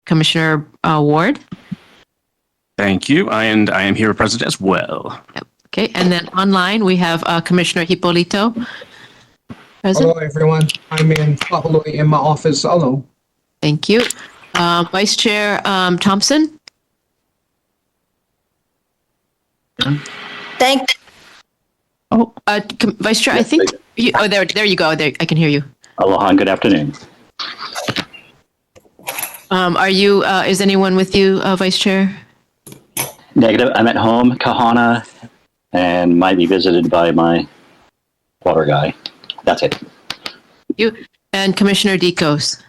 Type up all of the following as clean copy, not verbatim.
Commissioner Ward. Thank you. And I am here present as well. Yep. Okay. And then online we have Commissioner Hippolito. Present. Hello, everyone. I'm in Kahului in my office. Hello. Thank you. Vice Chair Thompson. Oh, Vice Chair, I think. There you go. There, I can hear you. Aloha and good afternoon. Are you? Is anyone with you, Vice Chair? Negative. I'm at home, Kahana, and might be visited by my water guy. That's it. You and Commissioner Dikos.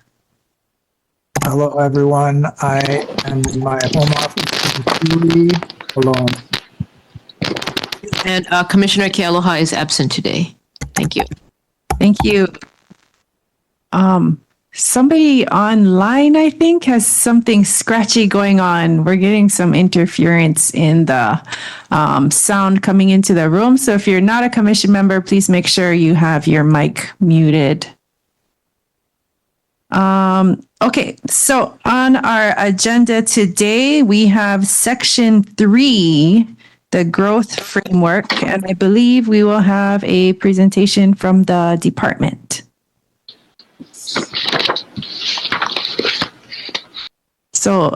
Hello, everyone. I am in my home office completely alone. And Commissioner Kealoha is absent today. Thank you. Thank you. Somebody online, I think, has something scratchy going on. We're getting some interference in the sound coming into the room. So if you're not a commission member, please make sure you have your mic muted. Okay, so on our agenda today, we have section 3, the growth framework, and I believe we will have a presentation from the department. So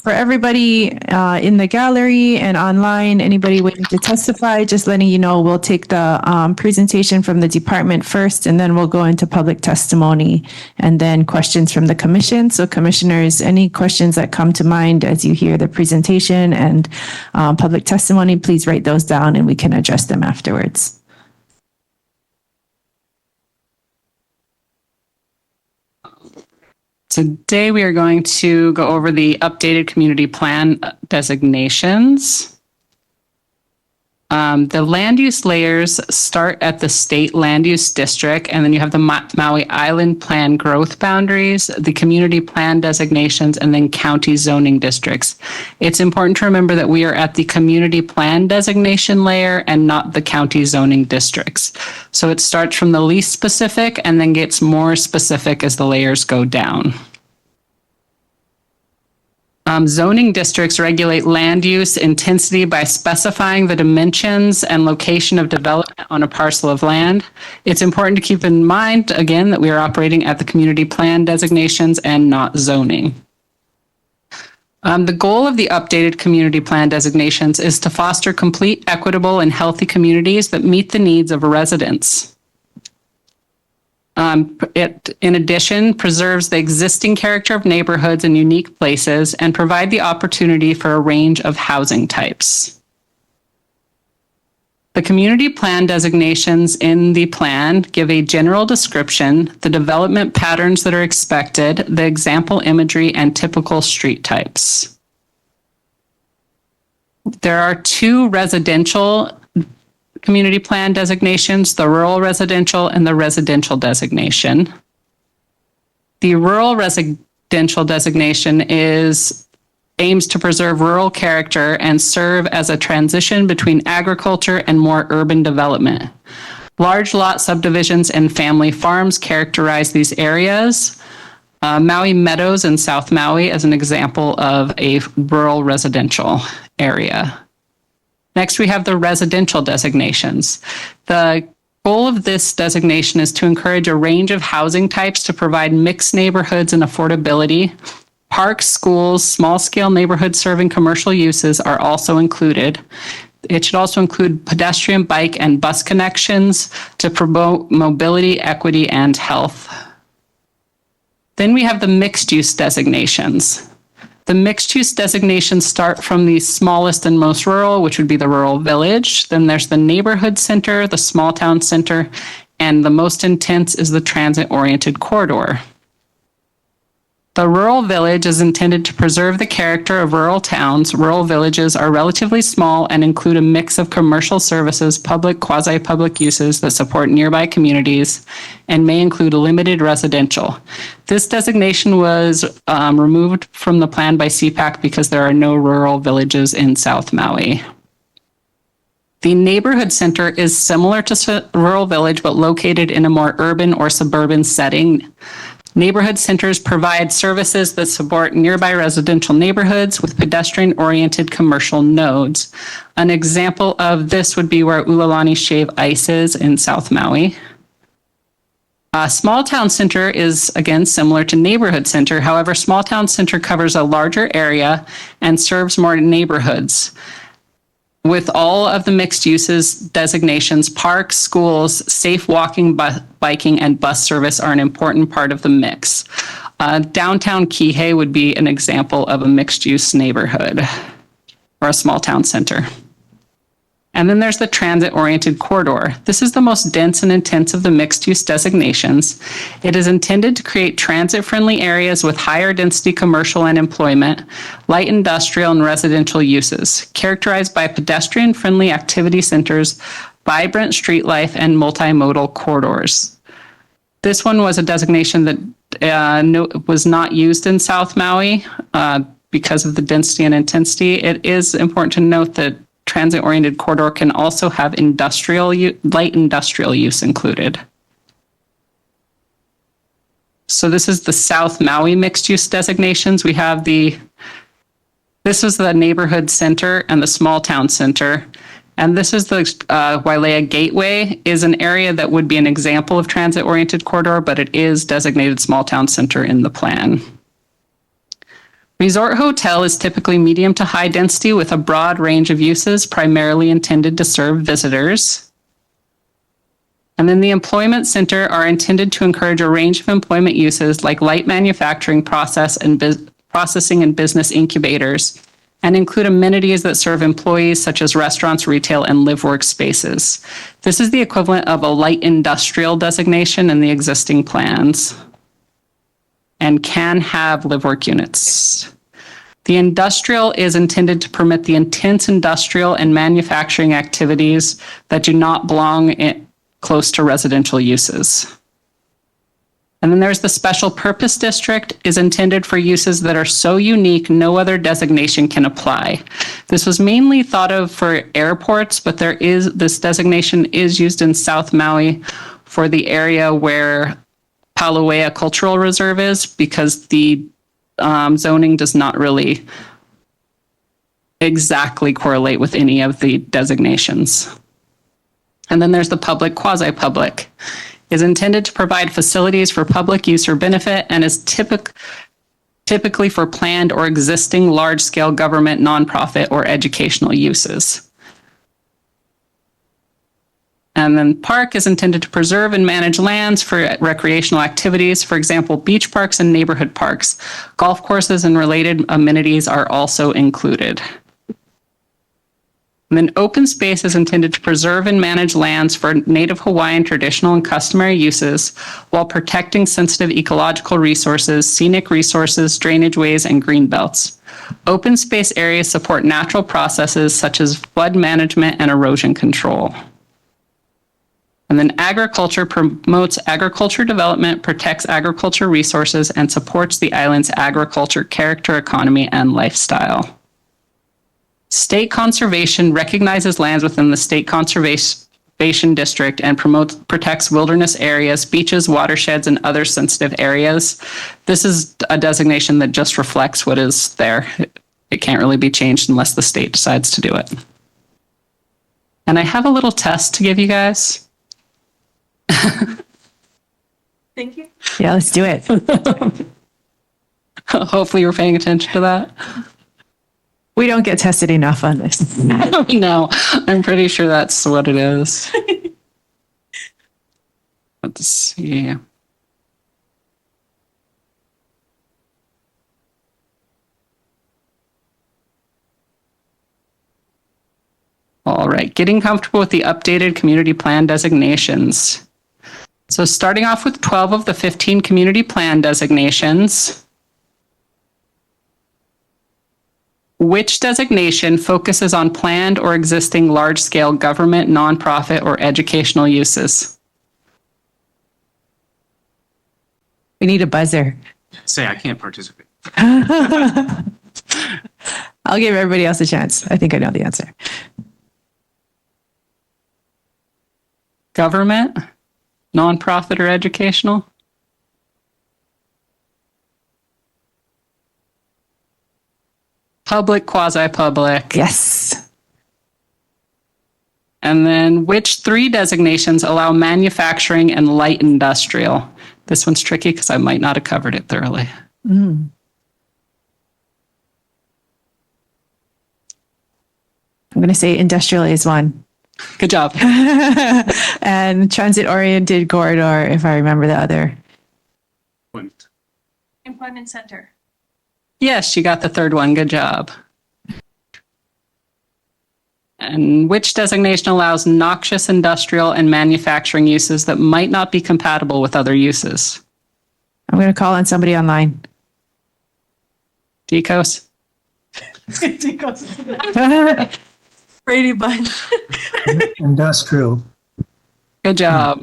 for everybody in the gallery and online, anybody waiting to testify, just letting you know, we'll take the presentation from the department first, and then we'll go into public testimony and then questions from the commission. So commissioners, any questions that come to mind as you hear the presentation and public testimony, please write those down and we can address them afterwards. Today we are going to go over the updated community plan designations. The land use layers start at the state land use district, and then you have the Maui Island Plan growth boundaries, the community plan designations, and then county zoning districts. It's important to remember that we are at the community plan designation layer and not the county zoning districts. So it starts from the least specific and then gets more specific as the layers go down. Zoning districts regulate land use intensity by specifying the dimensions and location of development on a parcel of land. It's important to keep in mind, again, that we are operating at the community plan designations and not zoning. The goal of the updated community plan designations is to foster complete, equitable, and healthy communities that meet the needs of residents. It, in addition, preserves the existing character of neighborhoods and unique places and provide the opportunity for a range of housing types. The community plan designations in the plan give a general description, the development patterns that are expected, the example imagery, and typical street types. There are 2 residential community plan designations, the rural residential and the residential designation. The rural residential designation aims to preserve rural character and serve as a transition between agriculture and more urban development. Large lot subdivisions and family farms characterize these areas. Maui Meadows in South Maui as an example of a rural residential area. Next, we have the residential designations. The goal of this designation is to encourage a range of housing types to provide mixed neighborhoods and affordability. Parks, schools, small-scale neighborhoods serving commercial uses are also included. It should also include pedestrian, bike, and bus connections to promote mobility, equity, and health. Then we have the mixed-use designations. The mixed-use designations start from the smallest and most rural, which would be the rural village. Then there's the neighborhood center, the small town center, and the most intense is the transit-oriented corridor. The rural village is intended to preserve the character of rural towns. Rural villages are relatively small and include a mix of commercial services, public, quasi-public uses that support nearby communities, and may include limited residential. This designation was removed from the plan by CPAC because there are no rural villages in South Maui. The neighborhood center is similar to rural village, but located in a more urban or suburban setting. Neighborhood centers provide services that support nearby residential neighborhoods with pedestrian-oriented commercial nodes. An example of this would be where Ulalani Shave Ice is in South Maui. A small town center is, again, similar to neighborhood center. However, small town center covers a larger area and serves more neighborhoods. With all of the mixed uses designations, parks, schools, safe walking, biking, and bus service are an important part of the mix. Downtown Kihei would be an example of a mixed-use neighborhood or a small town center. And then there's the transit-oriented corridor. This is the most dense and intense of the mixed-use designations. It is intended to create transit-friendly areas with higher density commercial and employment, light industrial and residential uses, characterized by pedestrian-friendly activity centers, vibrant street life, and multimodal corridors. This one was a designation that was not used in South Maui because of the density and intensity. It is important to note that transit-oriented corridor can also have light industrial use included. So this is the South Maui mixed-use designations. We have this is the neighborhood center and the small town center. And this is the Wailea Gateway, is an area that would be an example of transit-oriented corridor, but it is designated small town center in the plan. Resort hotel is typically medium to high density with a broad range of uses, primarily intended to serve visitors. And then the employment center are intended to encourage a range of employment uses like light manufacturing processing and business incubators, and include amenities that serve employees such as restaurants, retail, and live work spaces. This is the equivalent of a light industrial designation in the existing plans, and can have live work units. The industrial is intended to permit the intense industrial and manufacturing activities that do not belong close to residential uses. And then there's the special purpose district, is intended for uses that are so unique no other designation can apply. This was mainly thought of for airports, but this designation is used in South Maui for the area where Palauea Cultural Reserve is, because the zoning does not really exactly correlate with any of the designations. And then there's the public, quasi-public, is intended to provide facilities for public use or benefit, and is typically for planned or existing large-scale government, nonprofit, or educational uses. And then park is intended to preserve and manage lands for recreational activities, for example, beach parks and neighborhood parks. Golf courses and related amenities are also included. And then open space is intended to preserve and manage lands for Native Hawaiian traditional and customary uses while protecting sensitive ecological resources, scenic resources, drainage ways, and green belts. Open space areas support natural processes such as flood management and erosion control. And then agriculture promotes agriculture development, protects agriculture resources, and supports the island's agriculture, character, economy, and lifestyle. State conservation recognizes lands within the state conservation district and protects wilderness areas, beaches, watersheds, and other sensitive areas. This is a designation that just reflects what is there. It can't really be changed unless the state decides to do it. And I have a little test to give you guys. Thank you. Yeah, let's do it. Hopefully you're paying attention to that. We don't get tested enough on this. No, I'm pretty sure that's what it is. Let's see. All right, getting comfortable with the updated community plan designations. So starting off with 12 of the 15 community plan designations, which designation focuses on planned or existing large-scale government, nonprofit, or educational uses? We need a buzzer. Say I can't participate. I'll give everybody else a chance. I think I know the answer. Government, nonprofit, or educational? Public, quasi-public. Yes. And then which three designations allow manufacturing and light industrial? This one's tricky because I might not have covered it thoroughly. I'm going to say industrial is one. Good job. And transit-oriented corridor, if I remember the other. Employment center. Yes, you got the third one. Good job. And which designation allows noxious industrial and manufacturing uses that might not be compatible with other uses? I'm going to call on somebody online. Decos? Brady Bunch. Industrial. Good job.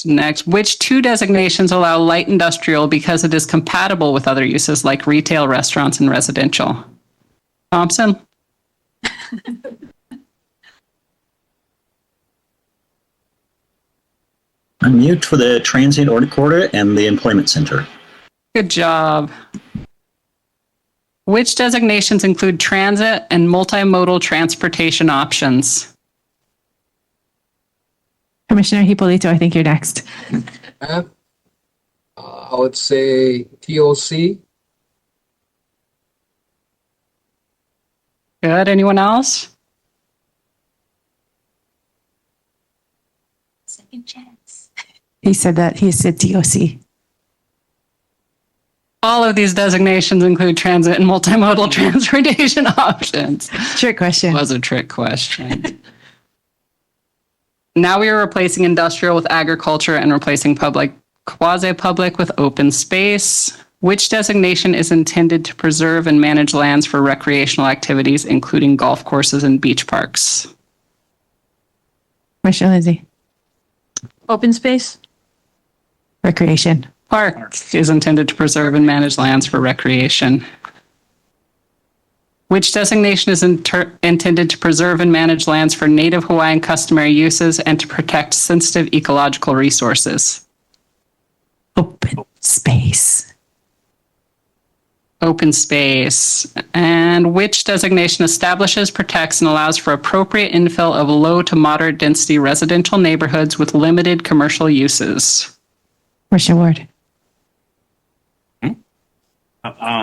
Next, which two designations allow light industrial because it is compatible with other uses like retail, restaurants, and residential? Thompson? I'm mute for the transient corridor and the employment center. Good job. Which designations include transit and multimodal transportation options? Commissioner Hippolito, I think you're next. I would say TOC. Good. Anyone else? Second chance. He said that. He said DOC. All of these designations include transit and multimodal transportation options. Trick question. Was a trick question. Now we are replacing industrial with agriculture and replacing public, quasi-public with open space. Which designation is intended to preserve and manage lands for recreational activities, including golf courses and beach parks? Commissioner Lindsay. Open space. Recreation. Park is intended to preserve and manage lands for recreation. Which designation is intended to preserve and manage lands for Native Hawaiian customary uses and to protect sensitive ecological resources? Open space. Open space. And which designation establishes, protects, and allows for appropriate infill of low to moderate density residential neighborhoods with limited commercial uses? Commissioner Ward.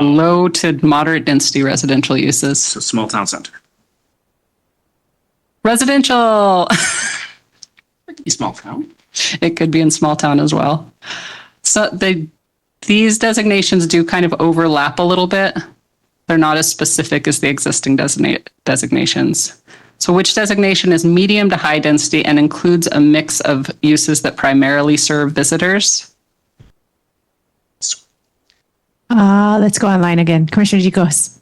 Low to moderate density residential uses. So small town center. Residential. Small town. It could be in small town as well. So these designations do kind of overlap a little bit. They're not as specific as the existing designations. So which designation is medium to high density and includes a mix of uses that primarily serve visitors? Let's go online again. Commissioner Jikos.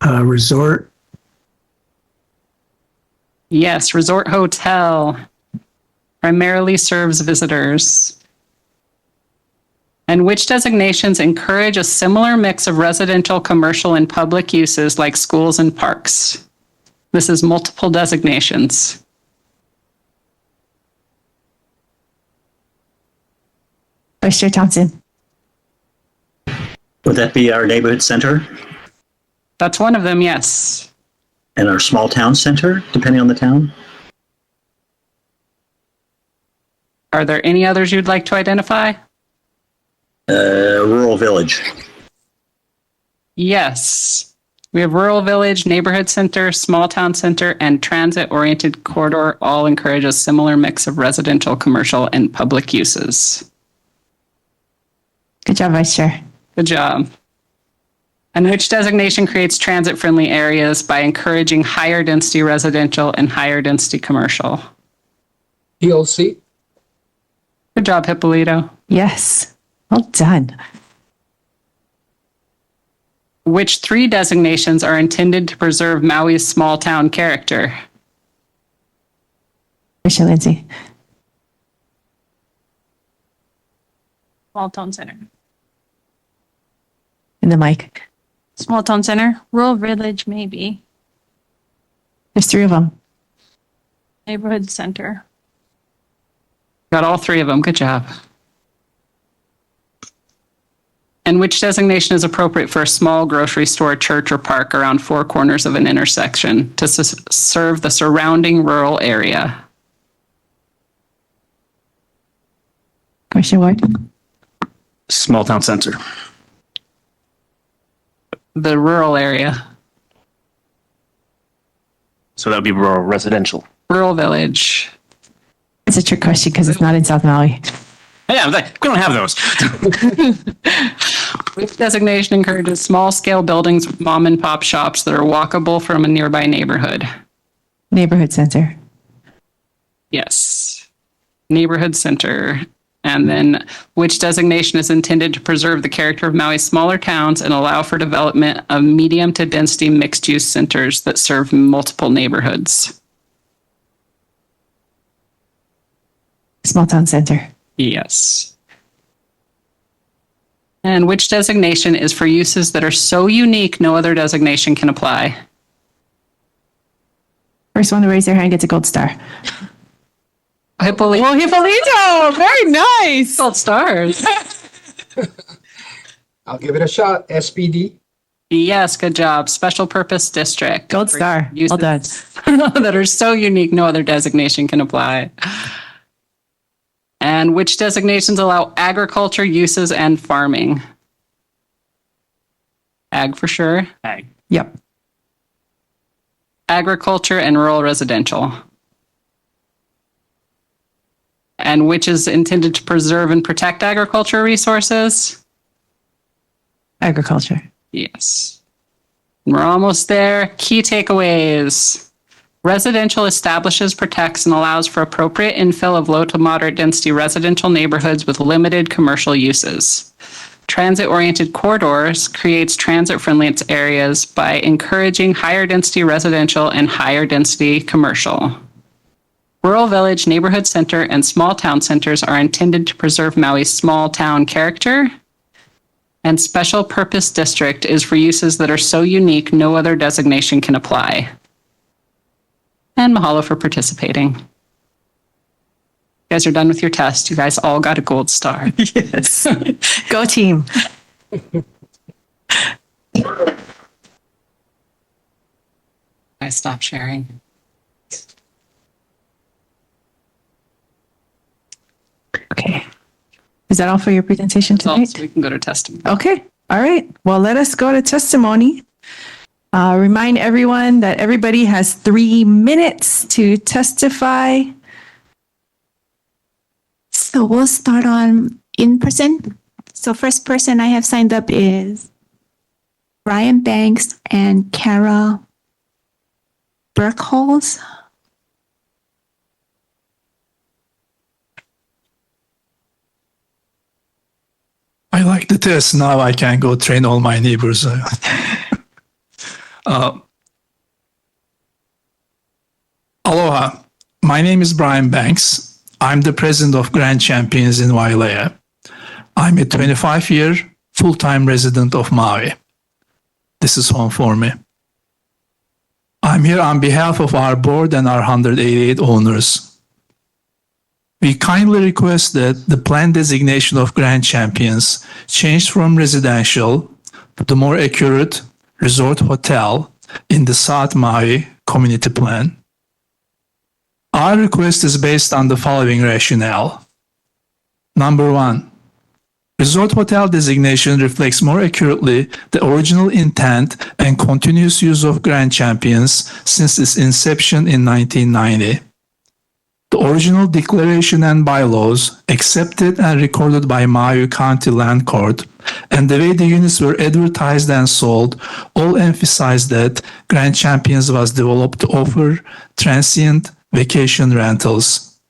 Resort. Yes, resort hotel primarily serves visitors. And which designations encourage a similar mix of residential, commercial, and public uses like schools and parks? This is multiple designations. Vice Chair Thompson. Would that be our neighborhood center That's one of them, yes. and our small town center, depending on the town? Are there any others you'd like to identify? Rural village. Yes. We have rural village, neighborhood center, small town center, and transit-oriented corridor all encourage a similar mix of residential, commercial, and public uses. Good job, Vice Chair. Good job. And which designation creates transit-friendly areas by encouraging higher density residential and higher density commercial? TOC. Good job, Hippolito. Yes. Well done. Which three designations are intended to preserve Maui's small town character? Commissioner Lindsay. Small town center. In the mic. Small town center. Rural village, maybe. There's three of them. Neighborhood center. Got all three of them. Good job. And which designation is appropriate for a small grocery store, church, or park around four corners of an intersection to serve the surrounding rural area? Commissioner Ward? Small town center. The rural area. So that would be rural residential. Rural village. It's a trick question because it's not in South Maui. Yeah, we don't have those. Which designation encourages small-scale buildings with mom-and-pop shops that are walkable from a nearby neighborhood? Neighborhood center. Yes. Neighborhood center. And then which designation is intended to preserve the character of Maui's smaller towns and allow for development of medium to density mixed-use centers that serve multiple neighborhoods? Small town center. Yes. And which designation is for uses that are so unique no other designation can apply? First one to raise their hand gets a gold star. Hippolito! Very nice! Gold stars. I'll give it a shot. SPD. Yes, good job. Special purpose district. Gold star. Uses Well done. that are so unique no other designation can apply. And which designations allow agriculture uses and farming? Ag for sure. Ag. Yep. Agriculture and rural residential. And which is intended to preserve and protect agriculture resources? Agriculture. Yes. We're almost there. Key takeaways. Residential establishes, protects, and allows for appropriate infill of low to moderate density residential neighborhoods with limited commercial uses. Transit-oriented corridors creates transit-friendly areas by encouraging higher density residential and higher density commercial. Rural village, neighborhood center, and small town centers are intended to preserve Maui's small town character. And special purpose district is for uses that are so unique no other designation can apply. And mahalo for participating. You guys are done with your test. You guys all got a gold star. Yes. Go team. I stopped sharing. Okay. Is that all for your presentation tonight? So we can go to testimony. Okay. All right. Well, let us go to testimony. Remind everyone that everybody has 3 minutes to testify. So we'll start on in person. So first person I have signed up is Brian Banks and Kara Burkholz. I like the test. Now I can go train all my neighbors. Aloha. My name is Brian Banks. I'm the president of Grand Champions in Wailea. I'm a 25-year full-time resident of Maui. This is home for me. I'm here on behalf of our board and our 188 owners. We kindly request that the plan designation of Grand Champions changed from residential to the more accurate resort hotel in the South Maui Community Plan. Our request is based on the following rationale. Number one, resort hotel designation reflects more accurately the original intent and continuous use of Grand Champions since its inception in 1990. The original declaration and bylaws, accepted and recorded by Maui County Land Court, and the way the units were advertised and sold all emphasize that Grand Champions was developed to offer transient vacation rentals.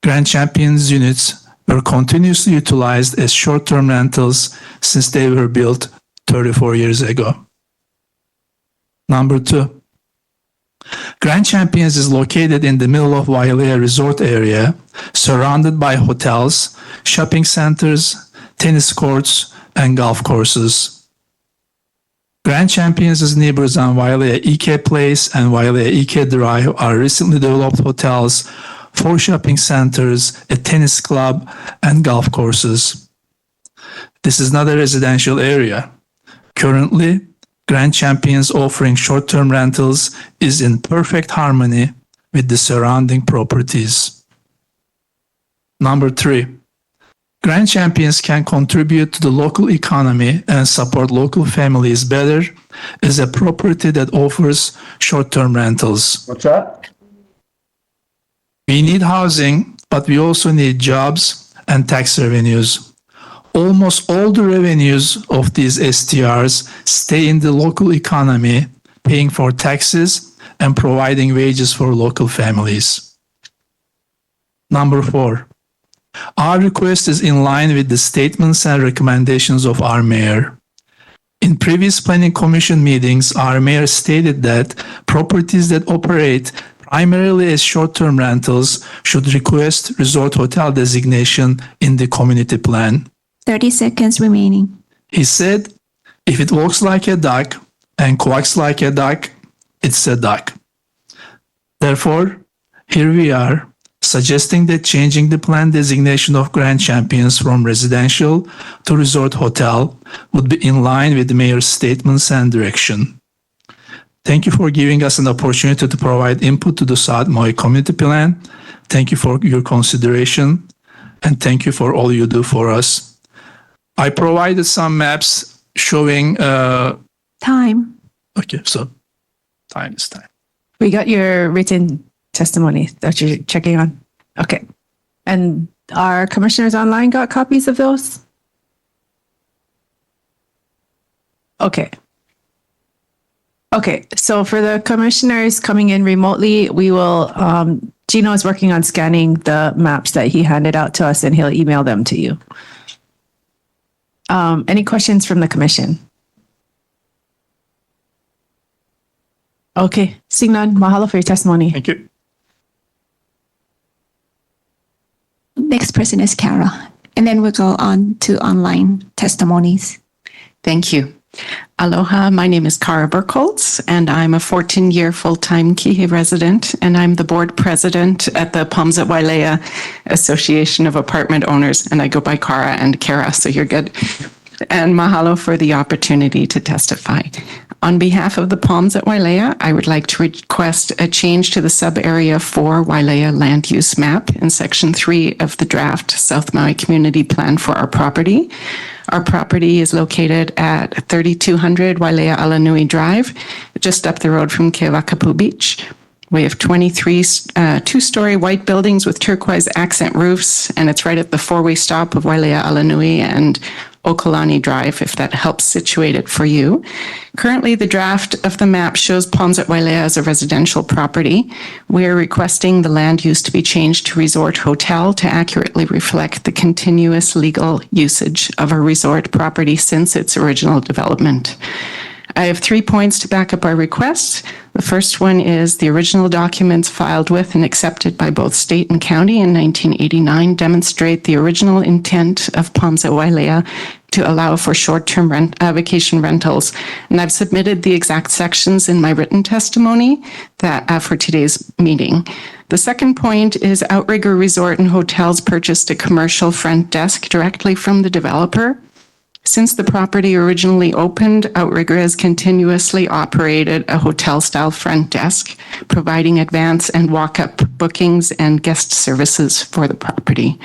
Grand Champions units were continuously utilized as short-term rentals since they were built 34 years ago. Number two, Grand Champions is located in the middle of Wailea Resort area, surrounded by hotels, shopping centers, tennis courts, and golf courses. Grand Champions' neighbors on Wailea Ike Place and Wailea Ike Drive are recently developed hotels, 4 shopping centers, a tennis club, and golf courses. This is not a residential area. Currently, Grand Champion's offering short-term rentals is in perfect harmony with the surrounding properties. Number 3, Grand Champions can contribute to the local economy and support local families better as a property that offers short-term rentals. What's that? We need housing, but we also need jobs and tax revenues. Almost all the revenues of these STRs stay in the local economy, paying for taxes and providing wages for local families. Number 4, our request is in line with the statements and recommendations of our mayor. In previous Planning Commission meetings, our mayor stated that properties that operate primarily as short-term rentals should request resort hotel designation in the community plan. 30 seconds remaining. He said, if it walks like a duck and quacks like a duck, it's a duck. Therefore, here we are, suggesting that changing the plan designation of Grand Champions from residential to resort hotel would be in line with the mayor's statements and direction. Thank you for giving us an opportunity to provide input to the South Maui Community Plan. Thank you for your consideration, and thank you for all you do for us. I provided some maps showing... Time. Okay, so time is time. We got your written testimony that you're checking on. Okay. And our commissioners online got copies of those? Okay. Okay, so for the commissioners coming in remotely, we will, Gino is working on scanning the maps that he handed out to us and he'll email them to you. Any questions from the commission? Okay, seeing none, mahalo for your testimony. Thank you. Next person is Kara. And then we'll go on to online testimonies. Thank you. Aloha, my name is Kara Burkholz, and I'm a 14-year full-time Kihei resident, and I'm the board president at the Palms at Wailea Association of Apartment Owners, and I go by Kara and Kara, so you're good. And mahalo for the opportunity to testify. On behalf of the Palms at Wailea, I would like to request a change to the sub-area 4 Wailea land use map in section 3 of the draft South Maui Community Plan for our property. Our property is located at 3200 Wailea Alanui Drive, just up the road from Kewakapu Beach. We have 23 two-story white buildings with turquoise accent roofs, and it's right at the four-way stop of Wailea Alanui and Okalani Drive, if that helps situate it for you. Currently, the draft of the map shows Palms at Wailea as a residential property. We are requesting the land use to be changed to resort hotel to accurately reflect the continuous legal usage of a resort property since its original development. I have 3 points to back up our request. The first one is the original documents filed with and accepted by both state and county in 1989 demonstrate the original intent of Palms at Wailea to allow for short-term vacation rentals. And I've submitted the exact sections in my written testimony that for today's meeting. The second point is Outrigger Resort and Hotels purchased a commercial front desk directly from the developer. Since the property originally opened, Outrigger has continuously operated a hotel-style front desk, providing advance and walk-up bookings and guest services for the property.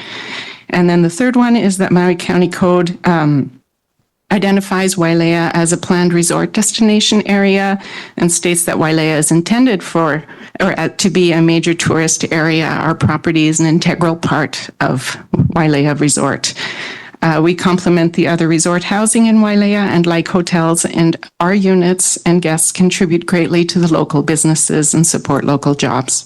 And then the third one is that Maui County Code identifies Wailea as a planned resort destination area and states that Wailea is intended for or to be a major tourist area. Our property is an integral part of Wailea Resort. We complement the other resort housing in Wailea, and like hotels, and our units and guests contribute greatly to the local businesses and support local jobs.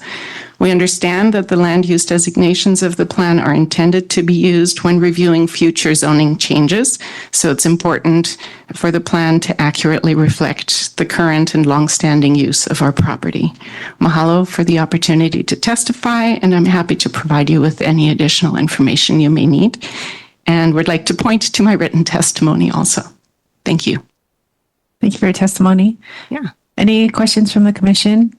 We understand that the land use designations of the plan are intended to be used when reviewing future zoning changes, so it's important for the plan to accurately reflect the current and longstanding use of our property. Mahalo for the opportunity to testify, and I'm happy to provide you with any additional information you may need. And would like to point to my written testimony also. Thank you. Thank you for your testimony. Yeah. Any questions from the commission?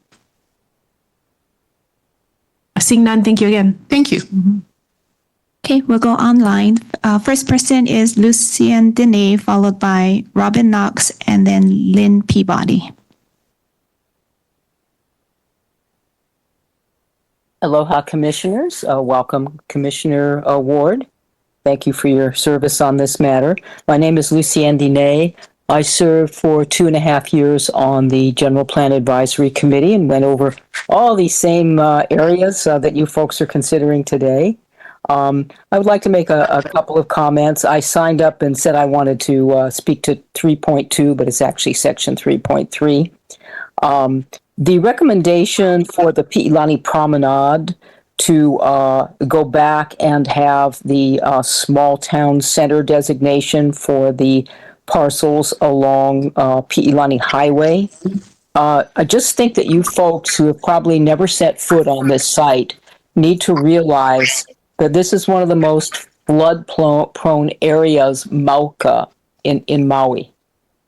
Seeing none, thank you again. Thank you. Okay, we'll go online. First person is Lucien Dene, followed by Robin Knox, and then Lynn Peabody. Aloha, Commissioners. Welcome, Commissioner Ward. Thank you for your service on this matter. My name is Lucienne Dene. I served for 2.5 years on the General Plan Advisory Committee and went over all these same areas that you folks are considering today. I would like to make a couple of comments. I signed up and said I wanted to speak to 3.2, but it's actually section 3.3. The recommendation for the Pi'ilani Promenade to go back and have the small town center designation for the parcels along Pi'ilani Highway. I just think that you folks who have probably never set foot on this site need to realize that this is one of the most flood-prone areas, Mauka, in Maui.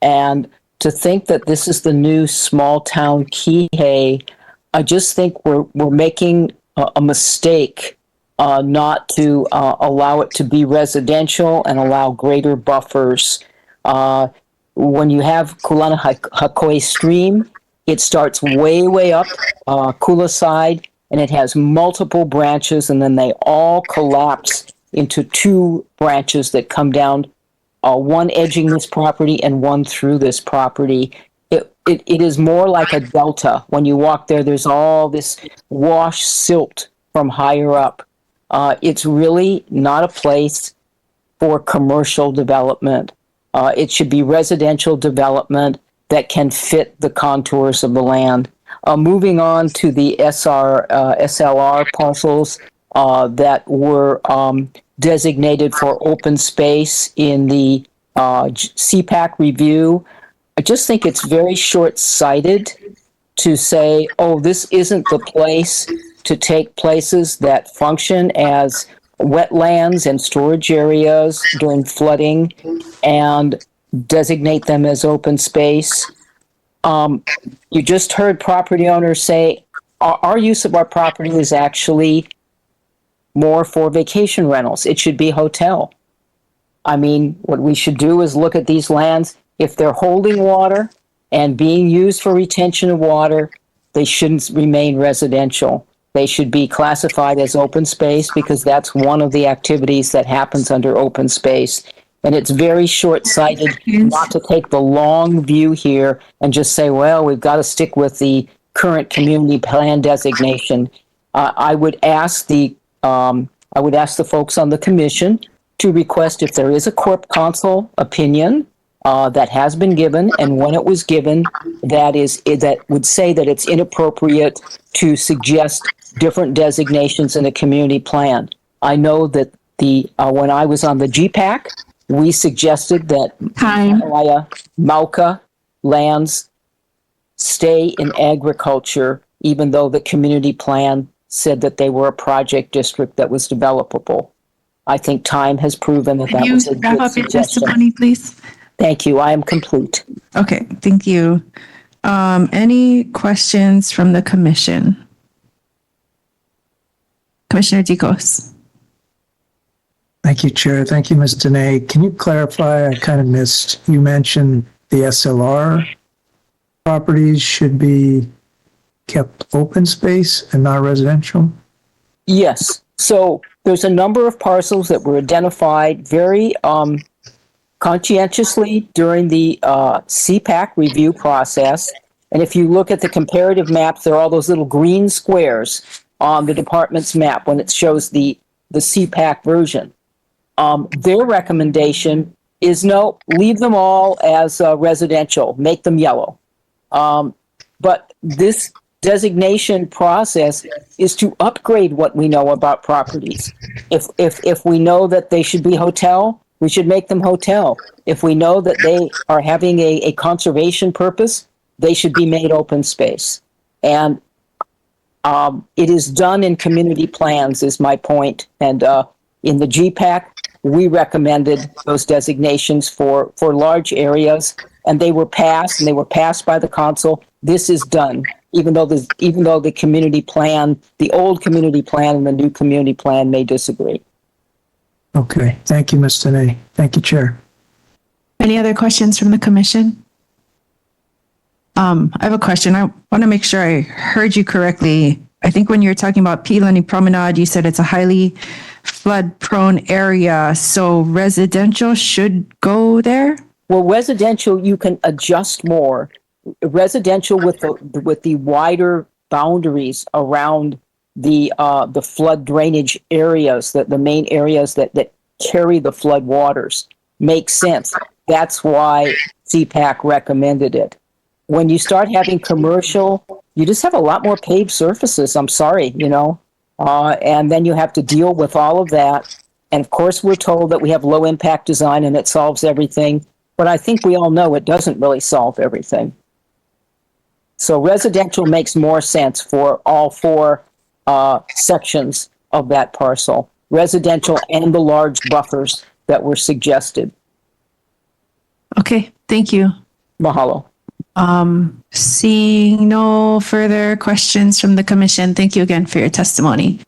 And to think that this is the new small town Kihei, I just think we're making a mistake not to allow it to be residential and allow greater buffers. When you have Kulana Hakoi Stream, it starts way up Kula side, and it has multiple branches, and then they all collapse into 2 branches that come down, one edging this property and one through this property. It is more like a delta. When you walk there, there's all this wash silt from higher up. It's really not a place for commercial development. It should be residential development that can fit the contours of the land. Moving on to the SLR parcels that were designated for open space in the CPAC review, I just think it's very short-sighted to say, oh, this isn't the place to take places that function as wetlands and storage areas during flooding and designate them as open space. You just heard property owners say our use of our property is actually more for vacation rentals. It should be hotel. I mean, what we should do is look at these lands. If they're holding water and being used for retention of water, they shouldn't remain residential. They should be classified as open space because that's one of the activities that happens under open space. And it's very short-sighted not to take the long view here and just say, well, we've got to stick with the current community plan designation. I would ask the folks on the commission to request if there is a corp counsel opinion that has been given, and when it was given, that would say that it's inappropriate to suggest different designations in a community plan. I know that when I was on the GPAC, we suggested that Mauka lands stay in agriculture, even though the community plan said that they were a project district that was developable. I think time has proven that that was a good wrap up your testimony, please? Thank you. I am complete. Okay, thank you. Any questions from the commission? Commissioner Dicos. Thank you, Chair. Thank you, Ms. Dene. Can you clarify? I kind of missed. You mentioned the SLR properties should be kept open space and not residential? Yes. So there's a number of parcels that were identified very conscientiously during the CPAC review process. And if you look at the comparative maps, there are all those little green squares on the department's map when it shows the CPAC version. Their recommendation is no, leave them all as residential, make them yellow. But this designation process is to upgrade what we know about properties. If we know that they should be hotel, we should make them hotel. If we know that they are having a conservation purpose, they should be made open space. And it is done in community plans, is my point. And in the GPAC, we recommended those designations for large areas, and they were passed, by the council. This is done, even though the community plan, the old community plan and the new community plan may disagree. Okay, thank you, Ms. Dene. Thank you, Chair. Any other questions from the commission? I have a question. I want to make sure I heard you correctly. I think when you were talking about Pilani Promenade, you said it's a highly flood-prone area, so residential should go there? Well, residential, you can adjust more. Residential with the wider boundaries around the flood drainage areas, the main areas that carry the flood waters, makes sense. That's why CPAC recommended it. When you start having commercial, you just have a lot more paved surfaces. I'm sorry, and then you have to deal with all of that. And of course, we're told that we have low impact design and it solves everything. But I think we all know it doesn't really solve everything. So residential makes more sense for all four sections of that parcel, residential and the large buffers that were suggested. Okay, thank you. Mahalo. Seeing no further questions from the commission, thank you again for your testimony.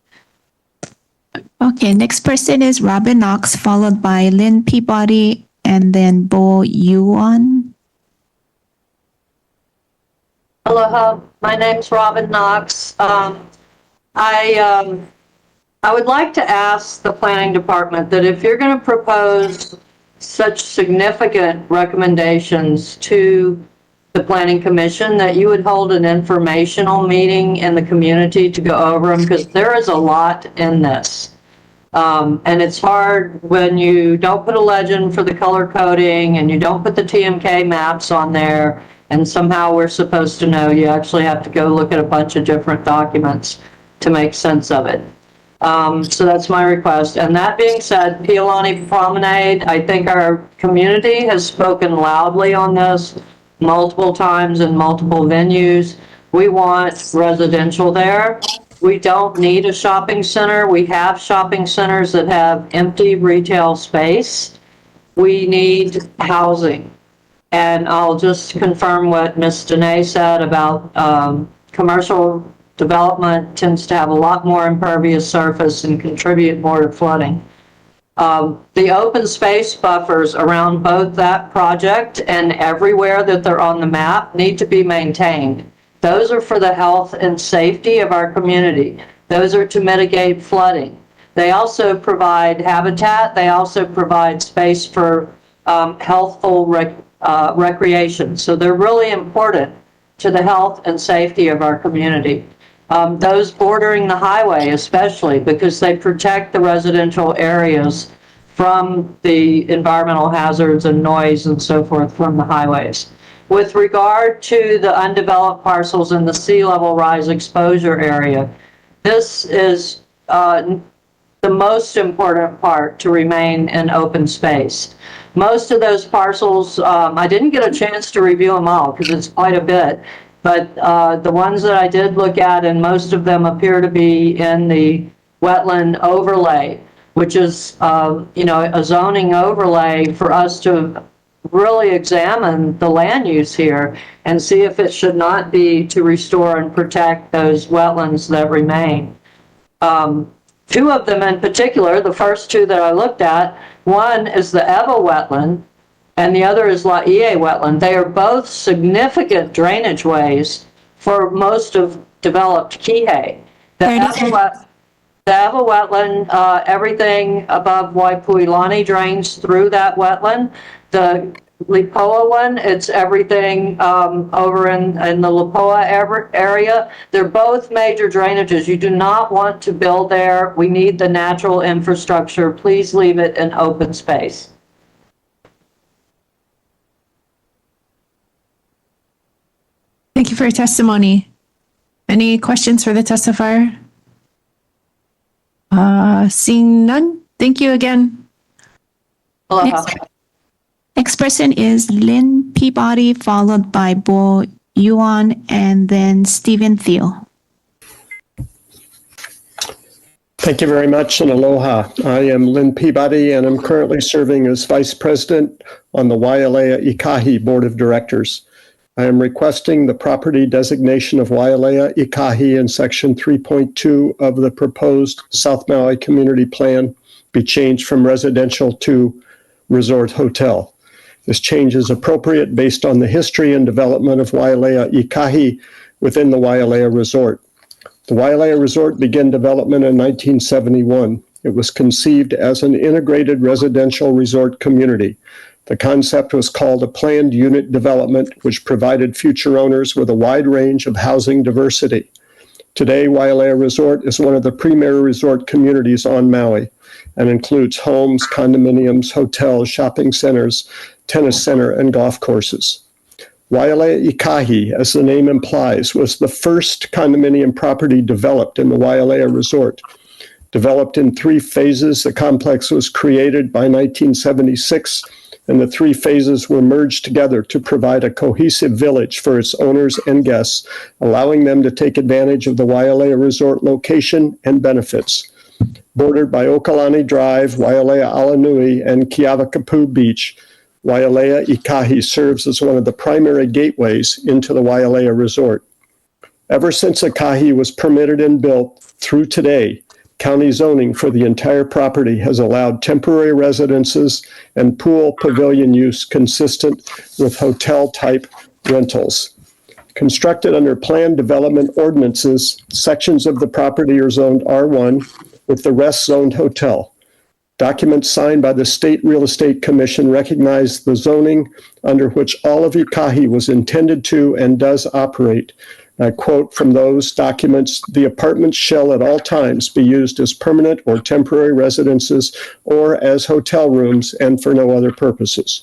Okay, next person is Robin Knox, followed by Lynn Peabody, and then Bo Yuan. Aloha, my name's Robin Knox. I would like to ask the planning department that if you're going to propose such significant recommendations to the planning commission, that you would hold an informational meeting in the community to go over them, because there is a lot in this. And it's hard when you don't put a legend for the color coding and you don't put the TMK maps on there, and somehow we're supposed to know. You actually have to go look at a bunch of different documents to make sense of it. So that's my request. And that being said, Pilani Promenade, I think our community has spoken loudly on this multiple times in multiple venues. We want residential there. We don't need a shopping center. We have shopping centers that have empty retail space. We need housing. And I'll just confirm what Ms. Dene said about commercial development tends to have a lot more impervious surface and contribute more to flooding. The open space buffers around both that project and everywhere that they're on the map need to be maintained. Those are for the health and safety of our community. Those are to mitigate flooding. They also provide habitat. They also provide space for healthful recreation. So they're really important to the health and safety of our community. Those bordering the highway especially, because they protect the residential areas from the environmental hazards and noise and so forth from the highways. With regard to the undeveloped parcels in the sea level rise exposure area, this is the most important part to remain in open space. Most of those parcels, I didn't get a chance to review them all because it's quite a bit, but the ones that I did look at, and most of them appear to be in the wetland overlay, which is a zoning overlay for us to really examine the land use here and see if it should not be to restore and protect those wetlands that remain. Two of them in particular, the first two that I looked at, one is the Ewa wetland and the other is Laie wetland. They are both significant drainage ways for most of developed Kihei. The Ewa wetland, everything above Waipuilani drains through that wetland. The Lipoa one, it's everything over in the Lipoa area. They're both major drainages. You do not want to build there. We need the natural infrastructure. Please leave it in open space. Thank you for your testimony. Any questions for the testifier? Seeing none, thank you again. Next person is Lynn Peabody, followed by Bo Yuan, and then Stephen Thiel. Thank you very much, and aloha. I am Lynn Peabody, and I'm currently serving as Vice President on the Wailea Ikahi Board of Directors. I am requesting the property designation of Wailea Ikahi in Section 3.2 of the proposed South Maui Community Plan be changed from residential to resort hotel. This change is appropriate based on the history and development of Wailea Ikahi within the Wailea Resort. The Wailea Resort began development in 1971. It was conceived as an integrated residential resort community. The concept was called a planned unit development, which provided future owners with a wide range of housing diversity. Today, Wailea Resort is one of the premier resort communities on Maui and includes homes, condominiums, hotels, shopping centers, tennis center, and golf courses. Wailea Ikahi, as the name implies, was the first condominium property developed in the Wailea Resort. Developed in 3 phases, the complex was created by 1976, and the 3 phases were merged together to provide a cohesive village for its owners and guests, allowing them to take advantage of the Wailea Resort location and benefits. Bordered by Okalani Drive, Wailea Alanui, and Kiavakapu Beach, Wailea Ikahi serves as one of the primary gateways into the Wailea Resort. Ever since Ikahi was permitted and built through today, county zoning for the entire property has allowed temporary residences and pool pavilion use consistent with hotel-type rentals. Constructed under planned development ordinances, sections of the property are zoned R1, with the rest zoned hotel. Documents signed by the State Real Estate Commission recognize the zoning under which all of Ikahi was intended to and does operate. I quote from those documents, "The apartments shall at all times be used as permanent or temporary residences or as hotel rooms and for no other purposes."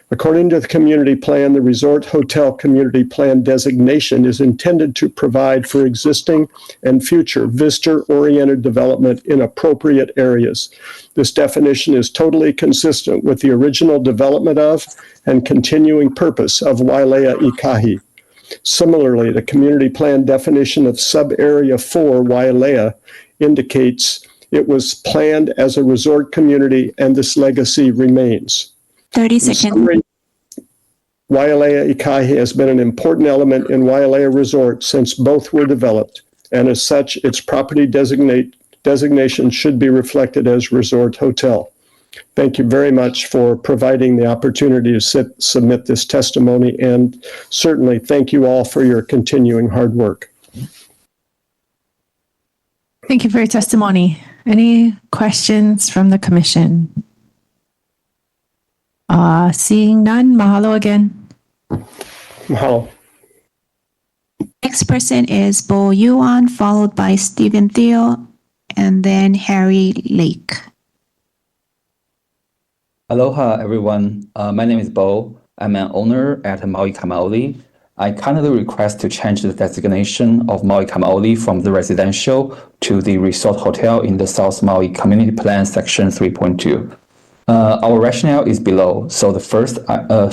According to the community plan, the Resort Hotel Community Plan designation is intended to provide for existing and future visitor-oriented development in appropriate areas. This definition is totally consistent with the original development of and continuing purpose of Wailea Ikahi. Similarly, the community plan definition of sub-area 4 Wailea indicates it was planned as a resort community and this legacy remains. 30 seconds. Wailea Ikahi has been an important element in Wailea Resort since both were developed, and as such, its property designation should be reflected as resort hotel. Thank you very much for providing the opportunity to submit this testimony, and certainly thank you all for your continuing hard work. Thank you for your testimony. Any questions from the commission? Seeing none, mahalo again. Mahalo. Next person is Bo Yuan, followed by Stephen Theo, and then Harry Lake. Aloha, everyone. My name is Bo. I'm an owner at Maui Kamaoli. I kindly request to change the designation of Maui Kamaoli from the residential to the resort hotel in the South Maui Community Plan Section 3.2. Our rationale is below. So the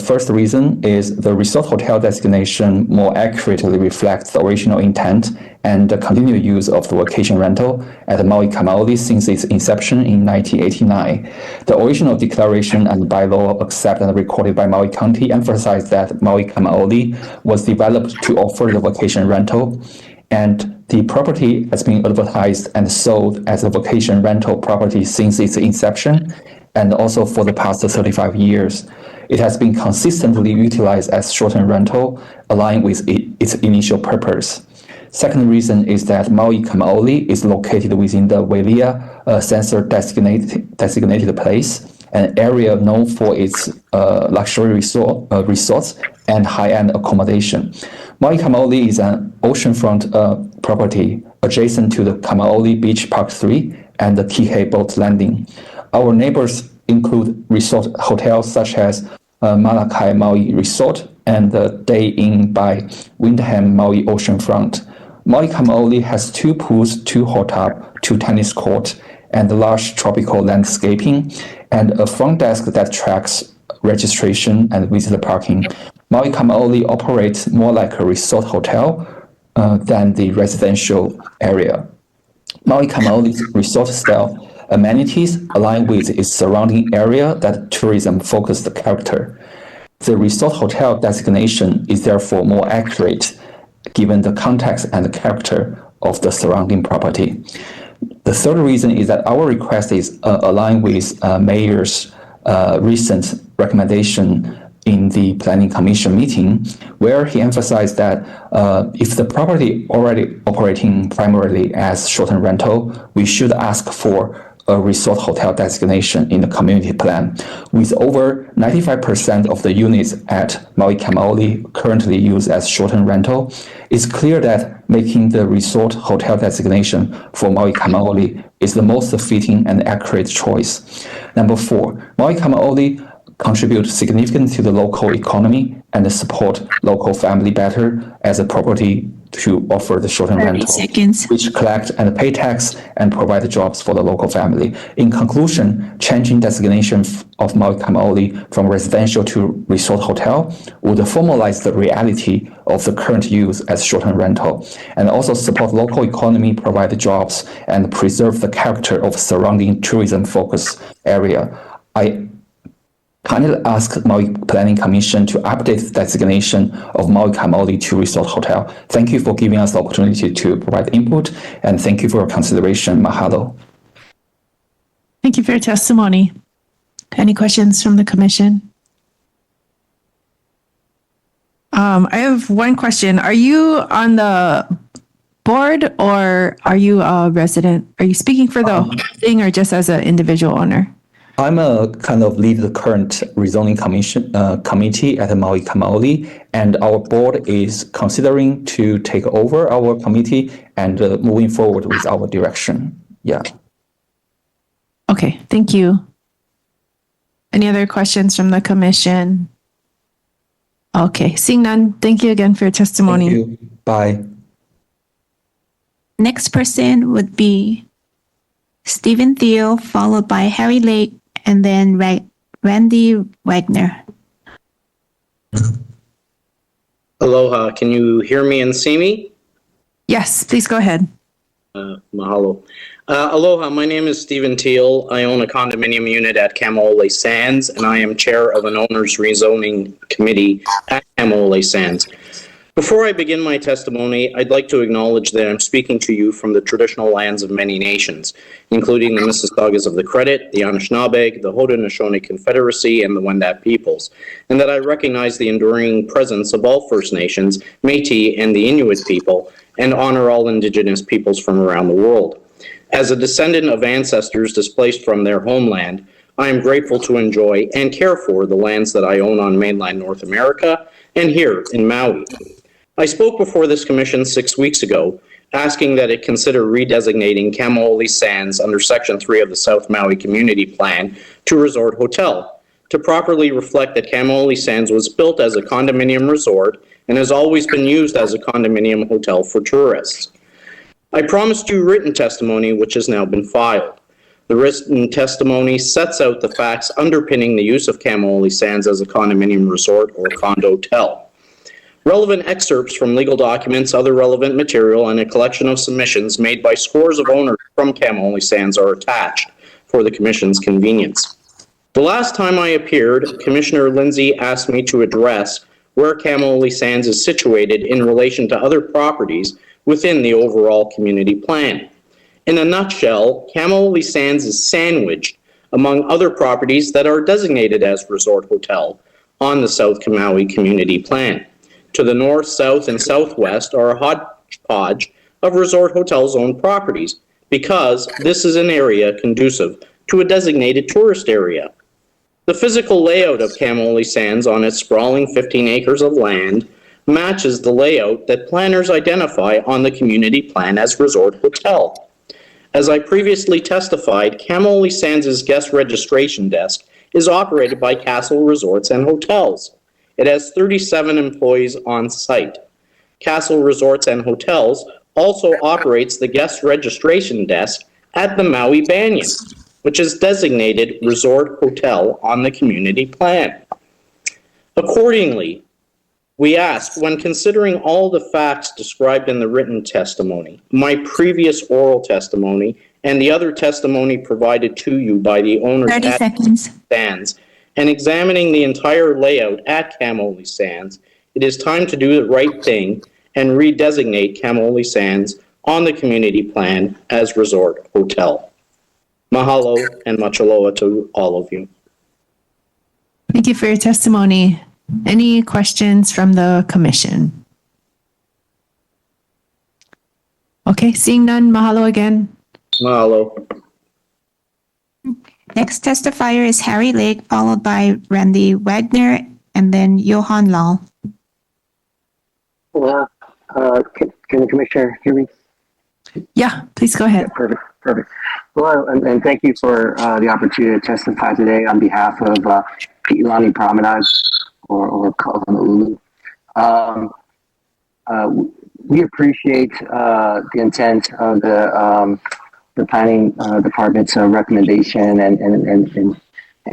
first reason is the resort hotel designation more accurately reflects the original intent and the continued use of the vacation rental at Maui Kamaoli since its inception in 1989. The original declaration and bylaw accepted and recorded by Maui County emphasized that Maui Kamaoli was developed to offer the vacation rental, and the property has been advertised and sold as a vacation rental property since its inception, and also for the past 35 years. It has been consistently utilized as short-term rental, aligned with its initial purpose. Second reason is that Maui Kamaoli is located within the Wailea Census designated place, an area known for its luxury resorts and high-end accommodation. Maui Kamaoli is an oceanfront property adjacent to the Kamaoli Beach Park 3 and the Kihei Boat Landing. Our neighbors include resort hotels such as Malakai Maui Resort and the Day Inn by Windham Maui Oceanfront. Maui Kamaoli has 2 pools, 2 hot tub, 2 tennis courts, and large tropical landscaping, and a front desk that tracks registration and visitor parking. Maui Kamaoli operates more like a resort hotel than the residential area. Maui Kamaoli's resort style amenities align with its surrounding area that tourism-focused character. The resort hotel designation is therefore more accurate given the context and the character of the surrounding property. The third reason is that our request is aligned with Mayor's recent recommendation in the Planning Commission meeting, where he emphasized that if the property already operating primarily as short-term rental, we should ask for a resort hotel designation in the community plan. With over 95% of the units at Maui Kamaoli currently used as short-term rental, it's clear that making the resort hotel designation for Maui Kamaoli is the most fitting and accurate choice. Number 4, Maui Kamaoli contribute significantly to the local economy and support local family better as a property to offer the short-term rental, which collect and pay tax and provide jobs for the local family. In conclusion, changing designation of Maui Kamaoli from residential to resort hotel would formalize the reality of the current use as short-term rental, and also support local economy, provide jobs, and preserve the character of surrounding tourism-focused area. I kindly ask Maui Planning Commission to update the designation of Maui Kamaoli to resort hotel. Thank you for giving us the opportunity to provide input, and thank you for your consideration. Mahalo. Thank you for your testimony. Any questions from the commission? I have one question. Are you on the board or are you a resident? Are you speaking for the whole thing or just as an individual owner? I'm a kind of lead the current rezoning committee at Maui Kamaoli, and our board is considering to take over our committee and moving forward with our direction. Yeah. Okay, thank you. Any other questions from the commission? Okay, seeing none, thank you again for your testimony. Thank you. Bye. Next person would be Stephen Thiel, followed by Harry Lake, and then Randy Wagner. Aloha, can you hear me and see me? Yes, please go ahead. Mahalo. Aloha, my name is Stephen Thiel. I own a condominium unit at Kamaole Sands, and I am chair of an owner's rezoning committee at Kamaole Sands. Before I begin my testimony, I'd like to acknowledge that I'm speaking to you from the traditional lands of many nations, including the Mississaugas of the Credit, the Anishinaabe, the Haudenosaunee Confederacy, and the Wendat peoples, and that I recognize the enduring presence of all First Nations, Métis, and the Inuit people, and honor all Indigenous peoples from around the world. As a descendant of ancestors displaced from their homeland, I am grateful to enjoy and care for the lands that I own on mainland North America and here in Maui. I spoke before this commission 6 weeks ago, asking that it consider redesignating Kamaole Sands under Section 3 of the South Maui Community Plan to resort hotel, to properly reflect that Kamaole Sands was built as a condominium resort and has always been used as a condominium hotel for tourists. I promised you written testimony, which has now been filed. The written testimony sets out the facts underpinning the use of Kamaole Sands as a condominium resort or condotel. Relevant excerpts from legal documents, other relevant material, and a collection of submissions made by scores of owners from Kamaole Sands are attached for the Commission's convenience. The last time I appeared, Commissioner Lindsay asked me to address where Kamaole Sands is situated in relation to other properties within the overall community plan. In a nutshell, Kamaole Sands is sandwiched among other properties that are designated as resort hotel on the South Maui Community Plan. To the north, south, and southwest are a hodgepodge of resort hotel zone properties because this is an area conducive to a designated tourist area. The physical layout of Kamaole Sands on its sprawling 15 acres of land matches the layout that planners identify on the community plan as resort hotel. As I previously testified, Kamaole Sands' guest registration desk is operated by Castle Resorts and Hotels. It has 37 employees on site. Castle Resorts and Hotels also operates the guest registration desk at the Maui Banyan, which is designated resort hotel on the community plan. Accordingly, we ask, when considering all the facts described in the written testimony, my previous oral testimony, and the other testimony provided to you by the owners at Sands, and examining the entire layout at Kamaole Sands, it is time to do the right thing and redesignate Kamaole Sands on the community plan as resort hotel. Mahalo and much aloha to all of you. Thank you for your testimony. Any questions from the commission? Okay, seeing none, mahalo again. Mahalo. Next testifier is Harry Lake, followed by Randy Wagner, and then Johan Lau. Can the commissioner hear me? Yeah, please go ahead. Yeah, perfect. Hello, and thank you for the opportunity to testify today on behalf of Pi'ilani Promenade or Ka'aunu. We appreciate the intent of the planning department's recommendation and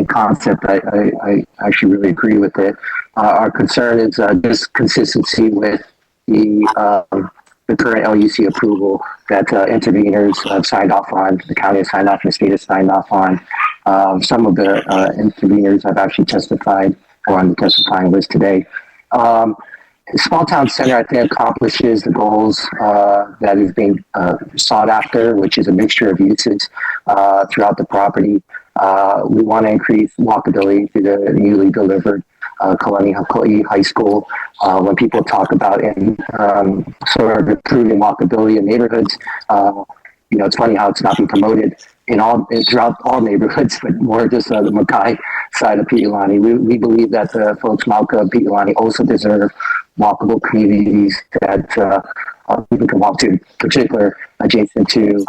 concept. I actually really agree with it. Our concern is just consistency with the current LUC approval that interveners have signed off on, the county has signed off, and the state has signed off on. Some of the interveners have actually testified or on the testifying list today. Small Town Center, I think, accomplishes the goals that is being sought after, which is a mixture of uses throughout the property. We want to increase walkability to the newly delivered Kalani High School. When people talk about sort of improving walkability in neighborhoods, it's funny how it's not being promoted throughout all neighborhoods, but more just the Makai side of Pi'ilani. We believe that the folks Mauka and Pi'ilani also deserve walkable communities that people can walk to, in particular adjacent to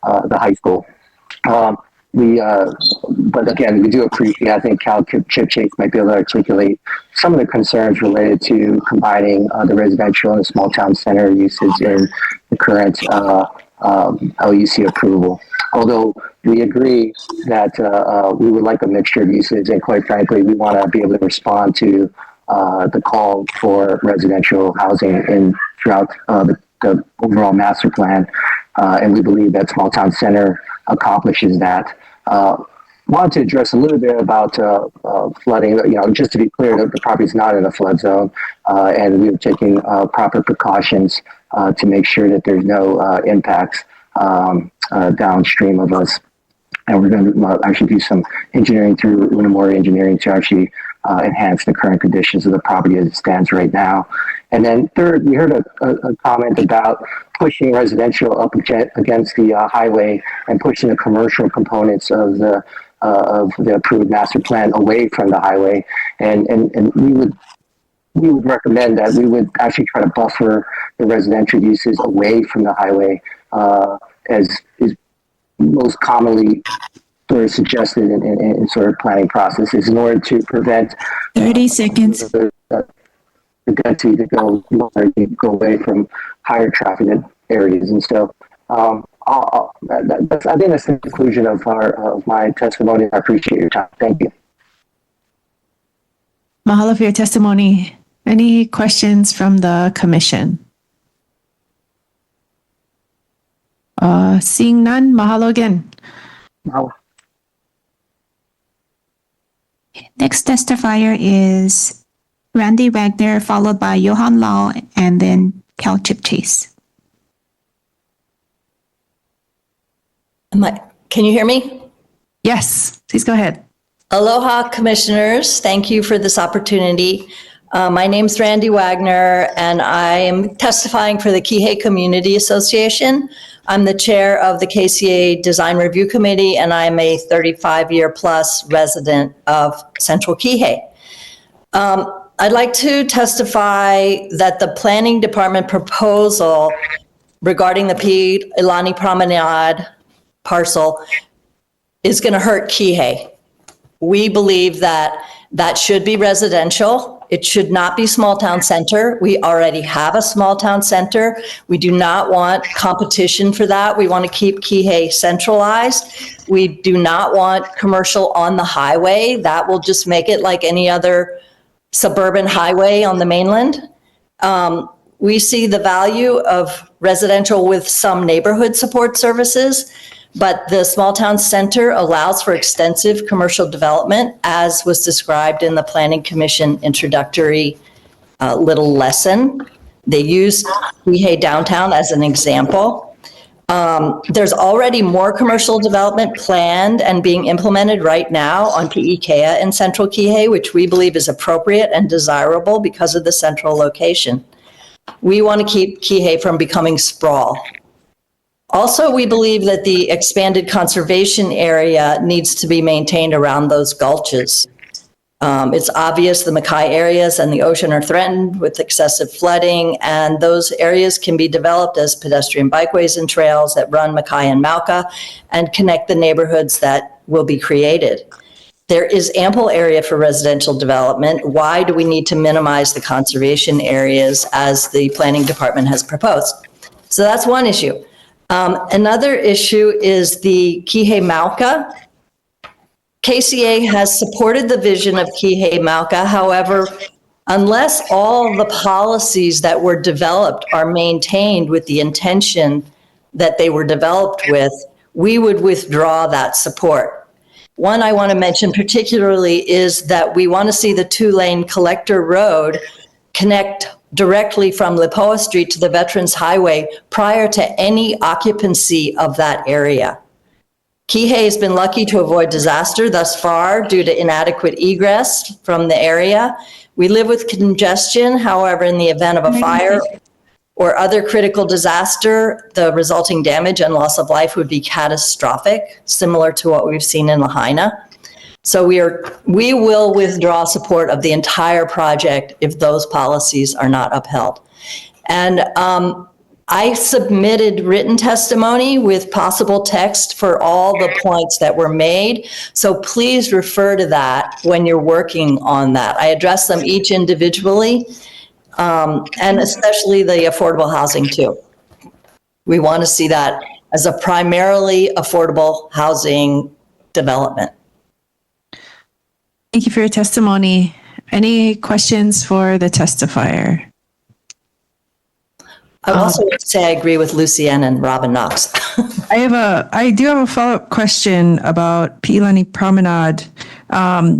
the high school. But again, we do appreciate, I think Cal Chip Chase might be able to articulate some of the concerns related to combining the residential and the small town center uses in the current LUC approval. Although we agree that we would like a mixture of uses, and quite frankly, we want to be able to respond to the call for residential housing throughout the overall master plan. And we believe that Small Town Center accomplishes that. Wanted to address a little bit about flooding. Just to be clear, the property is not in a flood zone, and we're taking proper precautions to make sure that there's no impacts downstream of us. And we're going to actually do some engineering through Unamori Engineering to actually enhance the current conditions of the property as it stands right now. And then third, we heard a comment about pushing residential up against the highway and pushing the commercial components of the approved master plan away from the highway. And we would recommend that we would actually try to buffer the residential uses away from the highway, as is most commonly sort of suggested in sort of planning processes, in order to prevent 30 seconds. The density to go away from higher traffic areas. And so I think that's the conclusion of my testimony. I appreciate your time. Thank you. Mahalo for your testimony. Any questions from the commission? Seeing none, mahalo again. Mahalo. Next testifier is Randy Wagner, followed by Johan Lau, and then Cal Chip Chase. Can you hear me? Yes, please go ahead. Aloha, commissioners. Thank you for this opportunity. My name's Randy Wagner, and I am testifying for the Kihei Community Association. I'm the chair of the KCA Design Review Committee, and I'm a 35-year plus resident of Central Kihei. I'd like to testify that the planning department proposal regarding the Pi'ilani Promenade parcel is going to hurt Kihei. We believe that should be residential. It should not be small town center. We already have a small town center. We do not want competition for that. We want to keep Kihei centralized. We do not want commercial on the highway. That will just make it like any other suburban highway on the mainland. We see the value of residential with some neighborhood support services, but the small town center allows for extensive commercial development, as was described in the Planning Commission introductory little lesson. They use Kihei downtown as an example. There's already more commercial development planned and being implemented right now on Pi'ikea in central Kihei, which we believe is appropriate and desirable because of the central location. We want to keep Kihei from becoming sprawl. Also, we believe that the expanded conservation area needs to be maintained around those gulches. It's obvious the Makai areas and the ocean are threatened with excessive flooding, and those areas can be developed as pedestrian bikeways and trails that run Makai and Mauka and connect the neighborhoods that will be created. There is ample area for residential development. Why do we need to minimize the conservation areas as the planning department has proposed? So that's one issue. Another issue is the Kihei Mauka. KCA has supported the vision of Kihei Mauka. However, unless all the policies that were developed are maintained with the intention that they were developed with, we would withdraw that support. One I want to mention particularly is that we want to see the 2-lane collector road connect directly from Lipoa Street to the Veterans Highway prior to any occupancy of that area. Kihei has been lucky to avoid disaster thus far due to inadequate egress from the area. We live with congestion. However, in the event of a fire or other critical disaster, the resulting damage and loss of life would be catastrophic, similar to what we've seen in Lahaina. So we will withdraw support of the entire project if those policies are not upheld. And I submitted written testimony with possible text for all the points that were made. So please refer to that when you're working on that. I address them each individually, and especially the affordable housing too. We want to see that as a primarily affordable housing development. Thank you for your testimony. Any questions for the testifier? I also want to say I agree with Lucienne and Robin Knox. I do have a follow-up question about Pi'ilani Promenade.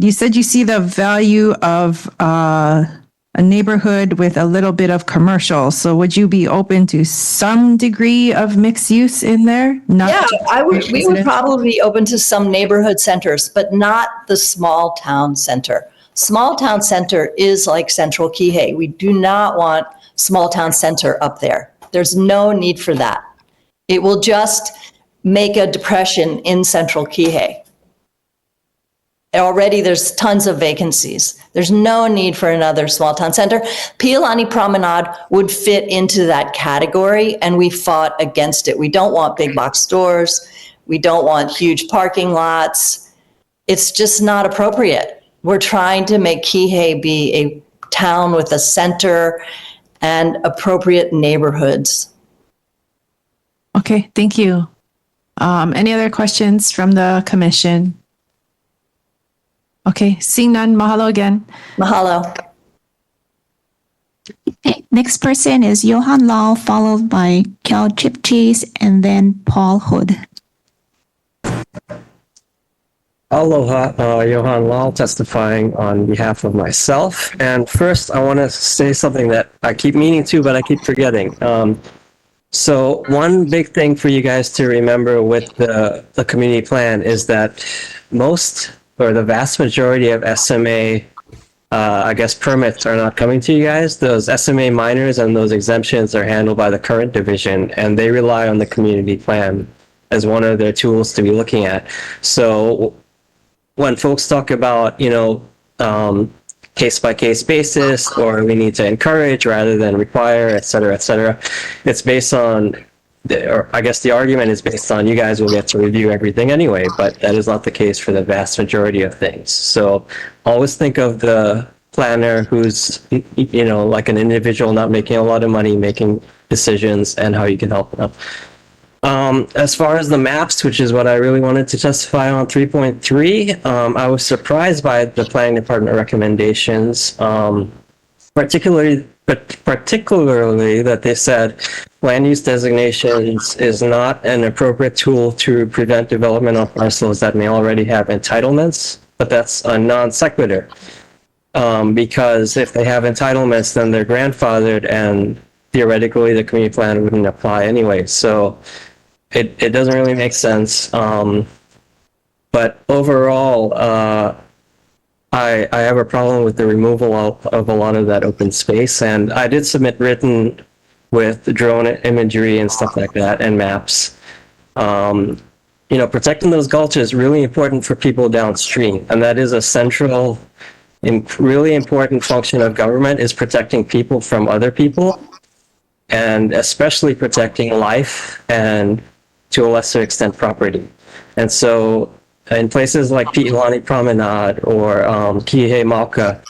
You said you see the value of a neighborhood with a little bit of commercial. So would you be open to some degree of mixed use in there? We would probably be open to some neighborhood centers, but not the small town center. Small town center is like Central Kihei. We do not want small town center up there. There's no need for that. It will just make a depression in Central Kihei. Already there's tons of vacancies. There's no need for another small town center. Pi'ilani Promenade would fit into that category, and we fought against it. We don't want big box stores. We don't want huge parking lots. It's just not appropriate. We're trying to make Kihei be a town with a center and appropriate neighborhoods. Okay, thank you. Any other questions from the commission? Okay, seeing none, mahalo again. Mahalo. Okay, next person is Johan Lau, followed by Cal Chipchase, and then Paul Hood. Aloha, Johan Lau testifying on behalf of myself. And first, I want to say something that I keep meaning to, but I keep forgetting. So one big thing for you guys to remember with the community plan is that most or the vast majority of SMA, permits are not coming to you guys. Those SMA minors and those exemptions are handled by the current division, and they rely on the community plan as one of their tools to be looking at. So when folks talk about, case-by-case basis, or we need to encourage rather than require, et cetera, it's based on, the argument is based on you guys will get to review everything anyway, but that is not the case for the vast majority of things. So always think of the planner who's, like an individual not making a lot of money, making decisions, and how you can help them. As far as the maps, which is what I really wanted to testify on 3.3, I was surprised by the planning department recommendations, particularly that they said land use designations is not an appropriate tool to prevent development on parcels that may already have entitlements, but that's a non sequitur. Because if they have entitlements, then they're grandfathered, and theoretically the community plan wouldn't apply anyway. So it doesn't really make sense. But overall, I have a problem with the removal of a lot of that open space. And I did submit written with drone imagery and stuff like that and maps. Protecting those gulches is really important for people downstream. And that is a central and really important function of government, is protecting people from other people, and especially protecting life and, to a lesser extent, property. And so in places like Pi'ilani Promenade or Kihei Mauka,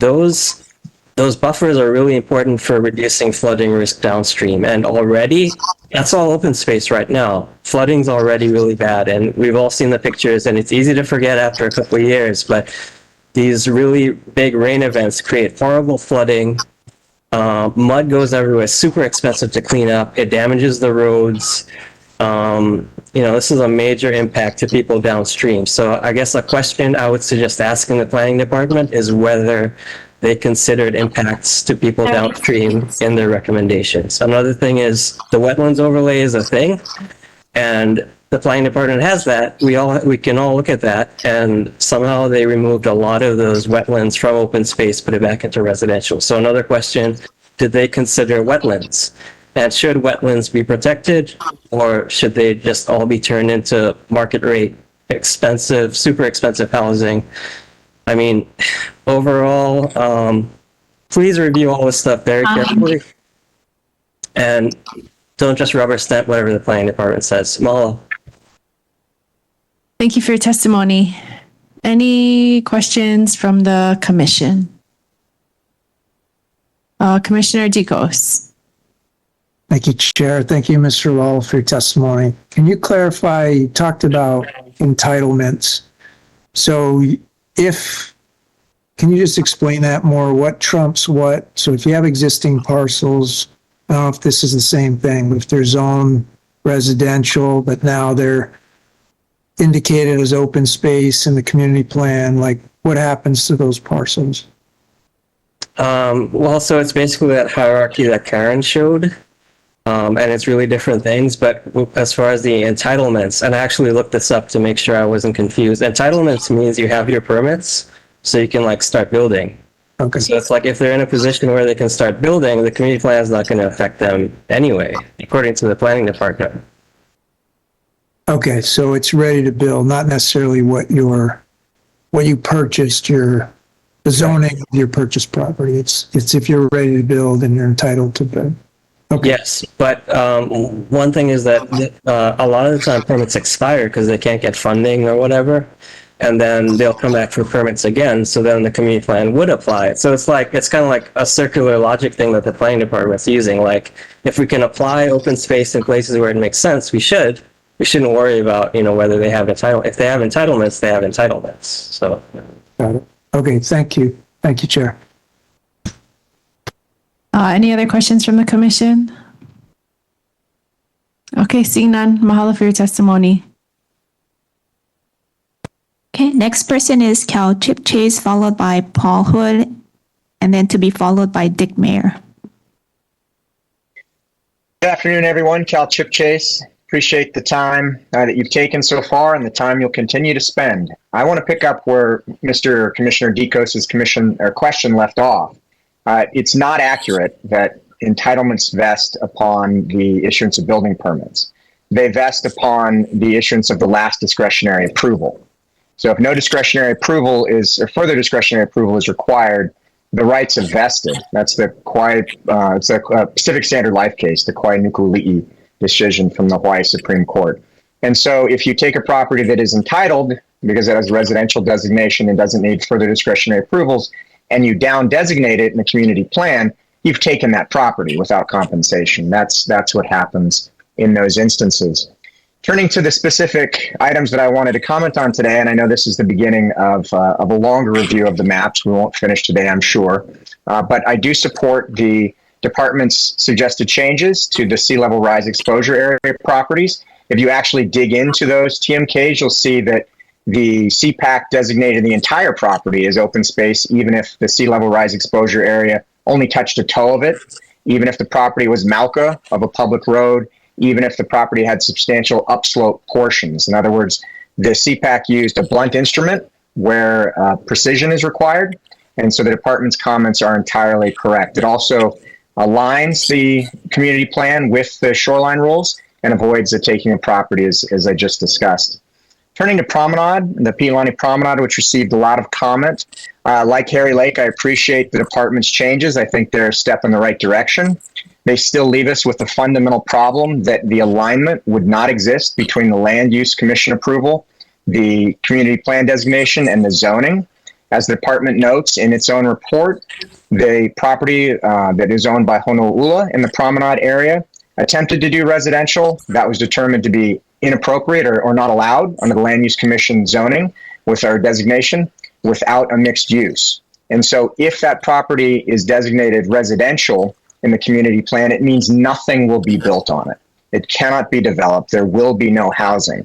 those buffers are really important for reducing flooding risk downstream. And already, that's all open space right now. Flooding's already really bad, and we've all seen the pictures, and it's easy to forget after a couple of years, but these really big rain events create horrible flooding. Mud goes everywhere. It's super expensive to clean up. It damages the roads. This is a major impact to people downstream. So I guess a question I would suggest asking the planning department is whether they considered impacts to people downstream in their recommendations. Another thing is the wetlands overlay is a thing, and the planning department has that. We can all look at that, and somehow they removed a lot of those wetlands from open space, put it back into residential. So another question, did they consider wetlands? And should wetlands be protected, or should they just all be turned into market rate, expensive, super expensive housing? I mean, overall, please review all this stuff very carefully, and don't just rubber stamp whatever the planning department says. Mahalo. Thank you for your testimony. Any questions from the commission? Commissioner Dicos. Thank you, Chair. Thank you, Mr. Lowell, for your testimony. Can you clarify, you talked about entitlements. So can you just explain that more? What trumps what? So if you have existing parcels, I don't know if this is the same thing, but if they're zoned residential, but now they're indicated as open space in the community plan, like what happens to those parcels? So it's basically that hierarchy that Karen showed. And it's really different things, but as far as the entitlements, and I actually looked this up to make sure I wasn't confused. Entitlements means you have your permits, so you can start building. Okay. So it's like if they're in a position where they can start building, the community plan is not going to affect them anyway, according to the planning department. Okay, so it's ready to build, not necessarily what you purchased, the zoning of your purchased property. It's if you're ready to build and you're entitled to build. Okay. Yes, but one thing is that a lot of the time permits expire because they can't get funding or whatever, and then they'll come back for permits again. So then the community plan would apply it. So it's kind of like a circular logic thing that the planning department's using. Like if we can apply open space in places where it makes sense, we should. We shouldn't worry about whether they have entitlements. If they have entitlements, they have entitlements. So. Got it. Okay. Thank you, Chair. Any other questions from the commission? Okay, seeing none, mahalo for your testimony. Okay, next person is Cal Chip Chase, followed by Paul Hood, and then to be followed by Dick Mayer. Good afternoon, everyone. Cal Chip Chase. Appreciate the time that you've taken so far and the time you'll continue to spend. I want to pick up where Mr. Commissioner Dicos' question left off. It's not accurate that entitlements vest upon the issuance of building permits. They vest upon the issuance of the last discretionary approval. So if no discretionary approval or further discretionary approval is required, the rights have vested. That's the it's a Pacific Standard Life case, the Kauai-Nukuli'i decision from the Hawaii Supreme Court. And so if you take a property that is entitled because it has a residential designation and doesn't need further discretionary approvals, and you down designate it in the community plan, you've taken that property without compensation. That's what happens in those instances. Turning to the specific items that I wanted to comment on today, and I know this is the beginning of a longer review of the maps. We won't finish today, I'm sure. But I do support the department's suggested changes to the sea level rise exposure area properties. If you actually dig into those TMKs, you'll see that the CPAC designated the entire property as open space, even if the sea level rise exposure area only touched a toe of it. even if the property was Malka of a public road, even if the property had substantial upslope portions. In other words, the CPAC used a blunt instrument where precision is required, and so the department's comments are entirely correct. It also aligns the community plan with the shoreline rules and avoids the taking of property as I just discussed. Turning to Promenade, the Piilani Promenade, which received a lot of comment. Like Harry Lake, I appreciate the department's changes. I think they're a step in the right direction. They still leave us with the fundamental problem that the alignment would not exist between the Land Use Commission approval, the community plan designation, and the zoning. As the department notes in its own report, the property that is owned by Honolulu in the Promenade area attempted to do residential. That was determined to be inappropriate or not allowed under the Land Use Commission zoning with our designation without a mixed use. And so if that property is designated residential in the community plan, it means nothing will be built on it. It cannot be developed. There will be no housing.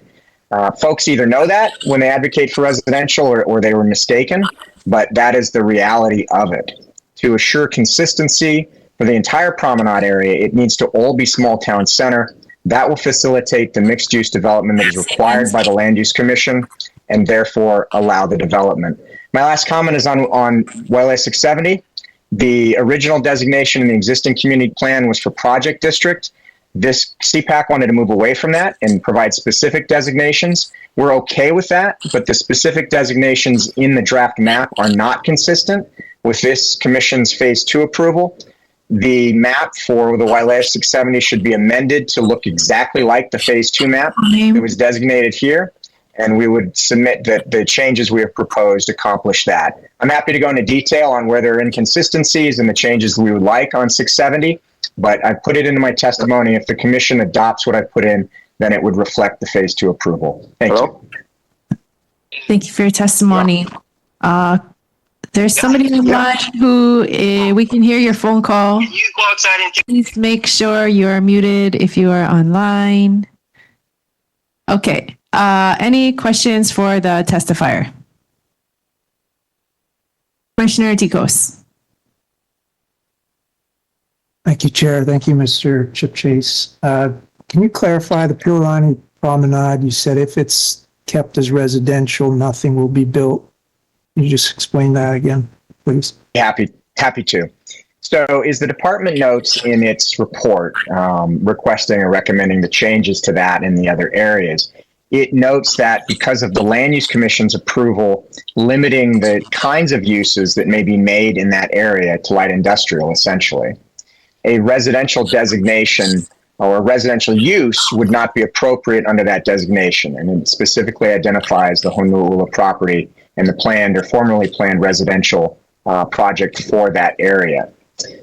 Folks either know that when they advocate for residential or they were mistaken, but that is the reality of it. To assure consistency for the entire Promenade area, it needs to all be small town center. That will facilitate the mixed use development that is required by the Land Use Commission and therefore allow the development. My last comment is on Wailea 670. The original designation in the existing community plan was for project district. This CPAC wanted to move away from that and provide specific designations. We're okay with that, but the specific designations in the draft map are not consistent with this commission's phase 2 approval. The map for the Wailea 670 should be amended to look exactly like the phase 2 map that was designated here, and we would submit that the changes we have proposed accomplish that. I'm happy to go into detail on where there are inconsistencies and the changes we would like on 670, but I put it into my testimony. If the commission adopts what I put in, then it would reflect the phase 2 approval. Thank you. Thank you for your testimony. There's somebody online who we can hear your phone call. Can you go outside and please make sure you are muted if you are online. Okay. Any questions for the testifier? Commissioner Tikos. Thank you, Chair. Thank you, Mr. Chip Chase. Can you clarify the Piilani Promenade? You said if it's kept as residential, nothing will be built. Can you just explain that again, please? Happy to. So as the department notes in its report, requesting or recommending the changes to that in the other areas, it notes that because of the Land Use Commission's approval limiting the kinds of uses that may be made in that area to light industrial, essentially, a residential designation or a residential use would not be appropriate under that designation. And it specifically identifies the Honolulu property and the planned or formerly planned residential project for that area.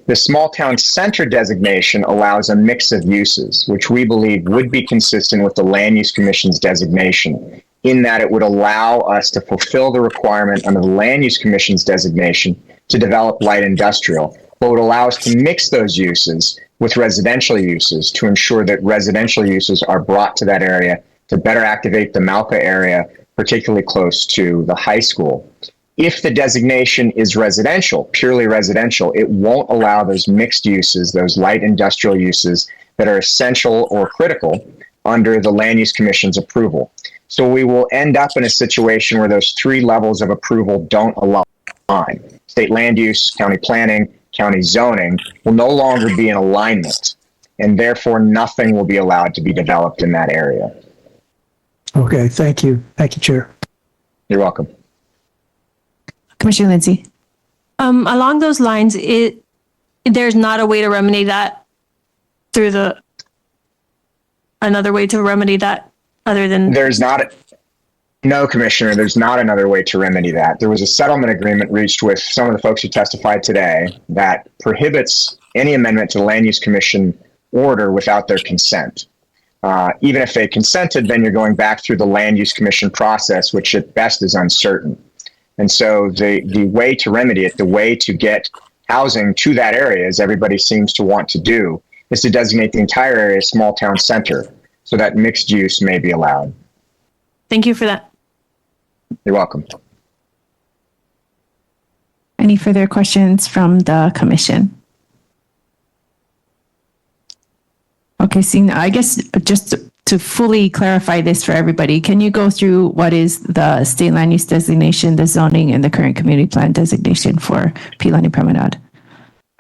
The small town center designation allows a mix of uses, which we believe would be consistent with the Land Use Commission's designation, in that it would allow us to fulfill the requirement under the Land Use Commission's designation to develop light industrial, but would allow us to mix those uses with residential uses to ensure that residential uses are brought to that area to better activate the Malka area, particularly close to the high school. If the designation is residential, purely residential, it won't allow those mixed uses, those light industrial uses that are essential or critical under the Land Use Commission's approval. So we will end up in a situation where those 3 levels of approval don't align. State land use, county planning, county zoning will no longer be in alignment, and therefore nothing will be allowed to be developed in that area. Okay, thank you. Thank you, Chair. You're welcome. Commissioner Lindsay. Along those lines, there's not a way to remedy that through another way to remedy that other than No, Commissioner, there's not another way to remedy that. There was a settlement agreement reached with some of the folks who testified today that prohibits any amendment to the Land Use Commission order without their consent. Even if they consented, then you're going back through the Land Use Commission process, which at best is uncertain. And so the way to remedy it, the way to get housing to that area, as everybody seems to want to do, is to designate the entire area small town center so that mixed use may be allowed. Thank you for that. You're welcome. Any further questions from the commission? Okay, seeing, I guess just to fully clarify this for everybody, can you go through what is the state land use designation, the zoning, and the current community plan designation for Pilani Promenade?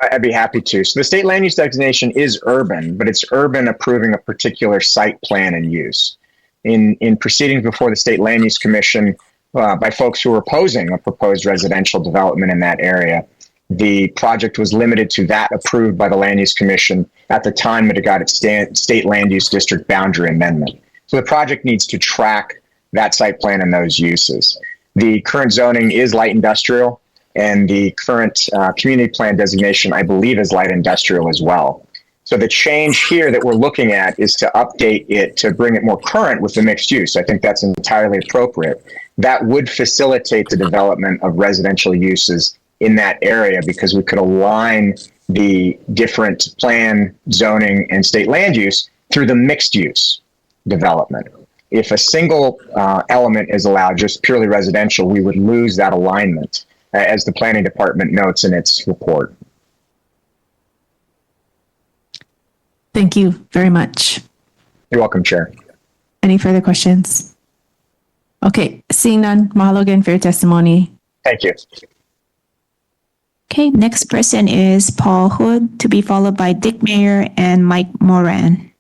I'd be happy to. So the state land use designation is urban, but it's urban approving a particular site plan and use. In proceedings before the State Land Use Commission by folks who were opposing a proposed residential development in that area, the project was limited to that approved by the Land Use Commission at the time that it got its state land use district boundary amendment. So the project needs to track that site plan and those uses. The current zoning is light industrial, and the current community plan designation, I believe, is light industrial as well. So the change here that we're looking at is to update it to bring it more current with the mixed use. I think that's entirely appropriate. That would facilitate the development of residential uses in that area because we could align the different plan, zoning, and state land use through the mixed use development. If a single element is allowed, just purely residential, we would lose that alignment, as the planning department notes in its report. Thank you very much. You're welcome, Chair. Any further questions? Okay, seeing none, mahalo again for your testimony. Thank you. Okay, next person is Paul Hood, to be followed by Dick Mayer and Mike Moran.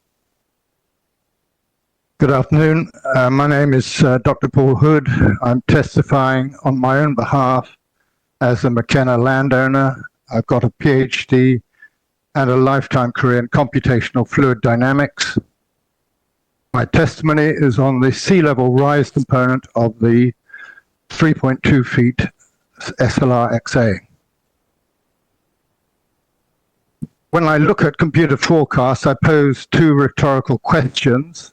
Good afternoon. My name is Dr. Paul Hood. I'm testifying on my own behalf as a McKenna landowner. I've got a PhD and a lifetime career in computational fluid dynamics. My testimony is on the sea level rise component of the 3.2 feet SLR-XA. When I look at computer forecasts, I pose two rhetorical questions.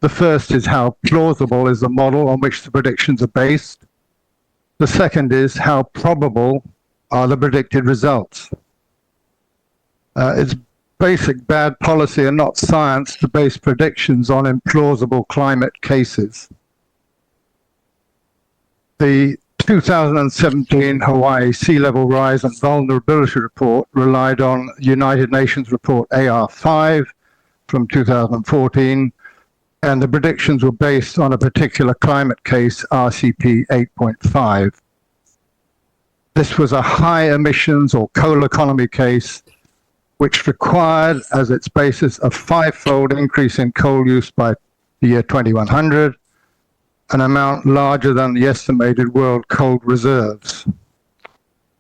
The first is how plausible is the model on which the predictions are based? The second is how probable are the predicted results? It's basic bad policy and not science to base predictions on implausible climate cases. The 2017 Hawaii Sea Level Rise and Vulnerability Report relied on United Nations Report AR5 from 2014, and the predictions were based on a particular climate case, RCP 8.5. This was a high emissions or coal economy case, which required as its basis a five-fold increase in coal use by the year 2100, an amount larger than the estimated world coal reserves.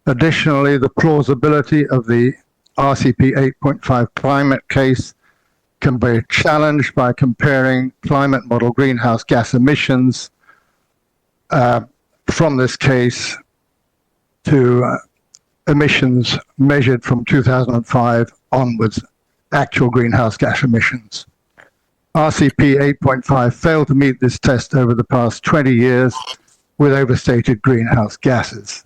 Additionally, the plausibility of the RCP 8.5 climate case can be challenged by comparing climate model greenhouse gas emissions from this case to emissions measured from 2005 onwards, actual greenhouse gas emissions. RCP 8.5 failed to meet this test over the past 20 years with overstated greenhouse gases.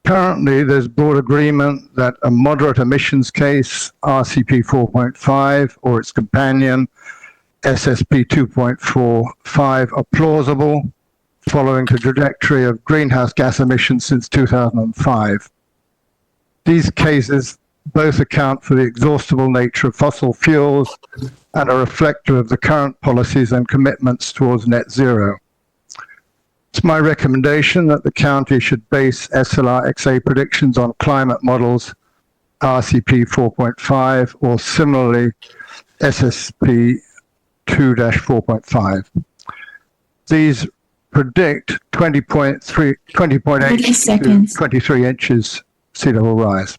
Currently, there's broad agreement that a moderate emissions case, RCP 4.5, or its companion, SSP 2.45, are plausible following the trajectory of greenhouse gas emissions since 2005. These cases both account for the exhaustible nature of fossil fuels and are reflective of the current policies and commitments towards net zero. It's my recommendation that the county should base SLR-XA predictions on climate models RCP 4.5 or similarly SSP 2-4.5. These predict 20.8 to 23 inches sea level rise.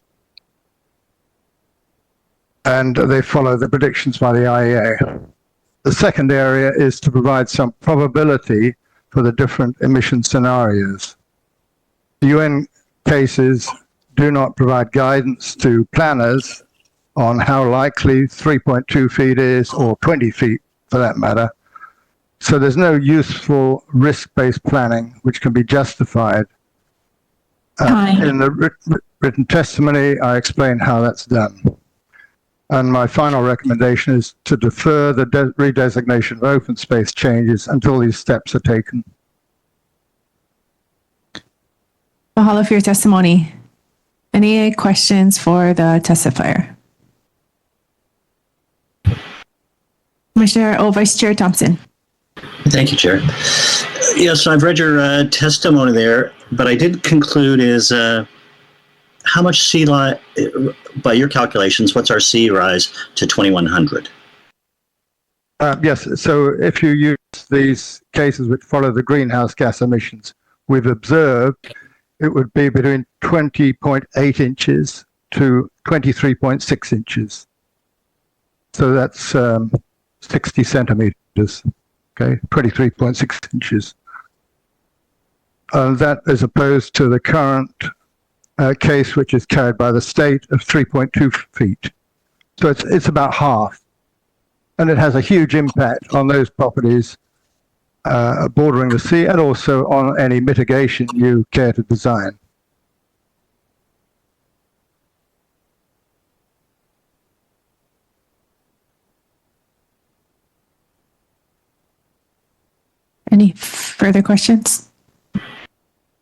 And they follow the predictions by the IEA. The second area is to provide some probability for the different emission scenarios. The UN cases do not provide guidance to planners on how likely 3.2 feet is, or 20 feet for that matter. So there's no useful risk-based planning which can be justified. In the written testimony, I explain how that's done. And my final recommendation is to defer the redesignation of open space changes until these steps are taken. Mahalo for your testimony. Any questions for the testifier? Commissioner Vice Chair Thompson. Thank you, Chair. Yes, I've read your testimony there, but I did conclude is how much sea rise, by your calculations, what's our sea rise to 2100? Yes, so if you use these cases which follow the greenhouse gas emissions we've observed, it would be between 20.8 inches to 23.6 inches. So that's 60 centimeters, okay, 23.6 inches. That is opposed to the current case, which is carried by the state, of 3.2 feet. So it's about half. And it has a huge impact on those properties bordering the sea and also on any mitigation you care to design. Any further questions?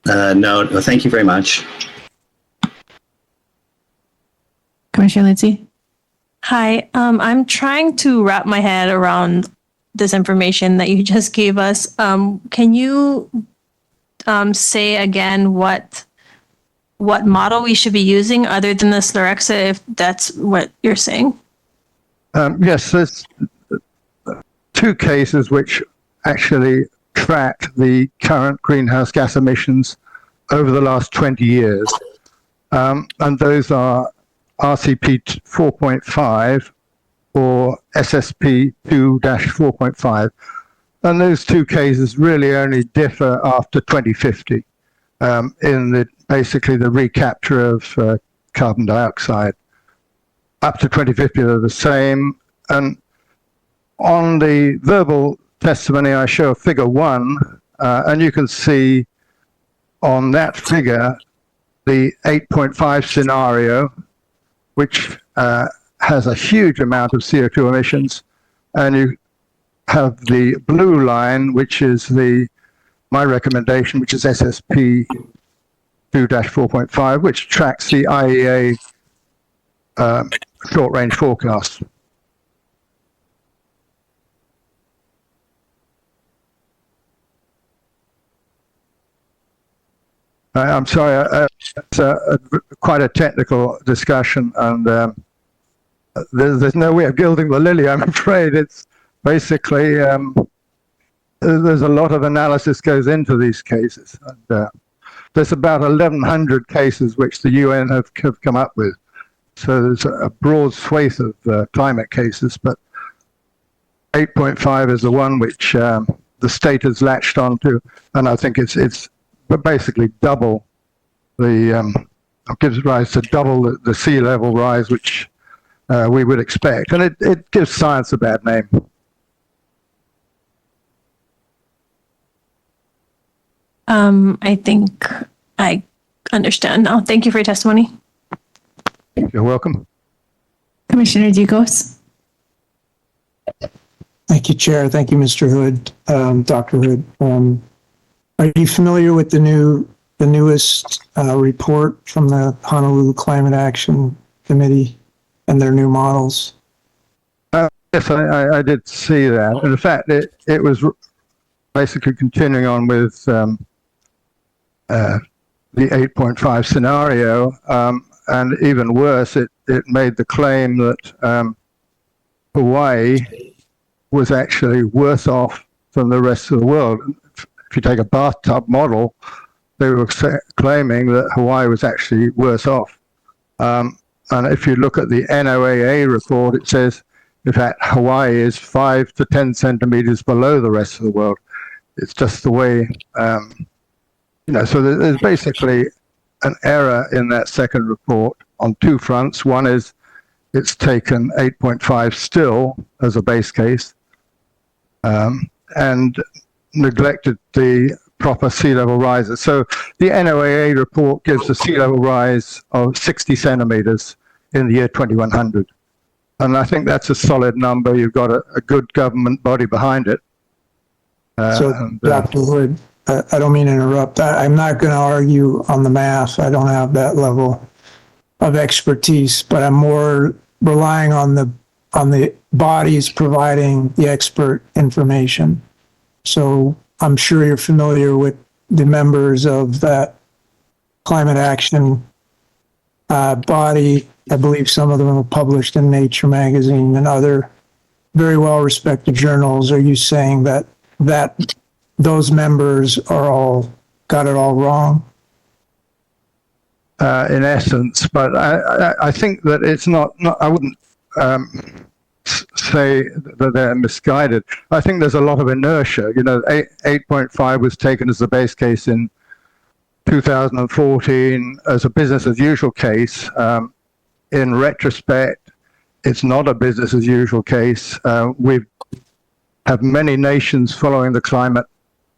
No, thank you very much. Commissioner Lindsay? Hi, I'm trying to wrap my head around this information that you just gave us. Can you say again what model we should be using other than the Slerexa, if that's what you're saying? Yes, there's two cases which actually track the current greenhouse gas emissions over the last 20 years. And those are RCP 4.5 or SSP 2-4.5. And those two cases really only differ after 2050 in basically the recapture of carbon dioxide. Up to 2050, they're the same. And on the verbal testimony, I show figure 1, and you can see on that figure the 8.5 scenario, which has a huge amount of CO2 emissions, and you have the blue line, which is my recommendation, which is SSP 2-4.5, which tracks the IEA short-range forecast. I'm sorry, it's quite a technical discussion, and there's no way of gilding the lily, I'm afraid. It's basically, there's a lot of analysis goes into these cases. And, there's about 1,100 cases which the UN have come up with. So there's a broad swathe of climate cases, but 8.5 is the one which the state has latched onto, and I think it's basically double gives rise to double the sea level rise, which we would expect. And it gives science a bad name. I think I understand now. Thank you for your testimony. You're welcome. Commissioner Dicos? Thank you, Chair. Thank you, Mr. Hood, Dr. Hood. Are you familiar with the newest report from the Honolulu Climate Action Committee and their new models? Yes, I did see that. And in fact, it was basically continuing on with the 8.5 scenario, and even worse, it made the claim that Hawaii was actually worse off than the rest of the world. If you take a bathtub model, they were claiming that Hawaii was actually worse off. And if you look at the NOAA report, it says, in fact, Hawaii is 5 to 10 centimeters below the rest of the world. It's just the way, so there's basically an error in that second report on two fronts. One is it's taken 8.5 still as a base case, and neglected the proper sea level rises. So the NOAA report gives a sea level rise of 60 centimeters in the year 2100. And I think that's a solid number. You've got a good government body behind it. Dr. Hood, I don't mean to interrupt. I'm not going to argue on the math. I don't have that level of expertise, but I'm more relying on the bodies providing the expert information. So I'm sure you're familiar with the members of that climate action body. I believe some of them are published in Nature magazine and other very well-respected journals. Are you saying that those members are all got it all wrong? In essence, but I think that it's not I wouldn't say that they're misguided. I think there's a lot of inertia. 8.5 was taken as the base case in 2014 as a business as usual case. In retrospect, it's not a business as usual case. We have many nations following the Climate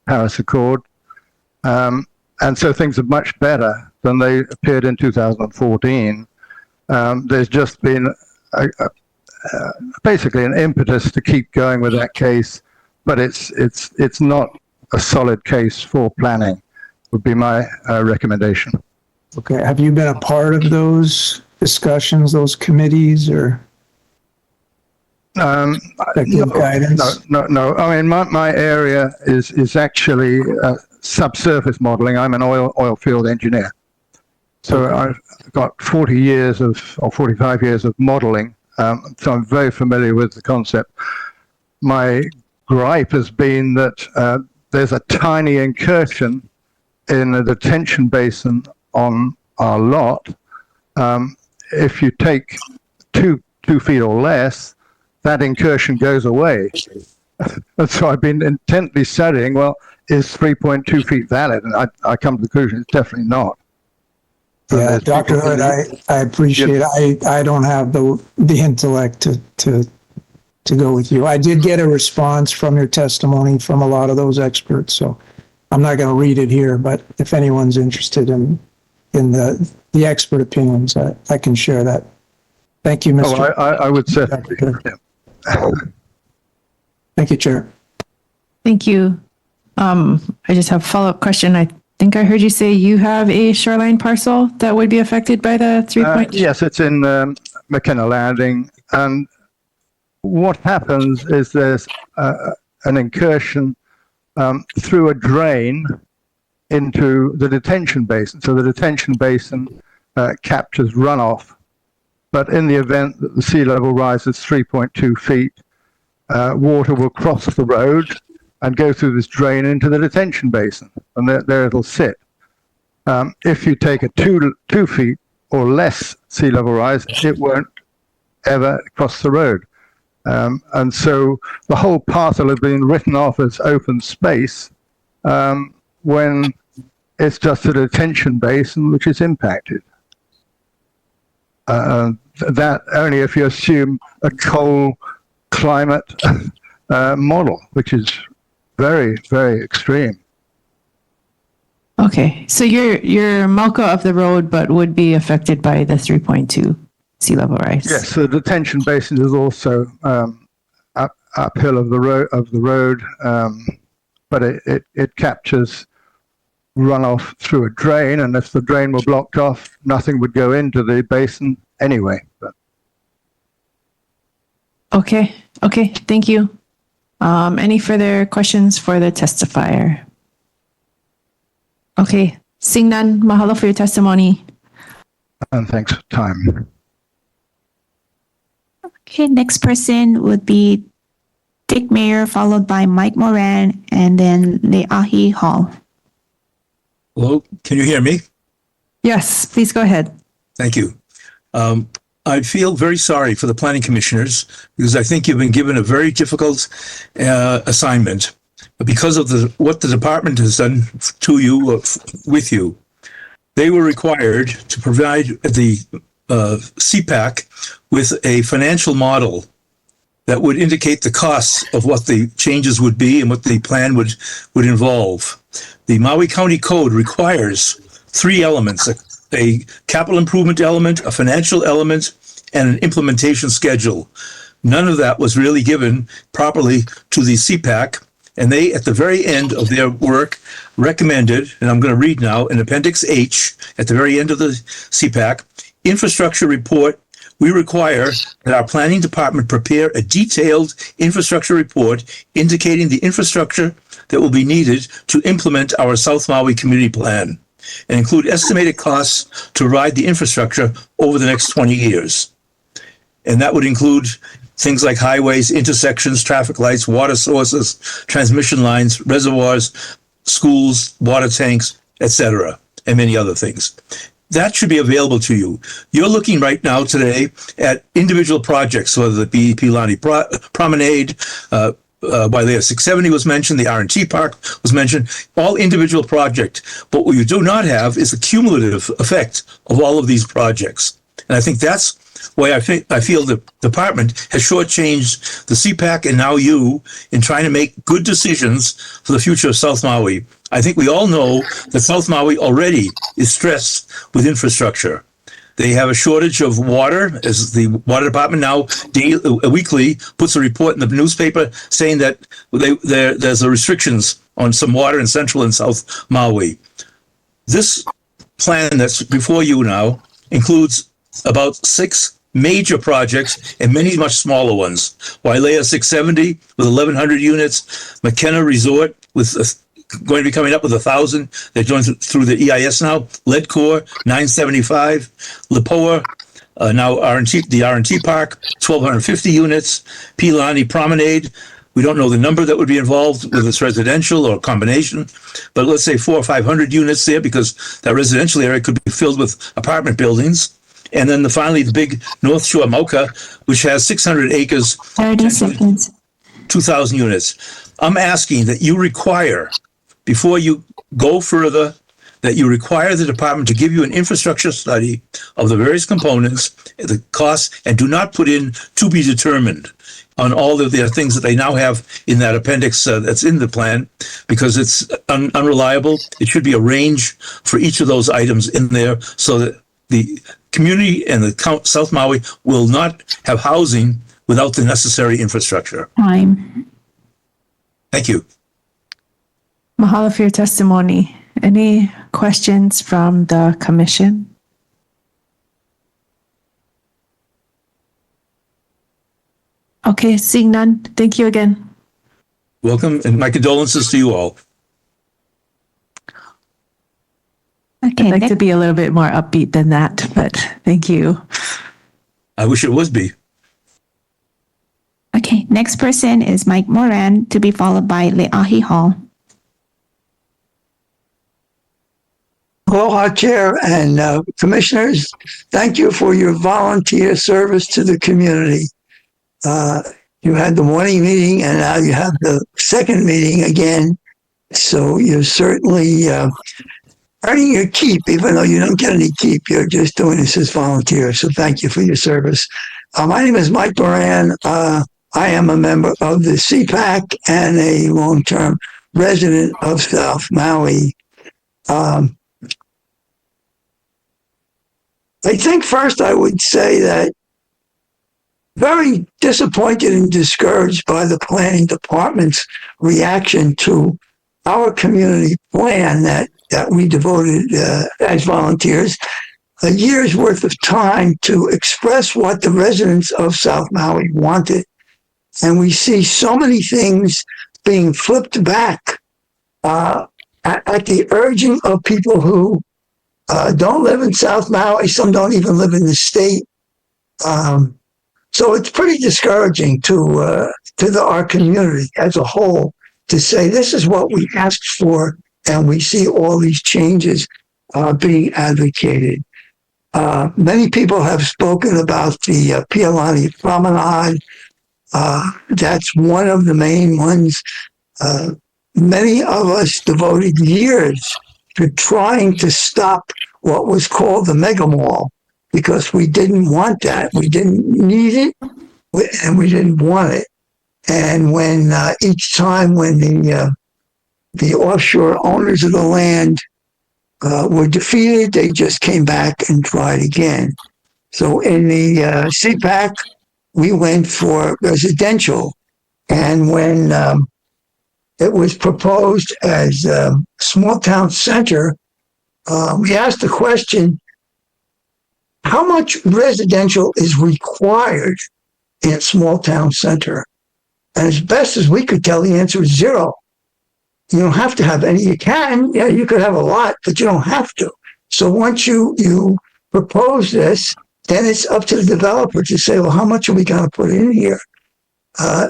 Paris Accord. And so things are much better than they appeared in 2014. There's just been basically an impetus to keep going with that case, but it's not a solid case for planning, would be my recommendation. Okay. Have you been a part of those discussions, those committees, or guidance? No. I mean, my area is actually subsurface modeling. I'm an oil field engineer. So okay. I've got 45 years of modeling. So I'm very familiar with the concept. My gripe has been that there's a tiny incursion in the detention basin on our lot. If you take two feet or less, that incursion goes away. And so I've been intently studying, well, is 3.2 feet valid? And I come to the conclusion it's definitely not. Yeah, Dr. Hood, I appreciate it. I don't have the intellect to go with you. I did get a response from your testimony from a lot of those experts, so I'm not going to read it here, but if anyone's interested in the expert opinions, I can share that. Thank you, Mr. I would certainly. Thank you, Chair. Thank you. I just have a follow-up question. I think I heard you say you have a shoreline parcel that would be affected by the 3.2? Yes, it's in McKenna Landing. And what happens is there's an incursion through a drain into the detention basin. So the detention basin captures runoff. But in the event that the sea level rises 3.2 feet, water will cross the road and go through this drain into the detention basin, and there it'll sit. If you take a 2 feet or less sea level rise, it won't ever cross the road. And so the whole parcel has been written off as open space when it's just a detention basin which is impacted. That only if you assume a cold climate model, which is very, very extreme. Okay, so you're Malka of the road, but would be affected by the 3.2 sea level rise. Yes, the detention basin is also uphill of the road, but it captures runoff through a drain, and if the drain were blocked off, nothing would go into the basin anyway. But. Okay, thank you. Any further questions for the testifier? Okay, seeing none, mahalo for your testimony. And thanks for time. Okay, next person would be Dick Mayer, followed by Mike Moran, and then Leahi Hall. Hello, can you hear me? Yes, please go ahead. Thank you. I feel very sorry for the planning commissioners because I think you've been given a very difficult assignment because of what the department has done to you, with you. They were required to provide the CPAC with a financial model that would indicate the costs of what the changes would be and what the plan would involve. The Maui County Code requires 3 elements: a capital improvement element, a financial element, and an implementation schedule. None of that was really given properly to the CPAC, and they, at the very end of their work, recommended, and I'm going to read now, in Appendix H, at the very end of the CPAC, infrastructure report we require that our planning department prepare a detailed infrastructure report indicating the infrastructure that will be needed to implement our South Maui Community Plan and include estimated costs to provide the infrastructure over the next 20 years. And that would include things like highways, intersections, traffic lights, water sources, transmission lines, reservoirs, schools, water tanks, etc., and many other things. That should be available to you. You're looking right now today at individual projects, whether it be Pilani Promenade, Wailea 670 was mentioned, the R&T Park was mentioned, all individual projects. But what you do not have is the cumulative effect of all of these projects. And I think that's why I feel the department has shortchanged the CPAC and now you in trying to make good decisions for the future of South Maui. I think we all know that South Maui already is stressed with infrastructure. They have a shortage of water, as the water department now weekly puts a report in the newspaper saying that there's a restrictions on some water in Central and South Maui. This plan that's before you now includes about 6 major projects and many much smaller ones. Wailea 670 with 1,100 units, McKenna Resort with going to be coming up with 1,000. They're going through the EIS now. Leadcore 975, Lipoa now the R&T Park 1,250 units, Pilani Promenade. We don't know the number that would be involved with this residential or combination, but let's say 400 or 500 units there because that residential area could be filled with apartment buildings. And then finally, the big North Shore Mauka, which has 600 acres, 30 seconds, 2,000 units. I'm asking that you require, before you go further, that you require the department to give you an infrastructure study of the various components, the costs, and do not put in to be determined on all of the things that they now have in that appendix that's in the plan, because it's unreliable. It should be a range for each of those items in there so that the community and the South Maui will not have housing without the necessary infrastructure. time. Thank you. Mahalo for your testimony. Any questions from the commission? Okay, seeing none. Thank you again. Welcome, and my condolences to you all. Okay, I'd like to be a little bit more upbeat than that, but thank you. I wish it would be. okay, next person is Mike Moran, to be followed by Leahi Hall. Aloha, Chair and Commissioners. Thank you for your volunteer service to the community. You had the morning meeting and now you have the second meeting again. So you're certainly earning your keep, even though you don't get any keep. You're just doing this as volunteers. So thank you for your service. My name is Mike Moran. I am a member of the CPAC and a long-term resident of South Maui. I think first I would say that very disappointed and discouraged by the planning department's reaction to our community plan that we devoted as volunteers a year's worth of time to express what the residents of South Maui wanted. And we see so many things being flipped back at the urging of people who don't live in South Maui. Some don't even live in the state. So it's pretty discouraging to our community as a whole to say this is what we asked for, and we see all these changes being advocated. Many people have spoken about the Pilani Promenade. That's one of the main ones. Many of us devoted years to trying to stop what was called the mega mall because we didn't want that. We didn't need it, and we didn't want it. And when each time when the offshore owners of the land were defeated, they just came back and tried again. So in the CPAC, we went for residential. And when it was proposed as a small town center, we asked the question, how much residential is required in a small town center? And as best as we could tell, the answer is zero. You don't have to have any. You can, yeah, you could have a lot, but you don't have to. So once you propose this, then it's up to the developer to say, well, how much are we going to put in here?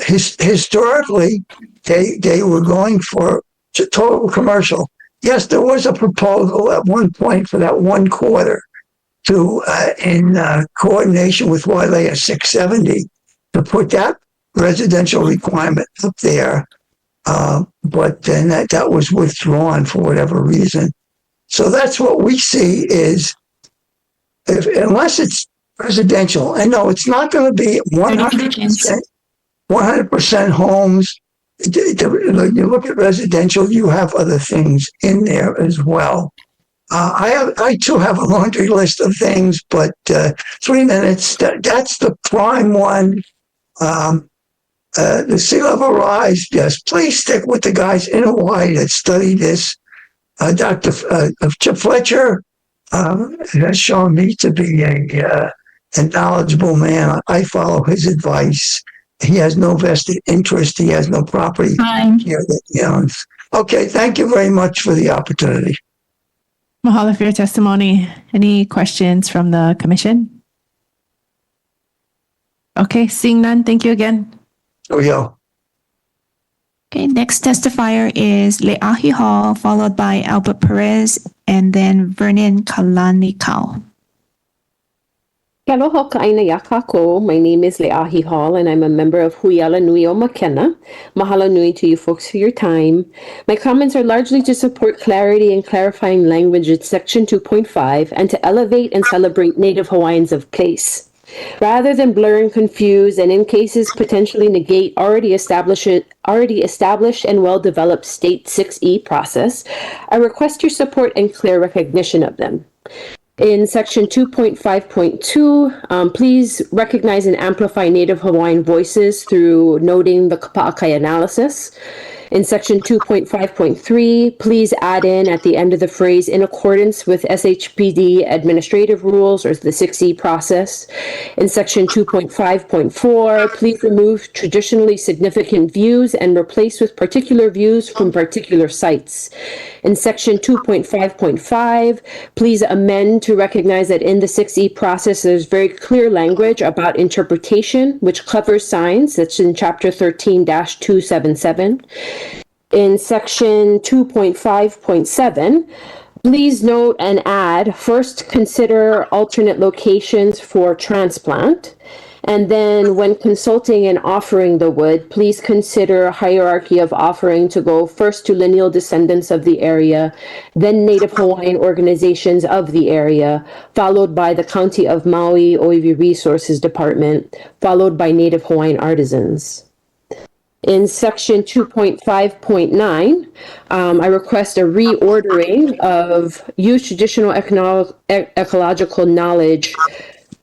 Historically, they were going for total commercial. Yes, there was a proposal at one point for that 1 quarter to, in coordination with Wailea 670, to put that residential requirement up there. But then that was withdrawn for whatever reason. So that's what we see is, unless it's residential, and no, it's not going to be 100% homes. You look at residential, you have other things in there as well. I too have a laundry list of things, but 3 minutes, that's the prime one. The sea level rise, yes, please stick with the guys in Hawaii that study this. Dr. Chip Fletcher has shown me to be a knowledgeable man. I follow his advice. He has no vested interest. He has no property here that he owns. Okay, thank you very much for the opportunity. Mahalo for your testimony. Any questions from the commission? Okay, seeing none, thank you again. Oh, yeah. Okay, next testifier is Leahi Hall, followed by Albert Perez, and then Vernon Kalanikau. Aloha ka'aina ya kākou. My name is Leahi Hall, and I'm a member of Huiala Nui o Makena. Mahalo nui to you folks for your time. My comments are largely to support clarity and clarifying language in Section 2.5 and to elevate and celebrate Native Hawaiians of place. Rather than blur and confuse, and in cases potentially negate already established and well-developed State 6E process, I request your support and clear recognition of them. In Section 2.5.2, please recognize and amplify Native Hawaiian voices through noting the Kapa'akai analysis. In Section 2.5.3, please add in at the end of the phrase, in accordance with SHPD administrative rules or the 6E process. In Section 2.5.4, please remove traditionally significant views and replace with particular views from particular sites. In Section 2.5.5, please amend to recognize that in the 6E process, there's very clear language about interpretation, which covers signs. That's in Chapter 13-277. In Section 2.5.7, please note and add, first consider alternate locations for transplant. And then when consulting and offering the wood, please consider a hierarchy of offering to go first to lineal descendants of the area, then Native Hawaiian organizations of the area, followed by the County of Maui Oiwi Resources Department, followed by Native Hawaiian artisans. In Section 2.5.9, I request a reordering of use traditional ecological knowledge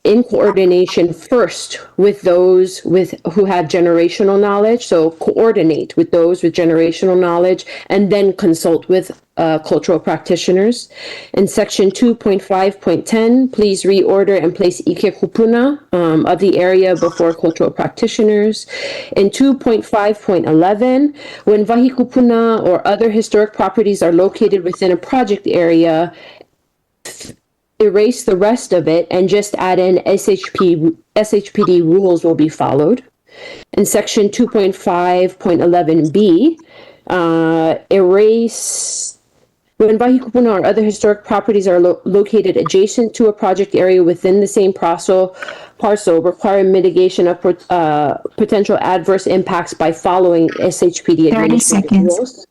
in coordination first with those who have generational knowledge. So coordinate with those with generational knowledge and then consult with cultural practitioners. In Section 2.5.10, please reorder and place ike kupuna of the area before cultural practitioners. In 2.5.11, when wahi kupuna or other historic properties are located within a project area, erase the rest of it and just add in SHPD rules will be followed. In Section 2.5.11b, erase when wahi kupuna or other historic properties are located adjacent to a project area within the same parcel, require mitigation of potential adverse impacts by following SHPD administrative rules.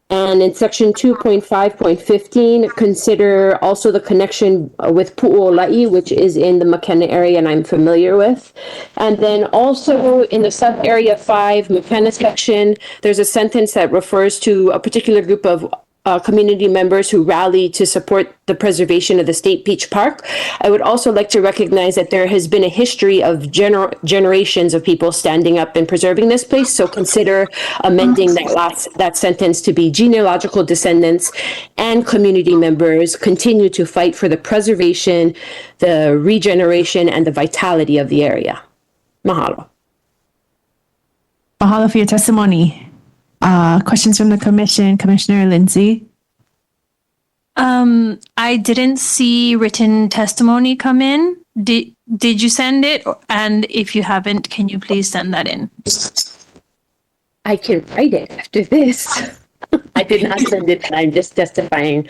And in Section 2.5.15, consider also the connection with Pu'uola'i, which is in the Makena area and I'm familiar with. And then also in the sub-area 5 Makena section, there's a sentence that refers to a particular group of community members who rallied to support the preservation of the State Beach Park. I would also like to recognize that there has been a history of generations of people standing up and preserving this place. So consider amending that sentence to be genealogical descendants and community members continue to fight for the preservation, the regeneration, and the vitality of the area. Mahalo. Mahalo for your testimony. Questions from the commission, Commissioner Lindsay? I didn't see written testimony come in. Did you send it? And if you haven't, can you please send that in? I can write it after this. I did not send it, and I'm just testifying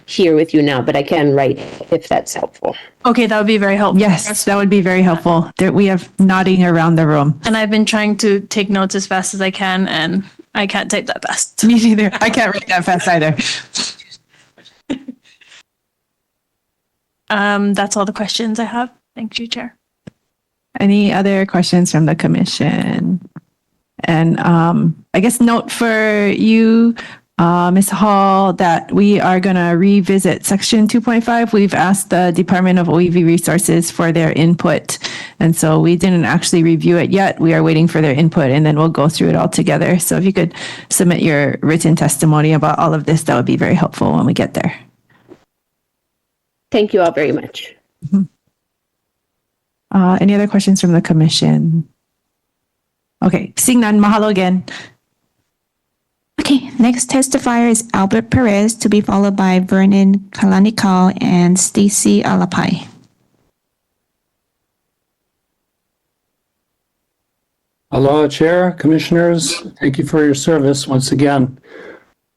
here with you now, but I can write it if that's helpful. Okay, that would be very helpful. Yes, that would be very helpful. We have nodding around the room. And I've been trying to take notes as fast as I can, and I can't type that fast. Me neither. I can't write that fast either. That's all the questions I have. Thank you, Chair. Any other questions from the commission? And I guess note for you, Ms. Hall, that we are going to revisit Section 2.5. We've asked the Department of OEV Resources for their input. And so we didn't actually review it yet. We are waiting for their input, and then we'll go through it all together. So if you could submit your written testimony about all of this, that would be very helpful when we get there. Thank you all very much. Any other questions from the commission? Okay, seeing none, mahalo again. Okay, next testifier is Albert Perez, to be followed by Vernon Kalanikau and Stacy Alapai. Aloha, Chair, Commissioners. Thank you for your service once again.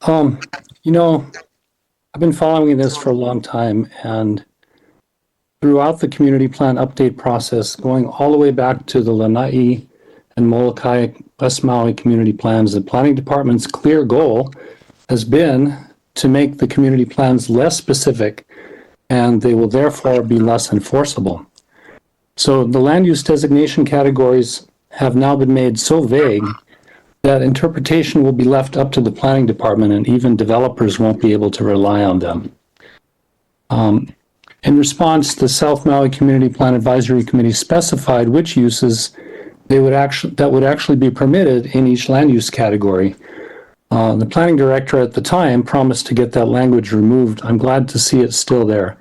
I've been following this for a long time, and throughout the community plan update process, going all the way back to the Lanai and Molokai West Maui community plans, the planning department's clear goal has been to make the community plans less specific, and they will therefore be less enforceable. So the land use designation categories have now been made so vague that interpretation will be left up to the planning department, and even developers won't be able to rely on them. In response, the South Maui Community Plan Advisory Committee specified which uses that would actually be permitted in each land use category. The planning director at the time promised to get that language removed. I'm glad to see it's still there.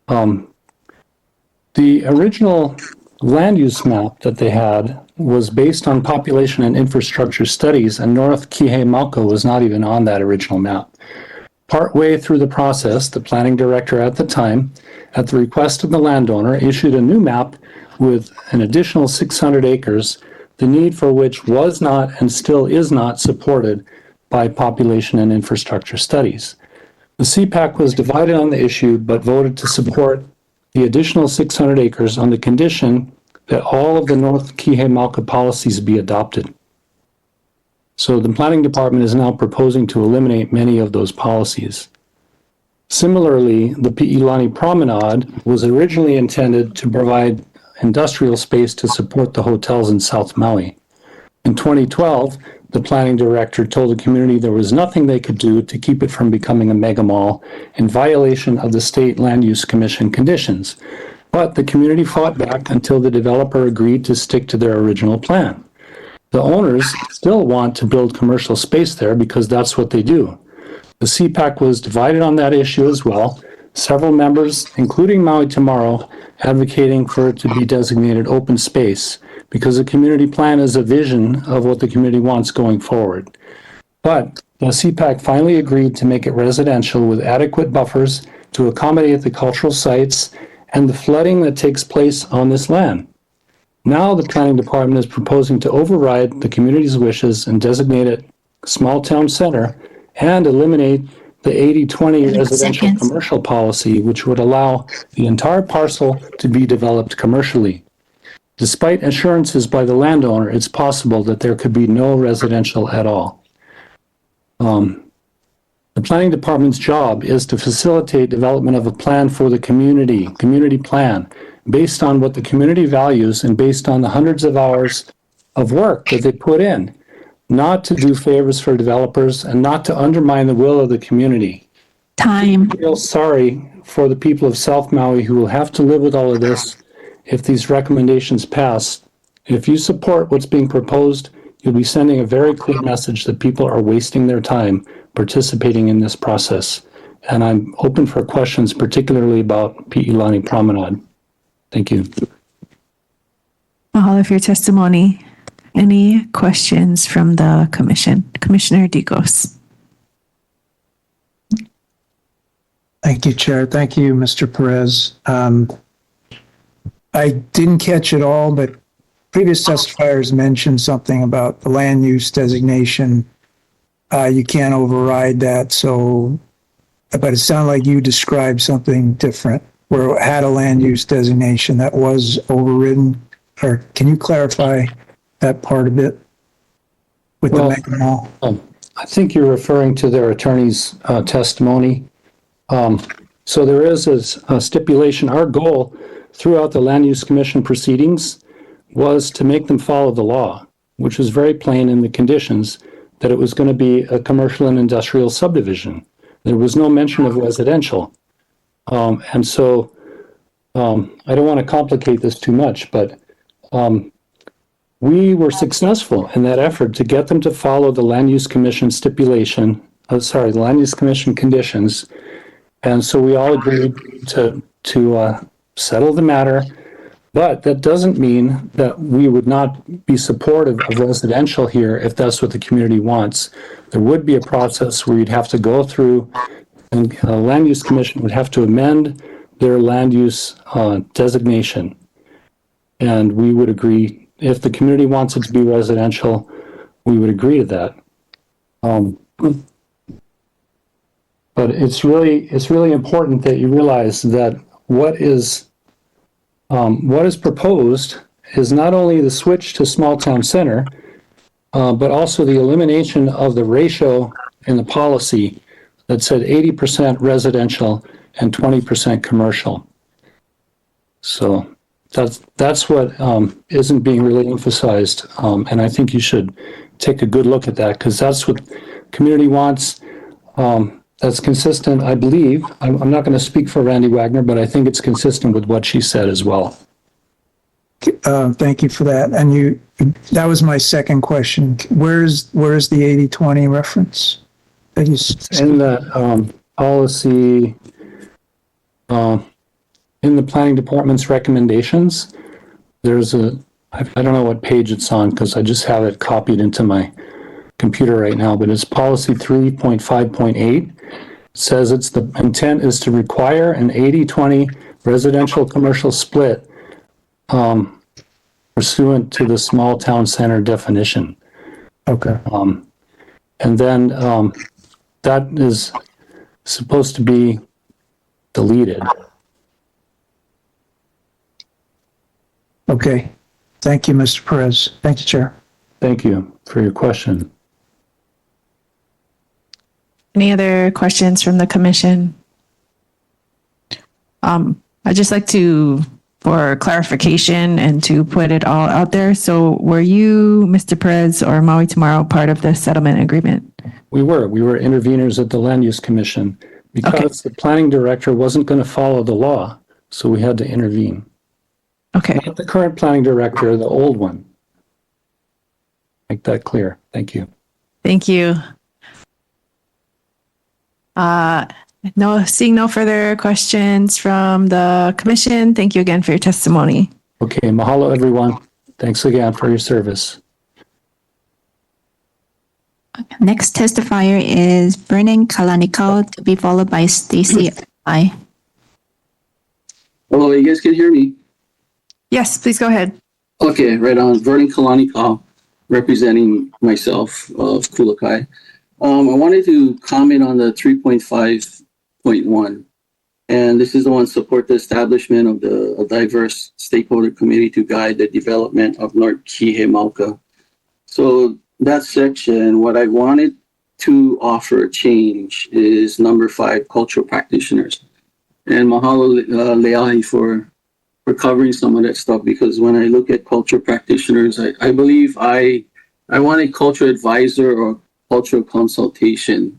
The original land use map that they had was based on population and infrastructure studies, and North Kihei Mauka was not even on that original map. Partway through the process, the planning director at the time, at the request of the landowner, issued a new map with an additional 600 acres, the need for which was not and still is not supported by population and infrastructure studies. The CPAC was divided on the issue, but voted to support the additional 600 acres on the condition that all of the North Kihei Mauka policies be adopted. So the planning department is now proposing to eliminate many of those policies. Similarly, the Pi'ilani Promenade was originally intended to provide industrial space to support the hotels in South Maui. In 2012, the planning director told the community there was nothing they could do to keep it from becoming a mega mall in violation of the State Land Use Commission conditions. But the community fought back until the developer agreed to stick to their original plan. The owners still want to build commercial space there because that's what they do. The CPAC was divided on that issue as well. Several members, including Maui Tomorrow, advocating for it to be designated open space because the community plan is a vision of what the community wants going forward. But the CPAC finally agreed to make it residential with adequate buffers to accommodate the cultural sites and the flooding that takes place on this land. Now the planning department is proposing to override the community's wishes and designate it small town center and eliminate the 80-20 residential commercial policy, which would allow the entire parcel to be developed commercially. Despite assurances by the landowner, it's possible that there could be no residential at all. The planning department's job is to facilitate development of a plan for the community plan, based on what the community values and based on the hundreds of hours of work that they put in. not to do favors for developers, and not to undermine the will of the community. Time. I feel sorry for the people of South Maui who will have to live with all of this if these recommendations pass. If you support what's being proposed, you'll be sending a very clear message that people are wasting their time participating in this process. And I'm open for questions, particularly about Pi'ilani Promenade. Thank you. Mahalo for your testimony. Any questions from the commission? Commissioner Dicos. Thank you, Chair. Thank you, Mr. Perez. I didn't catch it all, but previous testifiers mentioned something about the land use designation. You can't override that, but it sounded like you described something different, where it had a land use designation that was overridden. Or can you clarify that part a bit with the mega mall? I think you're referring to their attorney's testimony. So there is a stipulation. Our goal throughout the Land Use Commission proceedings was to make them follow the law, which was very plain in the conditions that it was going to be a commercial and industrial subdivision. There was no mention of residential. And so I don't want to complicate this too much, but we were successful in that effort to get them to follow the Land Use Commission the Land Use Commission conditions. And so we all agreed to settle the matter, but that doesn't mean that we would not be supportive of residential here if that's what the community wants. There would be a process where you'd have to go through, and the Land Use Commission would have to amend their land use designation. And we would agree, if the community wants it to be residential, we would agree to that. But it's really important that you realize that what is proposed is not only the switch to small town center, but also the elimination of the ratio in the policy that said 80% residential and 20% commercial. So that's what isn't being really emphasized, and I think you should take a good look at that, because that's what community wants. That's consistent, I believe. I'm not going to speak for Randy Wagner, but I think it's consistent with what she said as well. Thank you for that. And that was my second question. Where's the 80-20 reference? In the policy, in the planning department's recommendations, there's I don't know what page it's on because I just have it copied into my computer right now, but it's policy 3.5.8. Says it's the intent is to require an 80-20 residential commercial split pursuant to the small town center definition. Okay. And then that is supposed to be deleted. Okay. Thank you, Mr. Perez. Thank you, Chair. Thank you for your question. Any other questions from the commission? I'd just like to, for clarification and to put it all out there. So were you, Mr. Perez, or Maui Tomorrow part of the settlement agreement? We were interveners at the Land Use Commission because the planning director wasn't going to follow the law. So we had to intervene. Okay. Not the current planning director, the old one. Make that clear. Thank you. Thank you. Seeing no further questions from the commission. Thank you again for your testimony. Okay, mahalo everyone. Thanks again for your service. Next testifier is Vernon Kalanikau, to be followed by Stacy I. Hello, you guys can hear me? Yes, please go ahead. Okay, right on. Vernon Kalanikau, representing myself of Kulakai. I wanted to comment on the 3.5.1, and this is the one support the establishment of a diverse stakeholder committee to guide the development of North Kihei Mauka. So that section, what I wanted to offer a change is number 5, cultural practitioners. And mahalo Leahi for covering some of that stuff, because when I look at cultural practitioners, I believe I I want a cultural advisor or cultural consultation.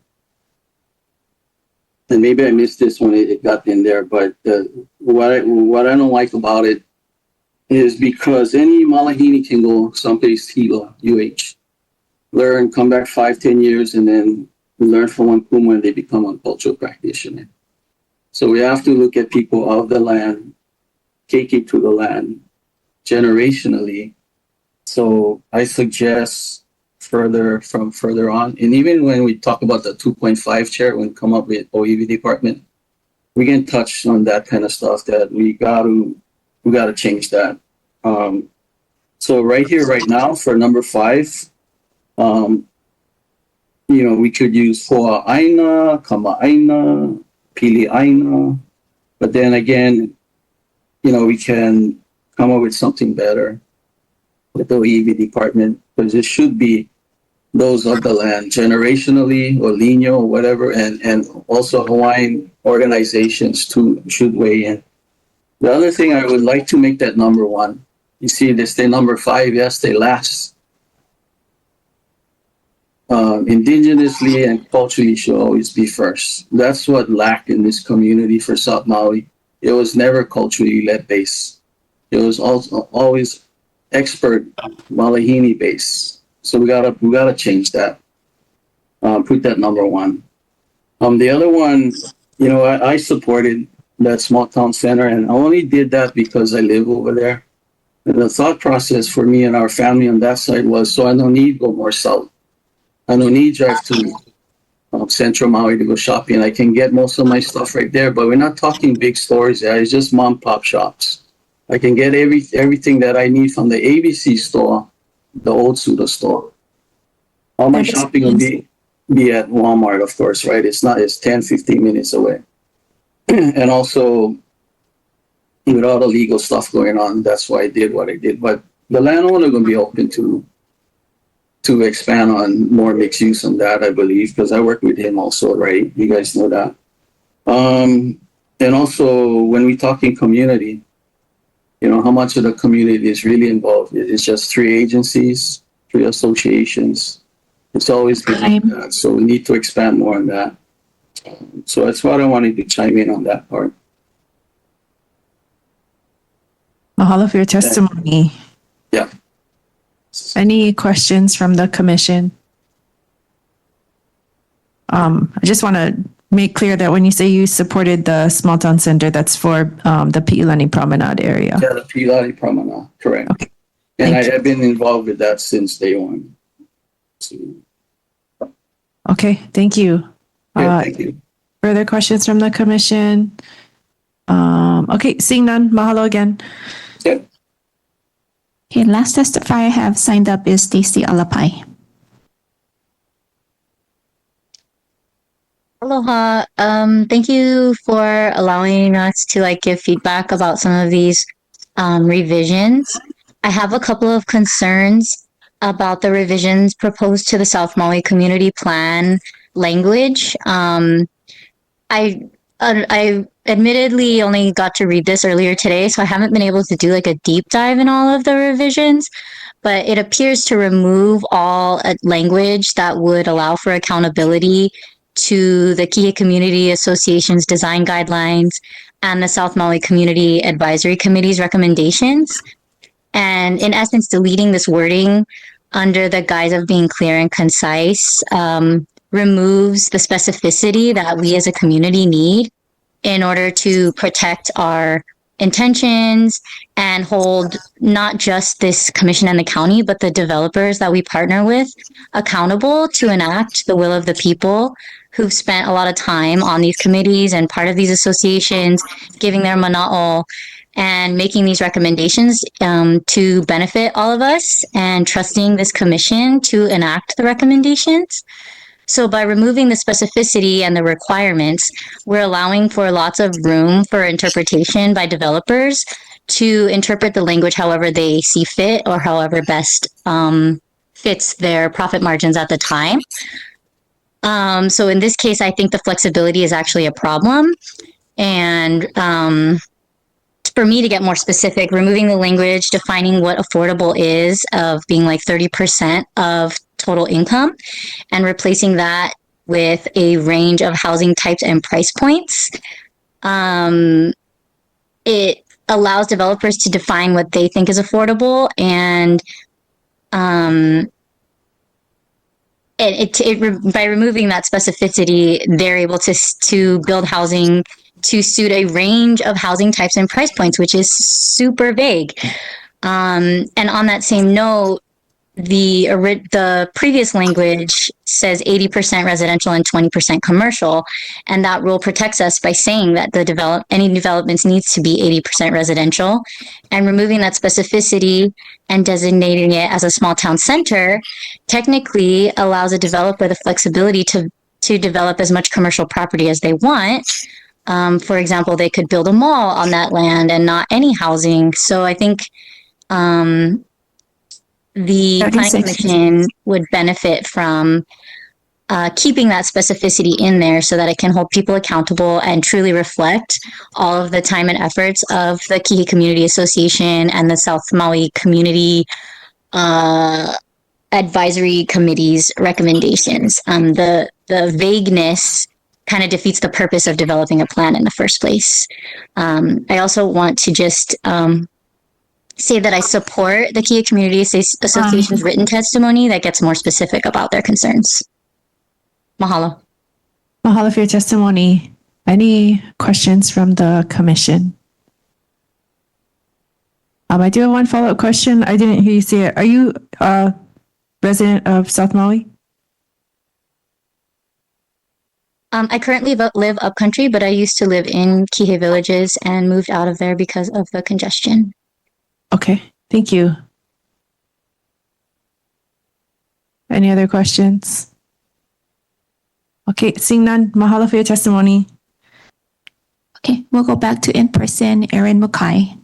And maybe I missed this when it got in there, but what I don't like about it is because any Malahini can go someplace Hilo, UH, learn, come back 5-10 years, and then learn from one Kuma and they become a cultural practitioner. So we have to look at people of the land, taking to the land generationally. So I suggest further on, and even when we talk about the 2.5 chair, when we come up with OEV department, we can touch on that kind of stuff that we got to change that. So right here, right now, for number 5, we could use Hoa Aina, Kama Aina, Pili Aina, but then again, we can come up with something better with the OEV department, because it should be those of the land generationally, or Lino, or whatever, and also Hawaiian organizations too should weigh in. The other thing, I would like to make that number 1. You see, they stay number 5, yes, they last. Indigenously and culturally should always be first. That's what lacked in this community for South Maui. It was never culturally led based. It was also always expert Malahini based. So we gotta change that. Put that number 1. The other one, I supported that small town center, and I only did that because I live over there. And the thought process for me and our family on that side was, so I don't need to go more south. I don't need to drive to Central Maui to go shopping. I can get most of my stuff right there, but we're not talking big stores. It's just mom pop shops. I can get everything that I need from the ABC store, the old Suda store. All my shopping will be at Walmart, of course, right? It's 10-15 minutes away. And also, with all the legal stuff going on, that's why I did what I did. But the landowner going to be open to expand on more mixed use on that, I believe, because I work with him also, right? You guys know that. And also, when we talk in community, how much of the community is really involved? It's just 3 agencies, 3 associations. It's always been like that. So we need to expand more on that. So that's what I wanted to chime in on that part. Mahalo for your testimony. Yeah. Any questions from the commission? I just want to make clear that when you say you supported the small town center, that's for the Pi'ilani Promenade area. Yeah, the Pi'ilani Promenade, correct. Okay. And I have been involved with that since day 1. So, okay, thank you. thank you. Further questions from the commission? Okay, seeing none, mahalo again. Yep. Okay, last testifier I have signed up is Stacy Alapai. Aloha. Thank you for allowing us to give feedback about some of these revisions. I have a couple of concerns about the revisions proposed to the South Maui Community Plan language. I admittedly only got to read this earlier today, so I haven't been able to do a deep dive in all of the revisions, but it appears to remove all language that would allow for accountability to the Kihei Community Association's design guidelines and the South Maui Community Advisory Committee's recommendations. And in essence, deleting this wording under the guise of being clear and concise removes the specificity that we as a community need in order to protect our intentions and hold not just this commission and the county, but the developers that we partner with accountable to enact the will of the people who've spent a lot of time on these committees and part of these associations, giving their mana'o and making these recommendations to benefit all of us and trusting this commission to enact the recommendations. So by removing the specificity and the requirements, we're allowing for lots of room for interpretation by developers to interpret the language however they see fit or however best fits their profit margins at the time. So in this case, I think the flexibility is actually a problem. And for me to get more specific, removing the language defining what affordable is of being like 30% of total income and replacing that with a range of housing types and price points. It allows developers to define what they think is affordable, and by removing that specificity, they're able to build housing to suit a range of housing types and price points, which is super vague. And on that same note, the previous language says 80% residential and 20% commercial, and that rule protects us by saying that any developments needs to be 80% residential, and removing that specificity and designating it as a small town center technically allows a developer the flexibility to develop as much commercial property as they want. For example, they could build a mall on that land and not any housing. So I think the Planning Commission would benefit from keeping that specificity in there so that it can hold people accountable and truly reflect all of the time and efforts of the Kihei Community Association and the South Maui Community Advisory Committee's recommendations. The vagueness kind of defeats the purpose of developing a plan in the first place. I also want to just say that I support the Kihei Community Association's written testimony that gets more specific about their concerns. Mahalo. Mahalo for your testimony. Any questions from the commission? I do have one follow-up question. I didn't hear you say it. Are you a resident of South Maui? I currently live upcountry, but I used to live in Kihei Villages and moved out of there because of the congestion. Okay, thank you. Any other questions? Okay, seeing none, mahalo for your testimony. Okay, we'll go back to in-person, Erin Mukai.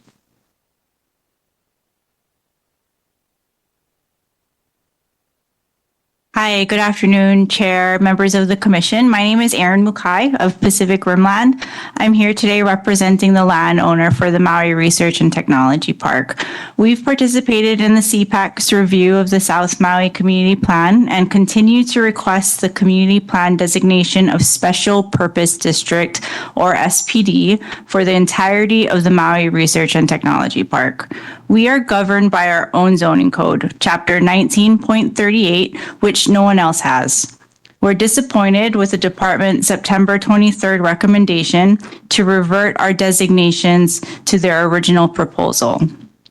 Hi, good afternoon, Chair, members of the Commission. My name is Erin Mukai of Pacific Rimland. I'm here today representing the landowner for the Maui Research and Technology Park. We've participated in the CPAC's review of the South Maui Community Plan and continue to request the Community Plan designation of Special Purpose District, or SPD, for the entirety of the Maui Research and Technology Park. We are governed by our own zoning code, Chapter 19.38, which no one else has. We're disappointed with the department's September 23rd recommendation to revert our designations to their original proposal.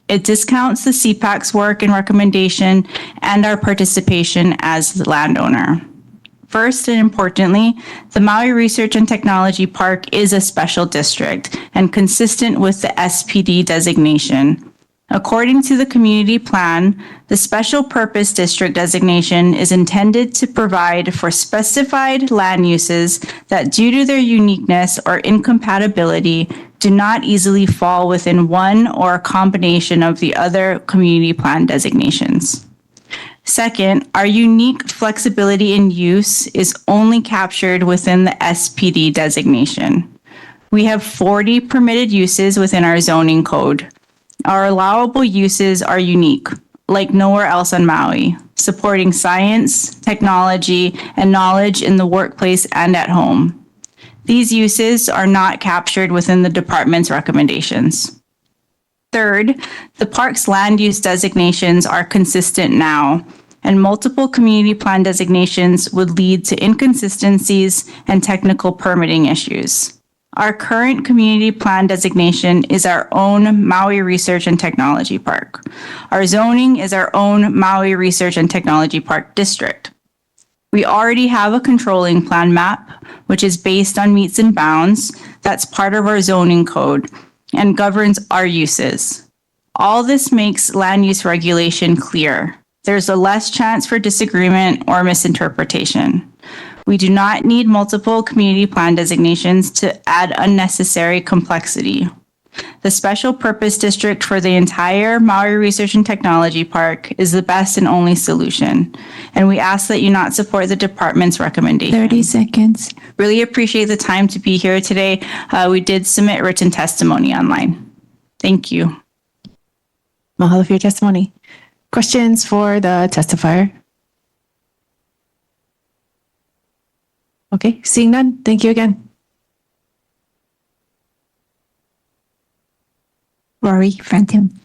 It discounts the CPAC's work and recommendation and our participation as the landowner. First and importantly, the Maui Research and Technology Park is a special district and consistent with the SPD designation. According to the community plan, the special purpose district designation is intended to provide for specified land uses that, due to their uniqueness or incompatibility, do not easily fall within one or a combination of the other community plan designations. Second, our unique flexibility in use is only captured within the SPD designation. We have 40 permitted uses within our zoning code. Our allowable uses are unique, like nowhere else on Maui, supporting science, technology, and knowledge in the workplace and at home. These uses are not captured within the department's recommendations. Third, the park's land use designations are consistent now, and multiple community plan designations would lead to inconsistencies and technical permitting issues. Our current community plan designation is our own Maui Research and Technology Park. Our zoning is our own Maui Research and Technology Park district. We already have a controlling plan map, which is based on meets and bounds. That's part of our zoning code and governs our uses. All this makes land use regulation clear. There's a less chance for disagreement or misinterpretation. We do not need multiple community plan designations to add unnecessary complexity. The special purpose district for the entire Maui Research and Technology Park is the best and only solution, and we ask that you not support the department's recommendation. 30 seconds. Really appreciate the time to be here today. We did submit written testimony online. Thank you. Mahalo for your testimony. Questions for the testifier? Okay, seeing none, thank you again. Rory Frampton.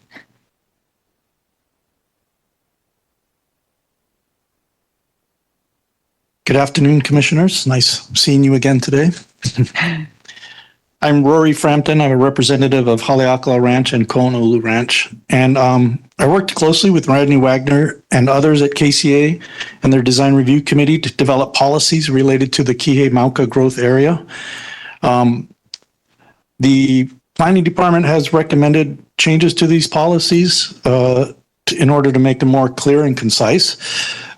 Good afternoon, Commissioners. Nice seeing you again today. I'm Rory Frampton. I'm a representative of Haleakala Ranch and Ko'onu'ulu Ranch. And I worked closely with Randy Wagner and others at KCA and their Design Review Committee to develop policies related to the Kihei Mauka growth area. The Planning Department has recommended changes to these policies in order to make them more clear and concise.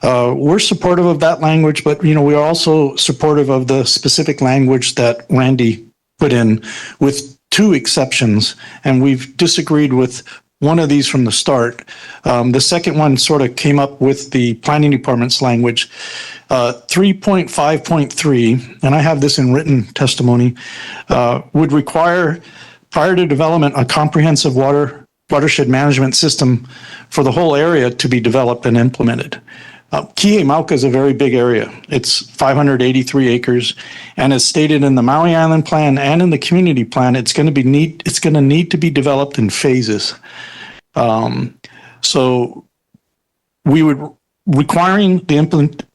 We're supportive of that language, but we are also supportive of the specific language that Randy put in with two exceptions, and we've disagreed with one of these from the start. The second one sort of came up with the Planning Department's language. 3.5.3, and I have this in written testimony, would require, prior to development, a comprehensive watershed management system for the whole area to be developed and implemented. Kihei Mauka is a very big area. It's 583 acres, and as stated in the Maui Island Plan and in the Community Plan, it's going to need to be developed in phases. So we would requiring the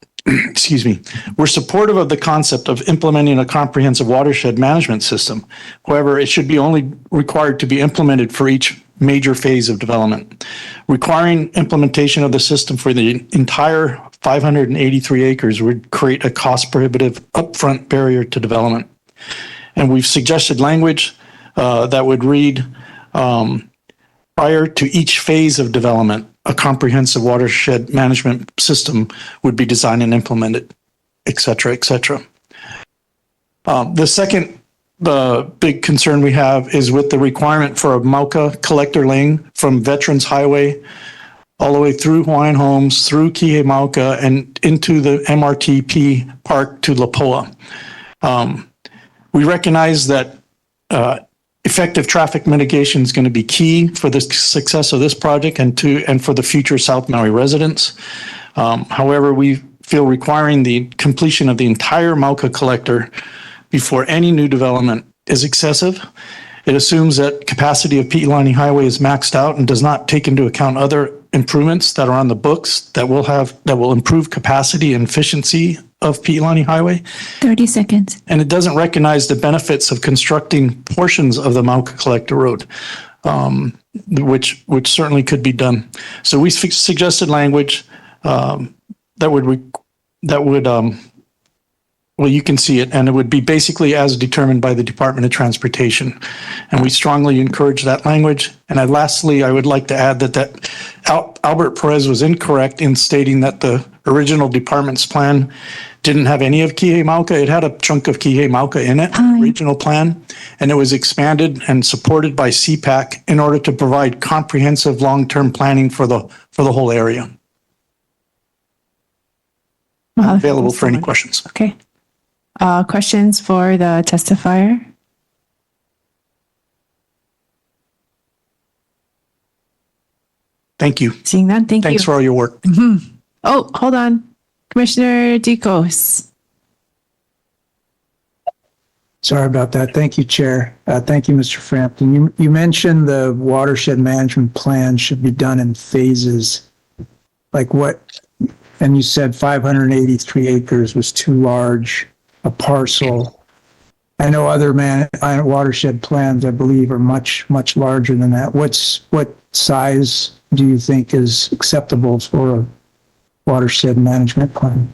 we're supportive of the concept of implementing a comprehensive watershed management system. However, it should be only required to be implemented for each major phase of development. Requiring implementation of the system for the entire 583 acres would create a cost-prohibitive upfront barrier to development. And we've suggested language that would read, prior to each phase of development, a comprehensive watershed management system would be designed and implemented, et cetera, et cetera. The second big concern we have is with the requirement for a Mauka collector lane from Veterans Highway all the way through Hawaiian Homes, through Kihei Mauka, and into the MRTP park to Lapoa. We recognize that effective traffic mitigation is going to be key for the success of this project and for the future South Maui residents. However, we feel requiring the completion of the entire Mauka collector before any new development is excessive. It assumes that capacity of Pi'ilani Highway is maxed out and does not take into account other improvements that are on the books that will improve capacity and efficiency of Pi'ilani Highway. 30 seconds. And it doesn't recognize the benefits of constructing portions of the Mauka Collector Road, which certainly could be done. So we suggested language that would well, you can see it, and it would be basically as determined by the Department of Transportation. And we strongly encourage that language. And lastly, I would like to add that Albert Perez was incorrect in stating that the original department's plan didn't have any of Kihei Mauka. It had a chunk of Kihei Mauka in it, the regional plan, and it was expanded and supported by CPAC in order to provide comprehensive long-term planning for the whole area. Available for any questions. Okay. Questions for the testifier? Thank you. Seeing none, thank you. Thanks for all your work. Mm-hmm. Oh, hold on. Commissioner Dicos. Sorry about that. Thank you, Chair. Thank you, Mr. Frampton. You mentioned the watershed management plan should be done in phases. Like what? And you said 583 acres was too large a parcel. I know other watershed plans, I believe, are much larger than that. What size do you think is acceptable for a watershed management plan?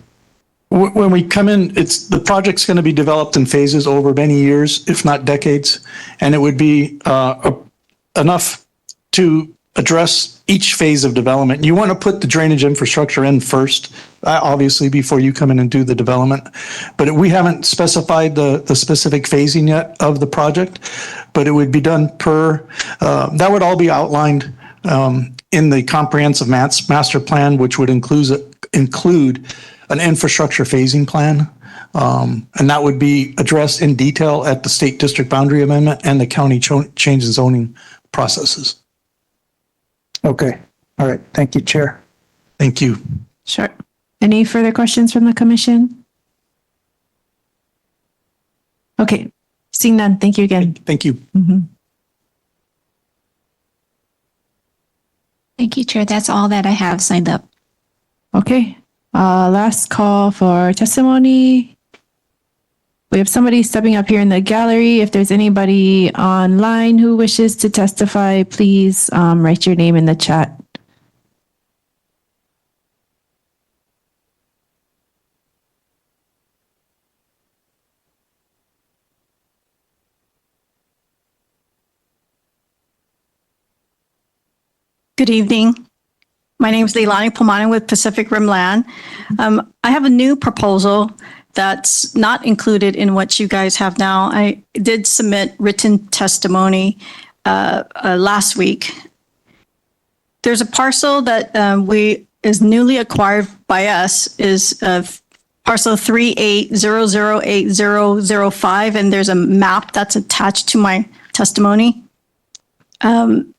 When we come in, the project's going to be developed in phases over many years, if not decades, and it would be enough to address each phase of development. You want to put the drainage infrastructure in first, obviously, before you come in and do the development. But we haven't specified the specific phasing yet of the project, but it would be done that would all be outlined in the comprehensive master plan, which would include an infrastructure phasing plan. And that would be addressed in detail at the state district boundary amendment and the county change in zoning processes. Okay. All right. Thank you, Chair. Thank you. Sure. Any further questions from the commission? Okay. Seeing none. Thank you again. Thank you. Thank you, Chair. That's all that I have signed up. Okay. Last call for testimony. We have somebody stepping up here in the gallery. If there's anybody online who wishes to testify, please write your name in the chat. Good evening. My name is Leilani Pomani with Pacific Rim Land. I have a new proposal that's not included in what you guys have now. I did submit written testimony last week. There's a parcel that is newly acquired by us, is parcel 38008005, and there's a map that's attached to my testimony. And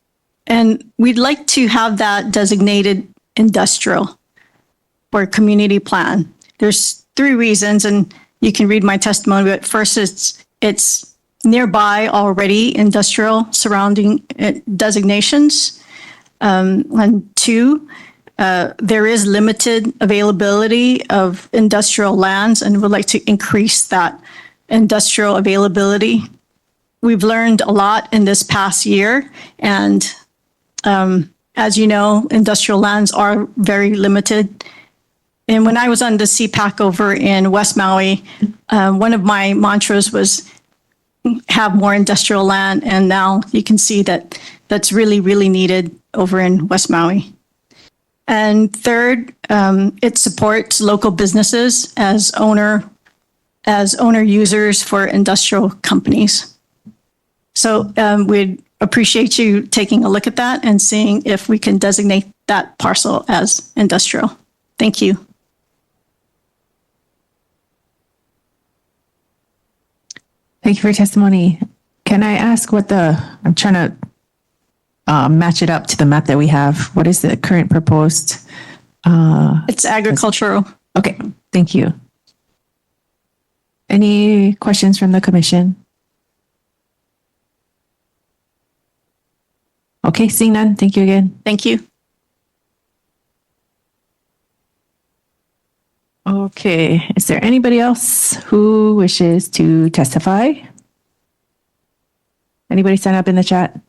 we'd like to have that designated industrial or community plan. There's 3 reasons, and you can read my testimony, but first it's nearby already industrial surrounding designations. And 2, there is limited availability of industrial lands, and would like to increase that industrial availability. We've learned a lot in this past year, and as you know, industrial lands are very limited. And when I was on the CPAC over in West Maui, one of my mantras was have more industrial land. And now you can see that that's really, really needed over in West Maui. And third, it supports local businesses as owner users for industrial companies. So we'd appreciate you taking a look at that and seeing if we can designate that parcel as industrial. Thank you. Thank you for your testimony. Can I ask I'm trying to match it up to the map that we have. What is the current proposed? It's agricultural. Okay, thank you. Any questions from the commission? Okay, seeing none. Thank you again. Thank you. Okay, is there anybody else who wishes to testify? Anybody sign up in the chat?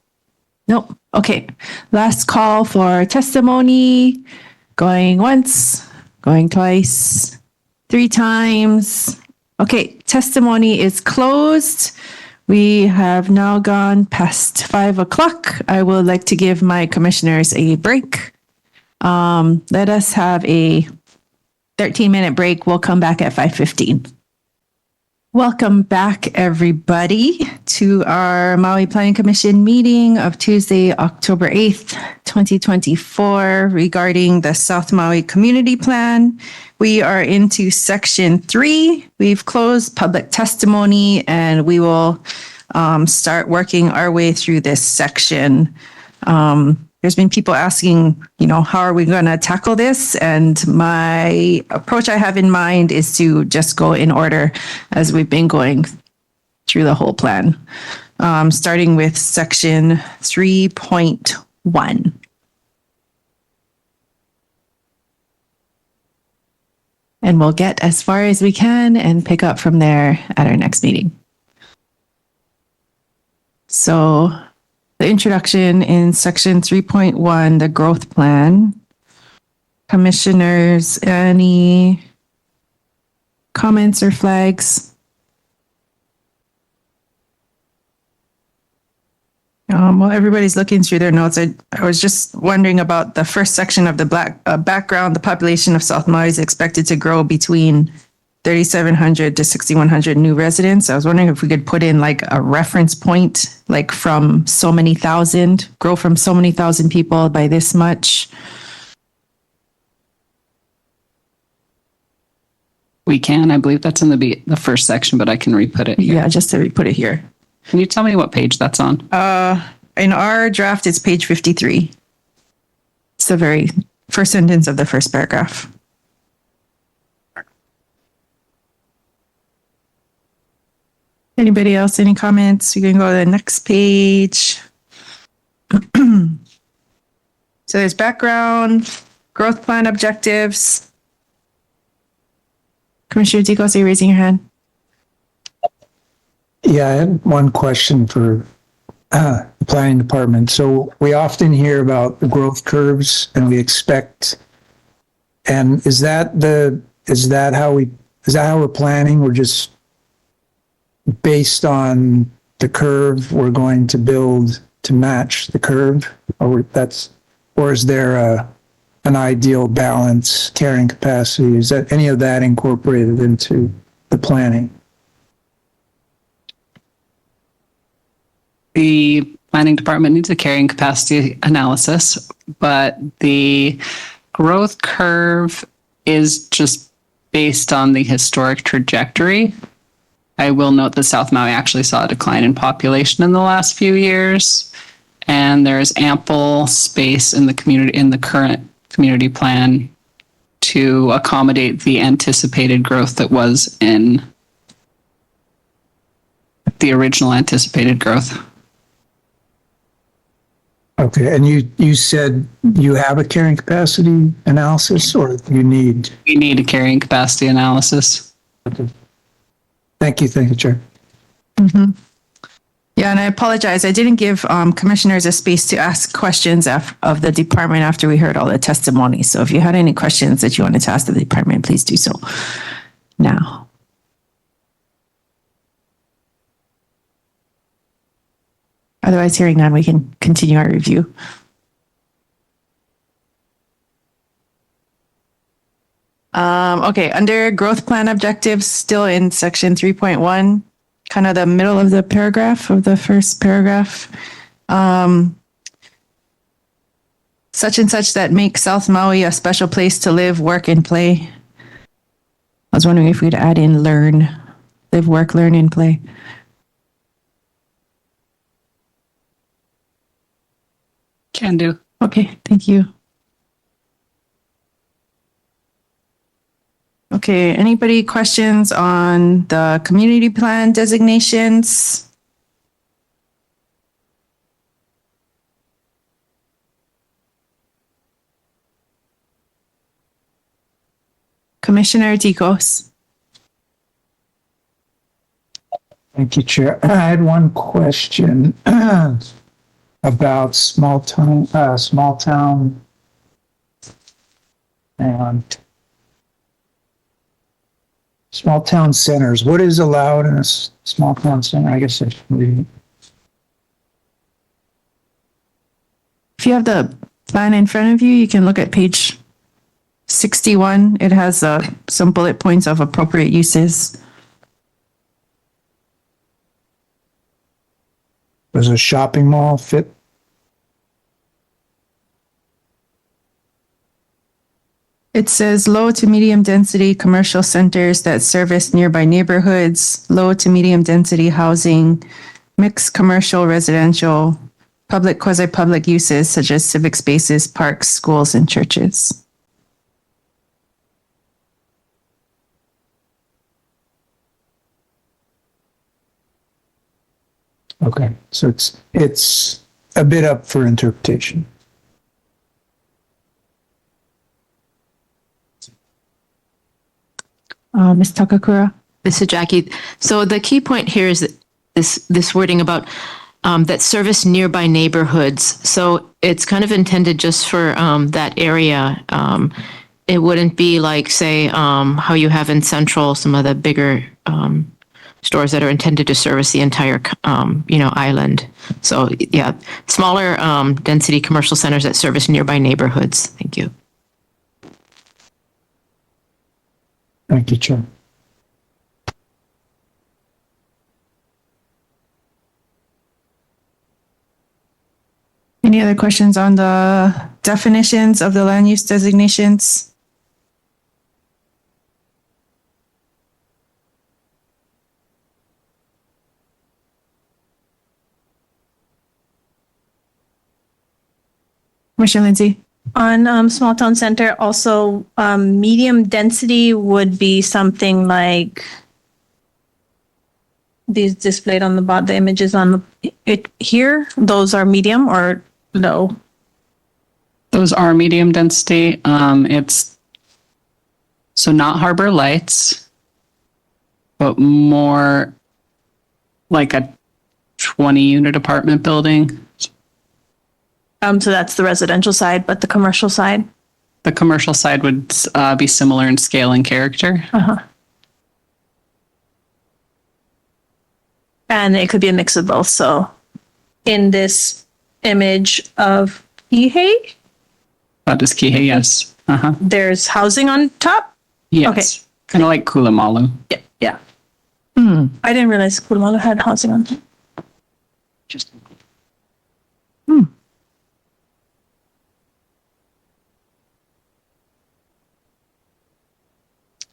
Nope. Okay, last call for testimony. Going once, going twice, 3 times. Okay, testimony is closed. We have now gone past 5 o'clock. I would like to give my commissioners a break. Let us have a 13-minute break. We'll come back at 5:15. Welcome back, everybody, to our Maui Planning Commission meeting of Tuesday, October 8th, 2024, regarding the South Maui Community Plan. We are into section 3. We've closed public testimony, and we will start working our way through this section. There's been people asking, how are we going to tackle this? And my approach I have in mind is to just go in order as we've been going through the whole plan, starting with section 3.1. And we'll get as far as we can and pick up from there at our next meeting. So the introduction in section 3.1, the growth plan. Commissioners, any comments or flags? While everybody's looking through their notes, I was just wondering about the first section of the background. The population of South Maui is expected to grow between 3,700 to 6,100 new residents. I was wondering if we could put in like a reference point, like from so many thousand, grow from so many thousand people by this much. We can. I believe that's in the first section, but I can re-put it here. Yeah, just to re-put it here. Can you tell me what page that's on? I in our draft, it's page 53. It's the very first sentence of the first paragraph. Anybody else, any comments? You can go to the next page. So there's background, growth plan objectives. Commissioner Dicos, are you raising your hand? Yeah, I had one question for the planning department. So we often hear about the growth curves and we expect, and is that how we're planning? We're just based on the curve, we're going to build to match the curve, or is there an ideal balance, carrying capacity? Is that any of that incorporated into the planning? The planning department needs a carrying capacity analysis, but the growth curve is just based on the historic trajectory. I will note that South Maui actually saw a decline in population in the last few years, and there's ample space in the community, in the current community plan, to accommodate the anticipated growth that was in the original anticipated growth. Okay, and you said you have a carrying capacity analysis, or you need? We need a carrying capacity analysis. Okay. Thank you, Chair. Mm-hmm. Yeah, and I apologize. I didn't give commissioners a space to ask questions of the department after we heard all the testimony. So if you had any questions that you wanted to ask the department, please do so now. Otherwise, hearing none, we can continue our review. Okay, under growth plan objectives, still in section 3.1, kind of the middle of the paragraph of the first paragraph. Such and such that make South Maui a special place to live, work, and play. I was wondering if we'd add in learn, live, work, learn, and play. Can do. Okay, thank you. Okay, anybody questions on the community plan designations? Commissioner Dicos. Thank you, Chair. I had one question about small town, and small town centers. What is allowed in a small town center? I guess I should read. If you have the plan in front of you, you can look at page 61. It has some bullet points of appropriate uses. Does a shopping mall fit? It says low to medium density commercial centers that service nearby neighborhoods, low to medium density housing, mixed commercial, residential, public, quasi-public uses such as civic spaces, parks, schools, and churches. Okay, so it's a bit up for interpretation. Ms. Takakura? This is Jackie. So the key point here is that this wording about that service nearby neighborhoods. So it's kind of intended just for that area. It wouldn't be like, say, how you have in Central, some of the bigger stores that are intended to service the entire, island. So yeah, smaller density commercial centers that service nearby neighborhoods. Thank you. Thank you, Chair. Any other questions on the definitions of the land use designations? Commissioner Lindsay? On small town center, also medium density would be something like these displayed on the bottom, the images on it here. Those are medium or low? Those are medium density. It's so not Harbor Lights, but more like a 20-unit apartment building. So that's the residential side, but the commercial side? The commercial side would be similar in scale and character. Uh-huh. And it could be a mix of both. So in this image of Kihei, That is Kihei, yes. Uh-huh. there's housing on top? Yes. Okay. Kind of like Kulamalu. Yeah. Yeah. I didn't realize Kulamalu had housing on top. Just.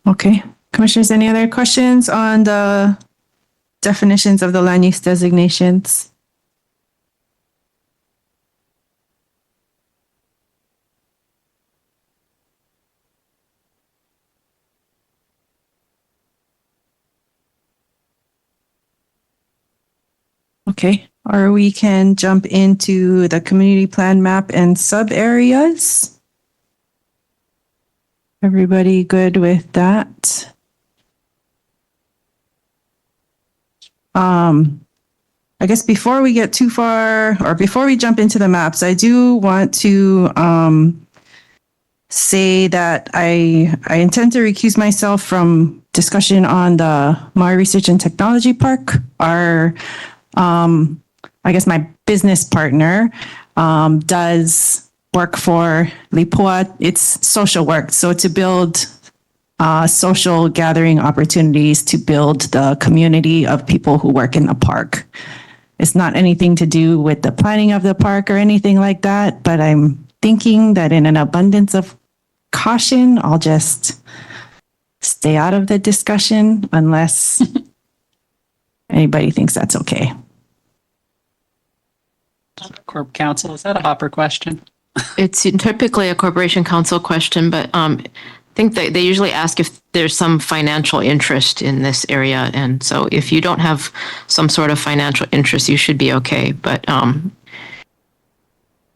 Okay. Commissioners, any other questions on the definitions of the land use designations? Okay, or we can jump into the community plan map and sub areas. Everybody good with that? I guess before we get too far, or before we jump into the maps, I do want to say that I intend to recuse myself from discussion on the Maui Research and Technology Park. Our I guess my business partner does work for Lipua. It's social work. So to build social gathering opportunities to build the community of people who work in the park. It's not anything to do with the planning of the park or anything like that, but I'm thinking that in an abundance of caution, I'll just stay out of the discussion unless anybody thinks that's okay. Corp Council, is that a Hopper question? It's typically a corporation council question, but I think that they usually ask if there's some financial interest in this area. And so if you don't have some sort of financial interest, you should be okay. But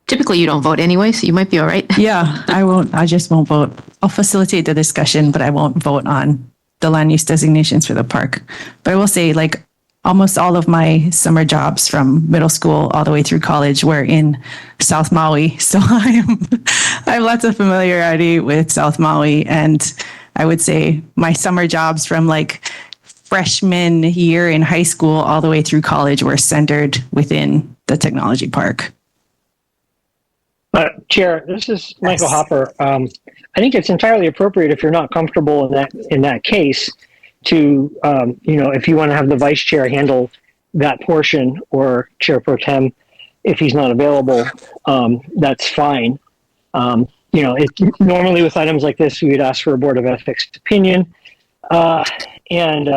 typically you don't vote anyway, so you might be all right. Yeah, I just won't vote. I'll facilitate the discussion, but I won't vote on the land use designations for the park. But I will say, like, almost all of my summer jobs from middle school all the way through college were in South Maui. So I have lots of familiarity with South Maui. And I would say my summer jobs from like freshman year in high school all the way through college were centered within the technology park. Chair, this is Michael Hopper. I think it's entirely appropriate if you're not comfortable in that case to, if you want to have the vice chair handle that portion or Chair Pro Tem, if he's not available, that's fine. Normally with items like this, we would ask for a Board of Ethics opinion, and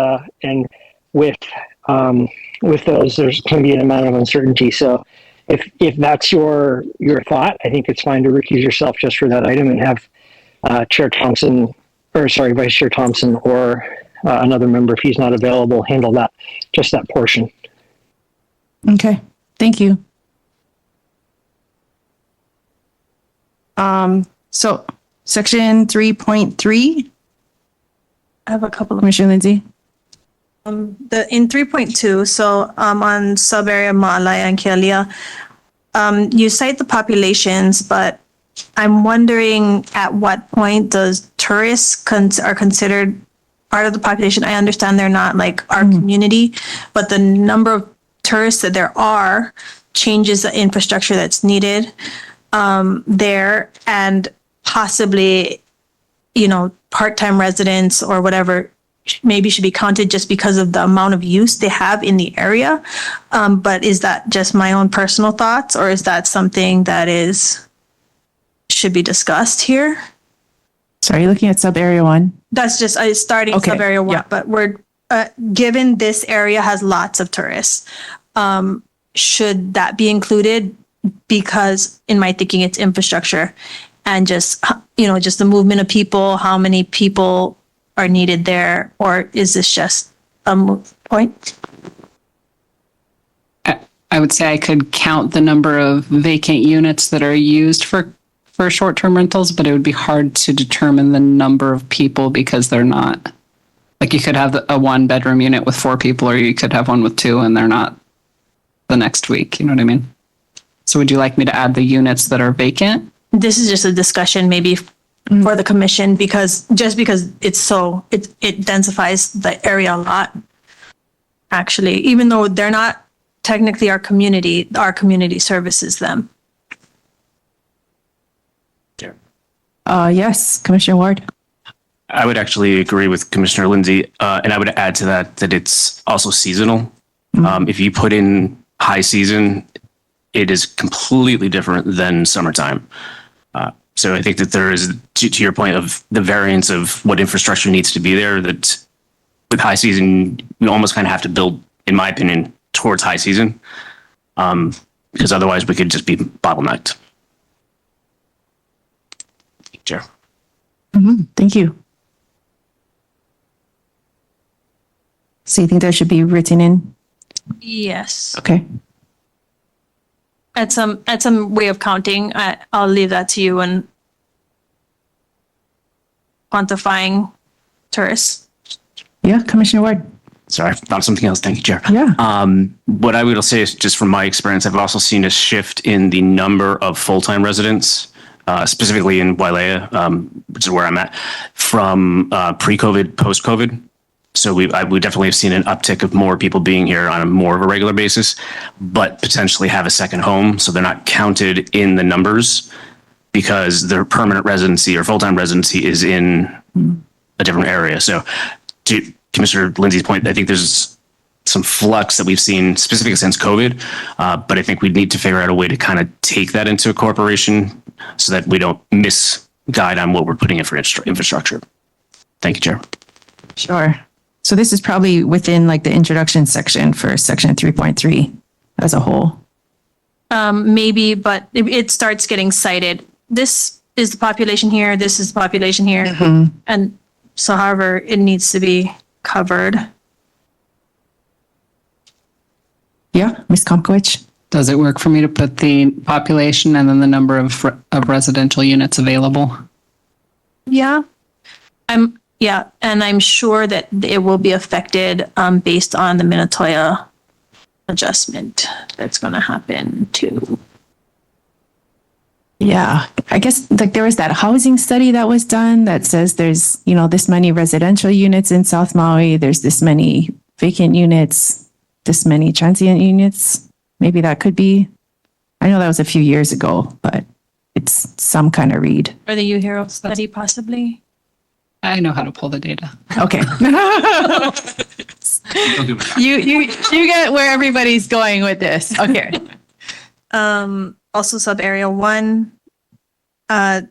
with those, there's can be an amount of uncertainty. So, if that's your thought, I think it's fine to recuse yourself just for that item and have Vice Chair Thompson or another member, if he's not available, handle just that portion. Okay, thank you. So section 3.3. I have a couple of Commissioner Lindsay. in 3.2, so on sub area Ma'alai and Kealia, you cite the populations, but I'm wondering at what point does tourists are considered part of the population? I understand they're not like our community, but the number of tourists that there are changes the infrastructure that's needed there, and possibly, part-time residents or whatever maybe should be counted just because of the amount of use they have in the area. But is that just my own personal thoughts, or is that something that should be discussed here? Sorry, looking at sub area 1. That's just starting Okay, sub area 1, yeah. but we're given this area has lots of tourists. Should that be included because in my thinking, it's infrastructure and just, just the movement of people, how many people are needed there, or is this just a moot point? I would say I could count the number of vacant units that are used for short-term rentals, but it would be hard to determine the number of people because they're not. Like you could have a 1-bedroom unit with 4 people, or you could have one with 2 and they're not the next week. You know what I mean? So would you like me to add the units that are vacant? This is just a discussion maybe for the commission because it densifies the area a lot. Actually, even though they're not technically our community services them. Yes, Commissioner Ward. I would actually agree with Commissioner Lindsay, and I would add to that it's also seasonal. If you put in high season, it is completely different than summertime. So I think that there is, to your point of the variance of what infrastructure needs to be there, that with high season, we almost kind of have to build, in my opinion, towards high season, because otherwise we could just be bottlenecked. Chair. Thank you. So you think that should be written in? Yes. Okay. At some way of counting, I'll leave that to you and quantifying tourists. Yeah, Commissioner Ward. Sorry, I thought of something else. Thank you, Chair. Yeah. What I would say is just from my experience, I've also seen a shift in the number of full-time residents, specifically in Wailea, which is where I'm at, from pre-COVID, post-COVID. So we definitely have seen an uptick of more people being here on a more of a regular basis, but potentially have a second home. So they're not counted in the numbers because their permanent residency or full-time residency is in a different area. So to Commissioner Lindsay's point, I think there's some flux that we've seen specifically since COVID, but I think we need to figure out a way to kind of take that into a corporation so that we don't misguide on what we're putting in for infrastructure. Thank you, Chair. Sure. So this is probably within like the introduction section for section 3.3 as a whole. Maybe, but it starts getting cited. This is the population here. This is the population here. Mm-hmm. And so however, it needs to be covered. Yeah, Ms. Komkowicz. Does it work for me to put the population and then the number of residential units available? Yeah. And I'm sure that it will be affected based on the Minatoya adjustment that's going to happen too. Yeah, I guess like there was that housing study that was done that says there's, this many residential units in South Maui, there's this many vacant units, this many transient units. Maybe that could be, I know that was a few years ago, but it's some kind of read. Or the UHERO study possibly. I know how to pull the data. Okay. you get where everybody's going with this. Okay. Also sub area 1. I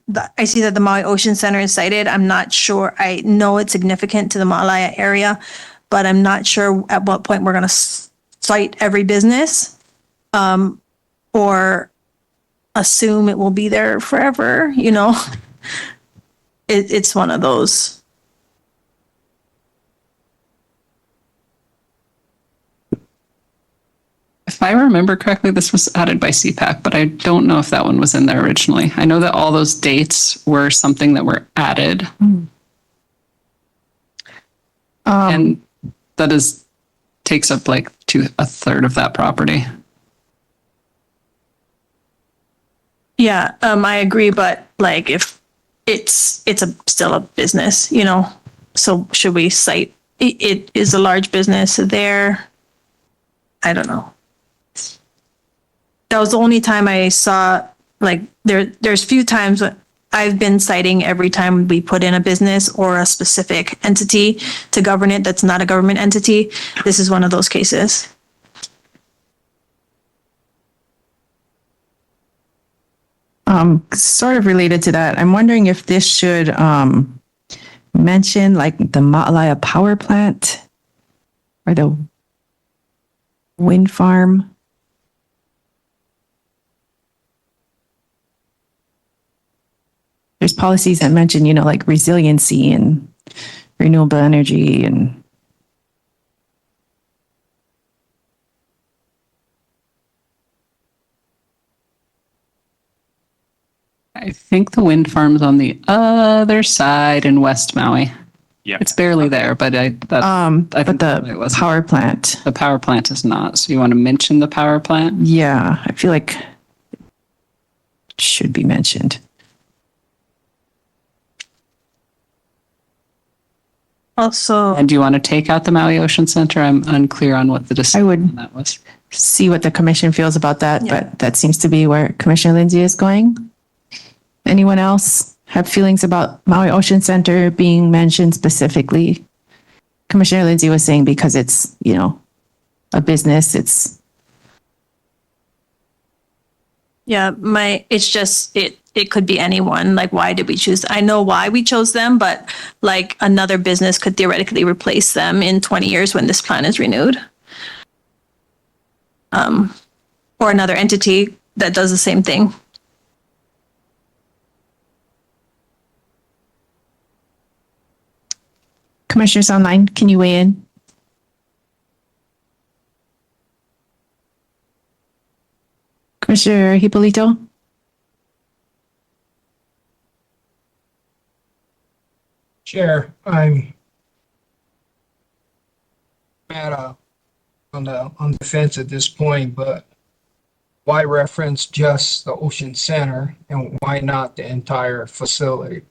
see that the Maui Ocean Center is cited. I'm not sure. I know it's significant to the Ma'alaia area, but I'm not sure at what point we're going to cite every business or assume it will be there forever, It's one of those. If I remember correctly, this was added by CPAC, but I don't know if that one was in there originally. I know that all those dates were something that were added. And that takes up like a third of that property. Yeah, I agree, but like if it's still a business, so should we cite it is a large business there? I don't know. That was the only time I saw like there's few times I've been citing every time we put in a business or a specific entity to govern it that's not a government entity. This is one of those cases. Sort of related to that, I'm wondering if this should mention like the Ma'alaia power plant or the wind farm. there's policies that mention, like resiliency and renewable energy and I think the wind farm's on the other side in West Maui. Yeah. It's barely there, but I think the power plant. The power plant is not. So you want to mention the power plant? Yeah, I feel like it should be mentioned. Also, And do you want to take out the Maui Ocean Center? I'm unclear on what the decision on that was. See what the commission feels about that, but that seems to be where Commissioner Lindsay is going. Anyone else have feelings about Maui Ocean Center being mentioned specifically? Commissioner Lindsay was saying because it's, a business, it's. yeah, it's just, it could be anyone. Like, why did we choose? I know why we chose them, but like another business could theoretically replace them in 20 years when this plan is renewed. Or another entity that does the same thing. Commissioners online, can you weigh in? Commissioner Hippolito? Chair, I'm on the fence at this point, but why reference just the Ocean Center and why not the entire facility?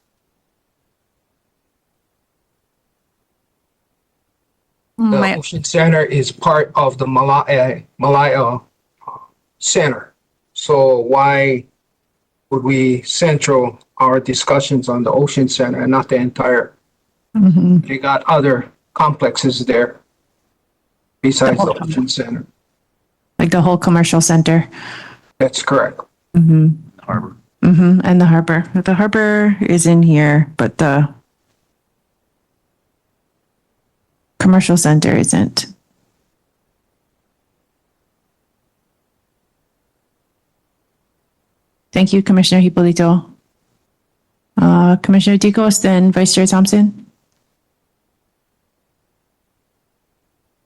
The Ocean Center is part of the Malaya Center. So why would we central our discussions on the Ocean Center and not the entire? They got other complexes there besides the Ocean Center. Like the whole commercial center. That's correct. Harbor. And the harbor. The harbor is in here, but the commercial center isn't. Thank you, Commissioner Hippolito. Commissioner Dicos, then Vice Chair Thompson.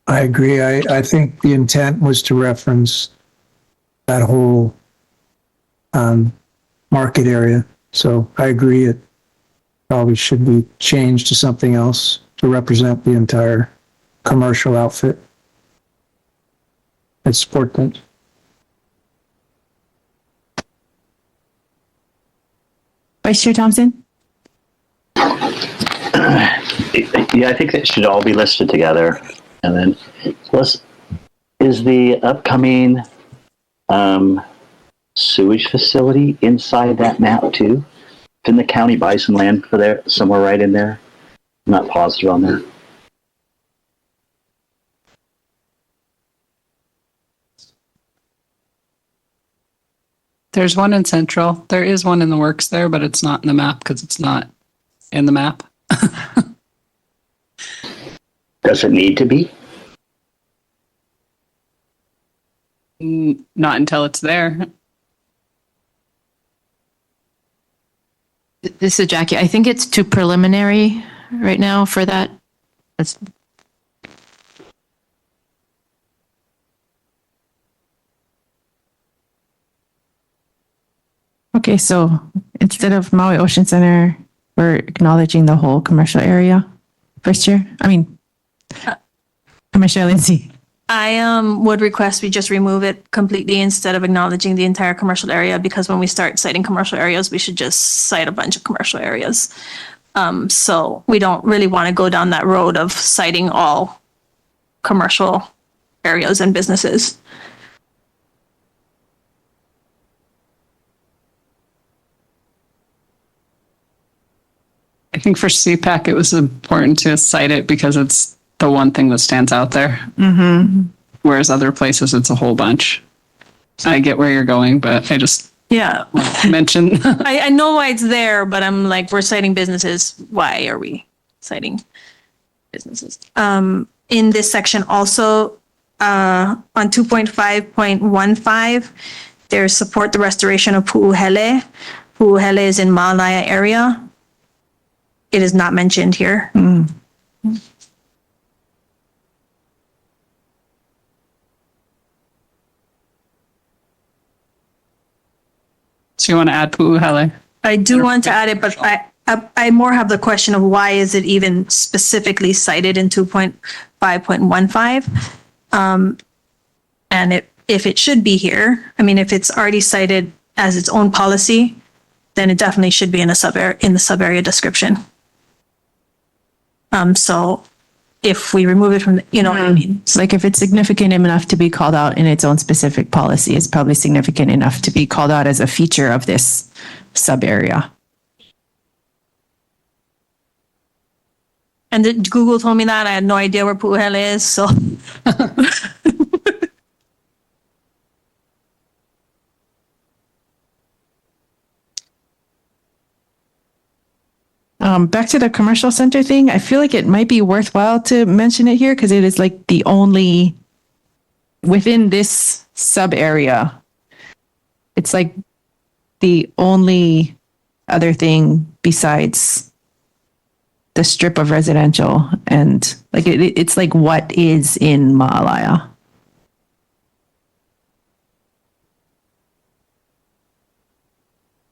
I agree. I think the intent was to reference that whole market area. So I agree it probably should be changed to something else to represent the entire commercial outfit. I support that. Vice Chair Thompson? Yeah, I think it should all be listed together. And then, is the upcoming sewage facility inside that map too? Didn't the county buy some land for there, somewhere right in there? I'm not positive on that. There's one in Central. There is one in the works there, but it's not in the map because it's not in the map. Does it need to be? Not until it's there. This is Jackie. I think it's too preliminary right now for that. That's Okay, so instead of Maui Ocean Center, we're acknowledging the whole commercial area. Vice Chair? Commissioner Lindsay. I would request we just remove it completely instead of acknowledging the entire commercial area, because when we start citing commercial areas, we should just cite a bunch of commercial areas. So we don't really want to go down that road of citing all commercial areas and businesses. I think for CPAC, it was important to cite it because it's the one thing that stands out there. Whereas other places, it's a whole bunch. I get where you're going, but I just mention. I know why it's there, but I'm like, we're citing businesses. Why are we citing businesses? In this section also, on 2.5.15, there's support the restoration of Pu'uhele. Puuhele is in Malaya area. It is not mentioned here. So you want to add Puuhele? I do want to add it, but I more have the question of why is it even specifically cited in 2.5.15? And if it should be here, I mean, if it's already cited as its own policy, then it definitely should be in the sub area description. So if we remove it from, you know what I mean? It's like if it's significant enough to be called out in its own specific policy, it's probably significant enough to be called out as a feature of this sub area. And Google told me that. I had no idea where Puuhele is, so. Back to the commercial center thing, I feel like it might be worthwhile to mention it here because it is like the only, within this sub area, it's like the only other thing besides the strip of residential, and like it's like what is in Ma'alaya.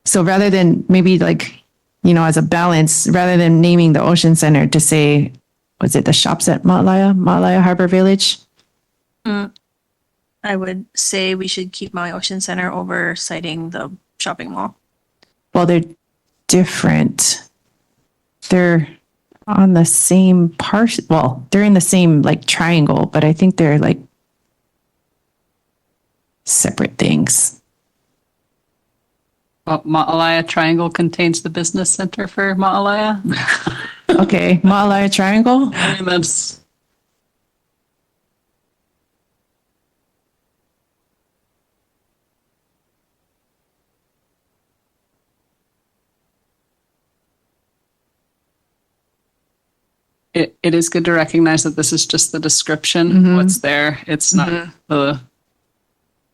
So rather than maybe like, you know, as a balance, rather than naming the Ocean Center, to say, was it the shops at Ma'alaya Harbor Village? I would say we should keep Maui Ocean Center over citing the shopping mall. Well, they're different. They're on the same part. Well, they're in the same like triangle, but I think they're like separate things. Well, Ma'alaya Triangle contains the business center for Ma'alaya. Okay, Ma'alaya Triangle. I mean, that's. It is good to recognize that this is just the description, what's there. It's not the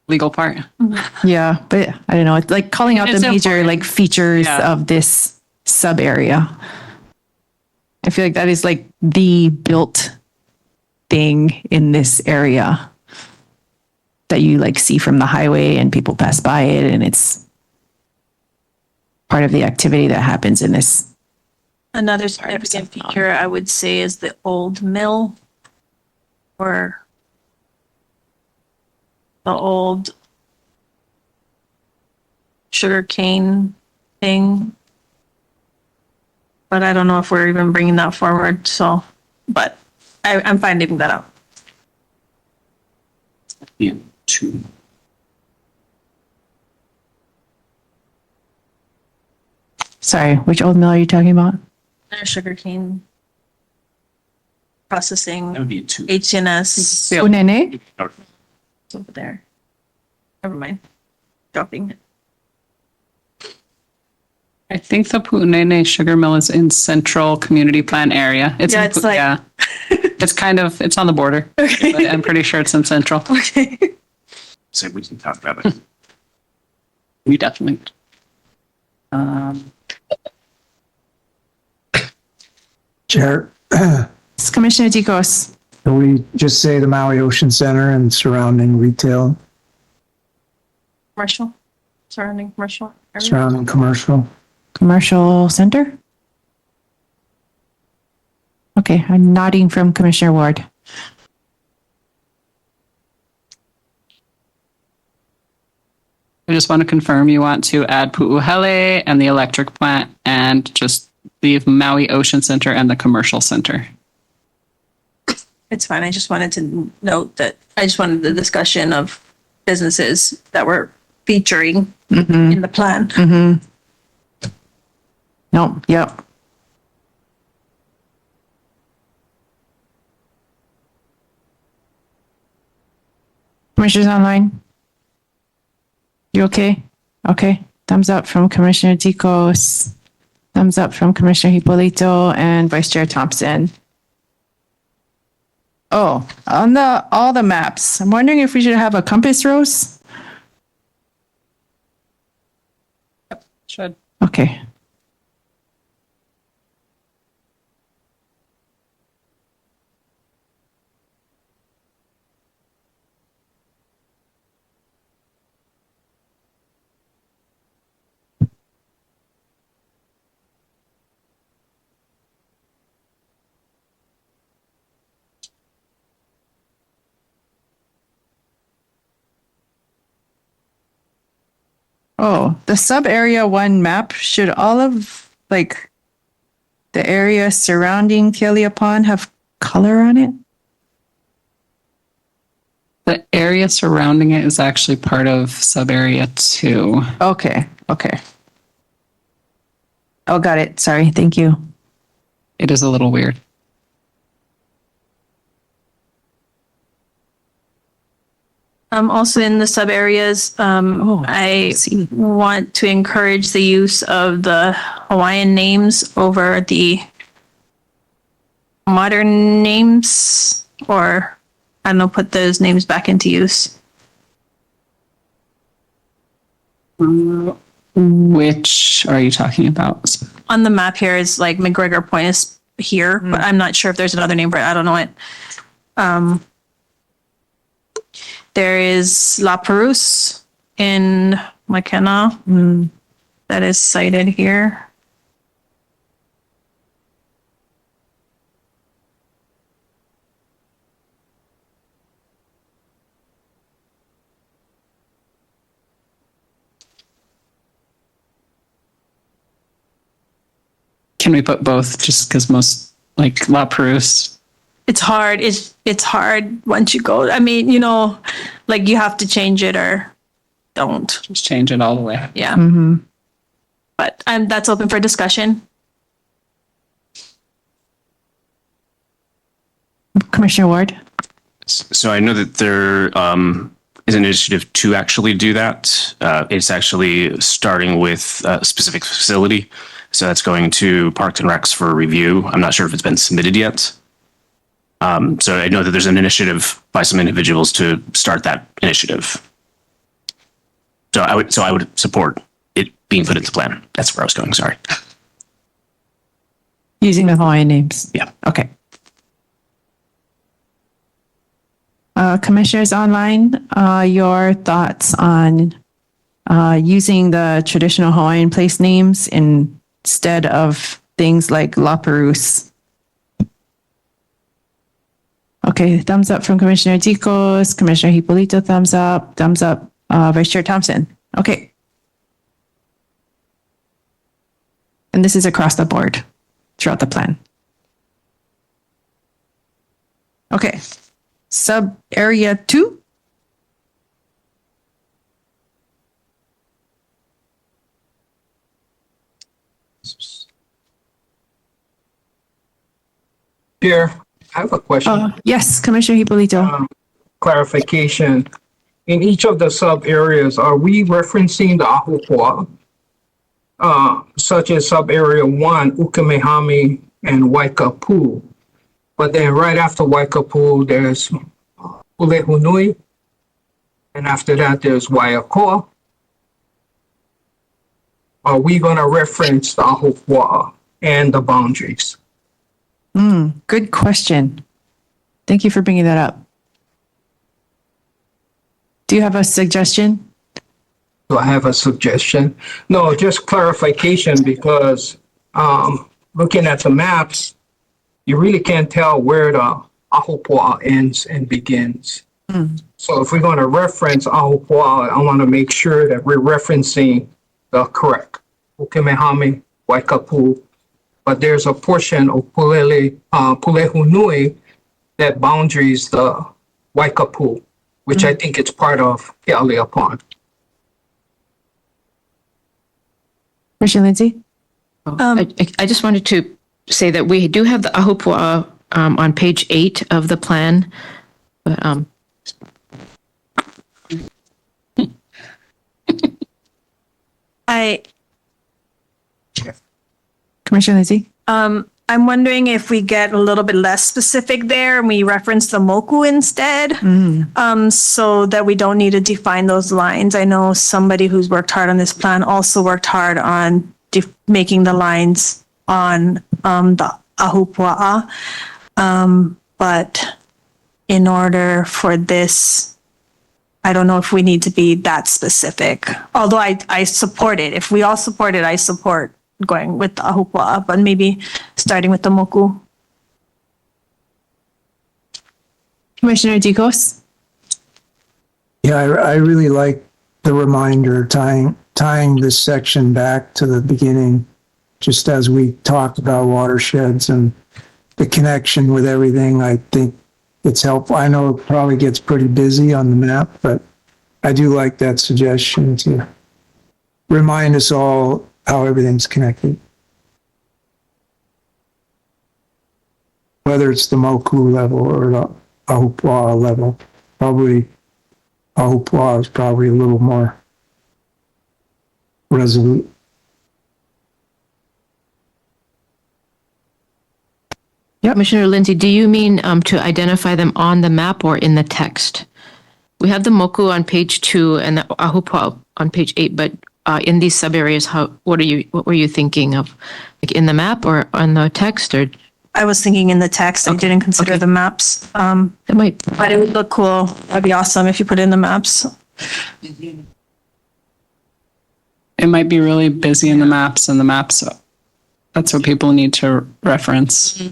legal part. Yeah, but I don't know. It's like calling out It's the major important. like features Yeah. of this sub area. I feel like that is like the built thing in this area that you like see from the highway and people pass by it, and it's part of the activity that happens in this. Another significant feature I would say is the old mill or the old sugar cane thing. But I don't know if we're even bringing that forward. So, but I'm fine leaving that out. Yeah, two. Sorry, which old mill are you talking about? Sugar cane processing. That would be a two. HNS. Unene? It's over there. Never mind. Dropping it. I think the Pu'unene Sugar Mill is in Central Community Plan area. Yeah, in it's like- yeah. It's kind of, it's on the border. Okay. But I'm pretty sure it's in Central. Okay. So we can talk about it. We definitely. Chair, It's Commissioner Tikos. can we just say the Maui Ocean Center and surrounding retail, Commercial. Surrounding commercial. area. surrounding commercial? Commercial center? Okay, I'm nodding from Commissioner Ward. I just want to confirm you want to add Pu'uhele and the electric plant and just leave Maui Ocean Center and the commercial center. It's fine. I just wanted to note that I just wanted the discussion of businesses that were featuring in the plan. Mm-hmm. No, yep. Commissioners online? You okay? Okay. Thumbs up from Commissioner Tikos. Thumbs up from Commissioner Hipolito and Vice Chair Thompson. Oh, on all the maps, I'm wondering if we should have a compass rose. Should. Okay. Oh, the sub area 1 map, should all of like the area surrounding Kealia Pond have color on it? The area surrounding it is actually part of sub area 2. Okay. Okay. Oh, got it. Sorry. Thank you. It is a little weird. Also in the sub areas, I want to encourage the use of the Hawaiian names over the modern names, or I don't know, put those names back into use. Which are you talking about? On the map here is like McGregor Point is here, but I'm not sure if there's another name for it. I don't know it. There is La Perouse in McKenna that is cited here. Can we put both just because most, like La Perouse? It's hard. It's hard once you go. I mean, you know, like you have to change it or don't. Just change it all the way. Yeah. Mm-hmm. But that's open for discussion. Commissioner Ward? So I know that there is an initiative to actually do that. It's actually starting with a specific facility. So that's going to Parks and Recs for review. I'm not sure if it's been submitted yet. So I know that there's an initiative by some individuals to start that initiative. So I would support it being put into plan. That's where I was going. Sorry. Using the Hawaiian names? Yeah. Okay. Commissioners online, your thoughts on using the traditional Hawaiian place names instead of things like La Perouse? Okay, thumbs up from Commissioner Dicos, Commissioner Hipolito, thumbs up, Vice Chair Thompson. Okay. And this is across the board throughout the plan. Okay. Sub area 2. Chair, I have a question. Yes, Commissioner Hipolito. Clarification. In each of the sub areas, are we referencing the Ahupua'a? Such as sub area 1, Ukamehami and Waikapu. But then right after Waikapu, there's Ulehunui. And after that, there's Waiakoa. Are we going to reference the Ahupua'a and the boundaries? Good question. Thank you for bringing that up. Do you have a suggestion? Do I have a suggestion? No, just clarification, because looking at the maps, you really can't tell where the Ahupua'a ends and begins. So if we're going to reference Ahupua'a, I want to make sure that we're referencing the correct Ukemehami, Waikapu. But there's a portion of Pulehunui that boundaries the Waikapu, which I think it's part of Kealia Pond. Commissioner Lindsay? I just wanted to say that we do have the Ahupua'a on page 8 of the plan. But, I Commissioner Lindsay? I'm wondering if we get a little bit less specific there and we reference the moku instead, so that we don't need to define those lines. I know somebody who's worked hard on this plan also worked hard on making the lines on the ahupua'a. But in order for this, I don't know if we need to be that specific. Although I support it. If we all support it, I support going with the ahupua'a, but maybe starting with the moku. Commissioner Dicos? Yeah, I really like the reminder tying this section back to the beginning, just as we talked about watersheds and the connection with everything. I think it's helpful. I know it probably gets pretty busy on the map, but I do like that suggestion to remind us all how everything's connected. Whether it's the moku level or the ahupua'a level, probably ahupua'a is probably a little more resolute. Yep. Commissioner Lindsay, do you mean to identify them on the map or in the text? We have the moku on page 2 and the ahupua'a on page 8, but in these sub areas, what were you thinking of, like in the map or on the text? Or I was thinking in the text. I didn't consider the maps. It might, but it would look cool. That'd be awesome if you put it in the maps. It might be really busy in the maps, and the maps, that's what people need to reference.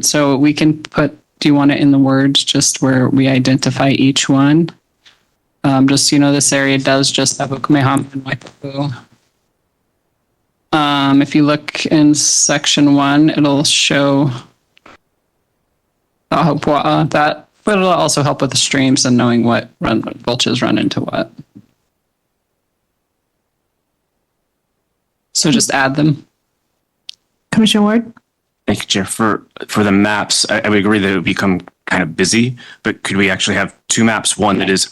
So we can put, do you want it in the words just where we identify each one? Just so you know, this area does just have a Kamehameha and Waipahu. If you look in section 1, it'll show the ahupua'a, that, but it'll also help with the streams and knowing what gulches run into what. So just add them. Commissioner Ward? Thank you, Chair. For the maps, I would agree that it would become kind of busy, but could we actually have two maps? One that is,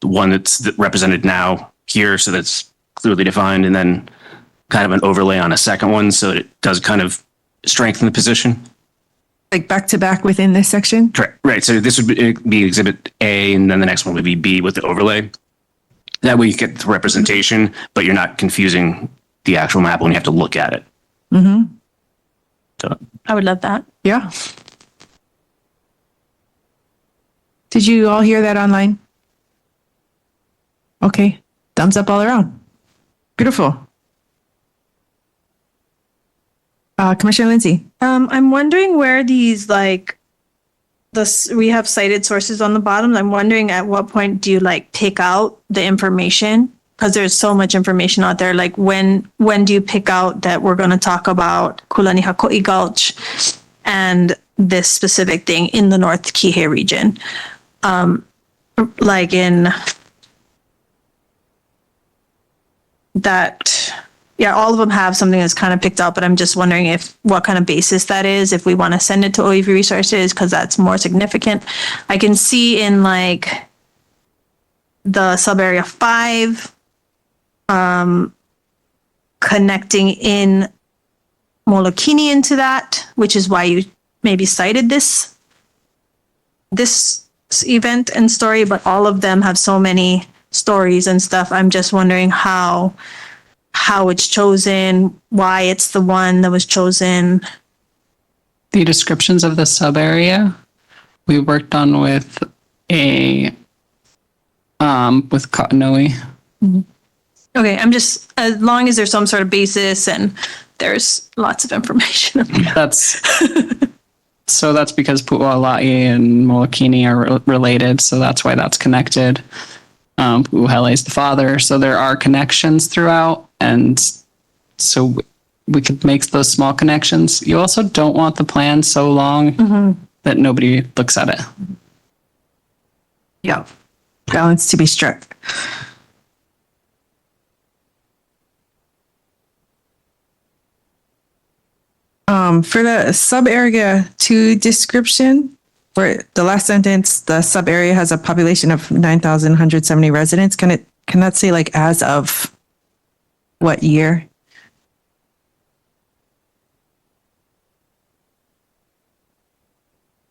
one that's represented now here, so that's clearly defined, and then kind of an overlay on a second one, so that it does kind of strengthen the position? Like back to back within this section? Correct. Right. So this would be Exhibit A, and then the next one would be B with the overlay. That way you get the representation, but you're not confusing the actual map when you have to look at it. Mm-hmm. So, I would love that. Yeah. Did you all hear that online? Okay. Thumbs up all around. Beautiful. Commissioner Lindsay. I'm wondering where these, like, we have cited sources on the bottom. I'm wondering at what point do you like pick out the information? Because there's so much information out there. Like when do you pick out that we're going to talk about Kulanihakoi Gulch and this specific thing in the North Kihei region? Like in that, yeah, all of them have something that's kind of picked out, but I'm just wondering what kind of basis that is, if we want to send it to OEV resources, because that's more significant. I can see in like the sub area 5, connecting in Molokini into that, which is why you maybe cited this event and story, but all of them have so many stories and stuff. I'm just wondering how it's chosen, why it's the one that was chosen. The descriptions of the sub area we worked on with with Katanoi. Mm-hmm. Okay, I'm just, as long as there's some sort of basis and there's lots of information. That's because Pu'uala'i and Molokini are related, so that's why that's connected. Pu'uhele is the father, so there are connections throughout, and so we could make those small connections. You also don't want the plan so long that nobody looks at it. Yeah, balance to be struck. For the sub area 2 description, for the last sentence, the sub area has a population of 9,170 residents. Can that say like as of what year?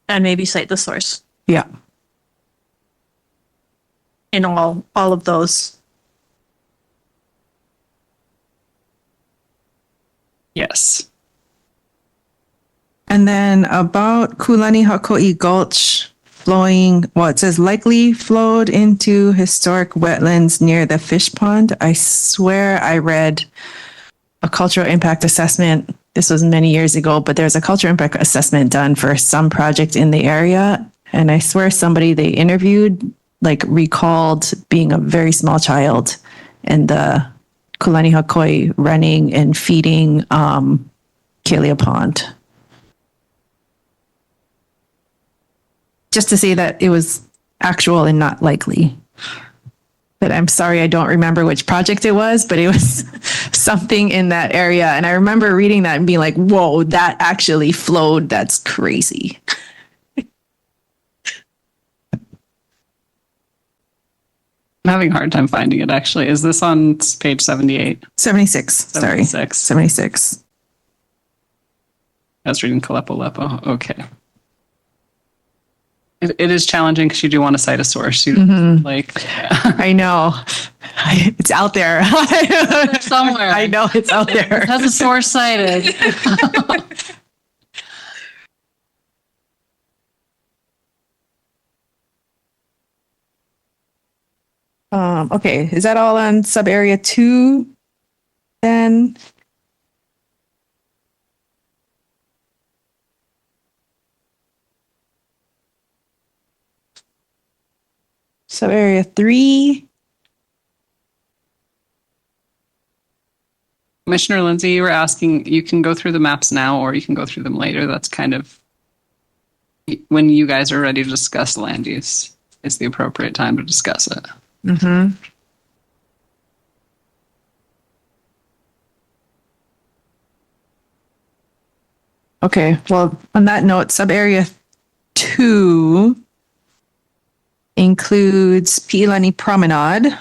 And maybe cite the source Yeah. in all of those. Yes. And then about Kulani Hakoi Gulch flowing, well, it says likely flowed into historic wetlands near the fish pond. I swear I read a cultural impact assessment. This was many years ago, but there's a cultural impact assessment done for some project in the area. And I swear somebody they interviewed like recalled being a very small child and the Kulani Hakoi running and feeding Kalia Pond. Just to say that it was actual and not likely. But I'm sorry, I don't remember which project it was, but it was something in that area. And I remember reading that and being like, whoa, that actually flowed. That's crazy. I'm having a hard time finding it, actually. Is this on page 78? 76, sorry. 76. I was reading Kalepo Lepo. Okay. It is challenging because you do want to cite a source. You I know. It's out there. Somewhere. I know it's out there. It has a source cited. Okay, is that all on sub area 2 then? Sub area 3. Commissioner Lindsay, you were asking, you can go through the maps now or you can go through them later. That's kind of when you guys are ready to discuss land use is the appropriate time to discuss it. Mm-hmm. Okay, well, on that note, sub area 2 includes Piilani Promenade.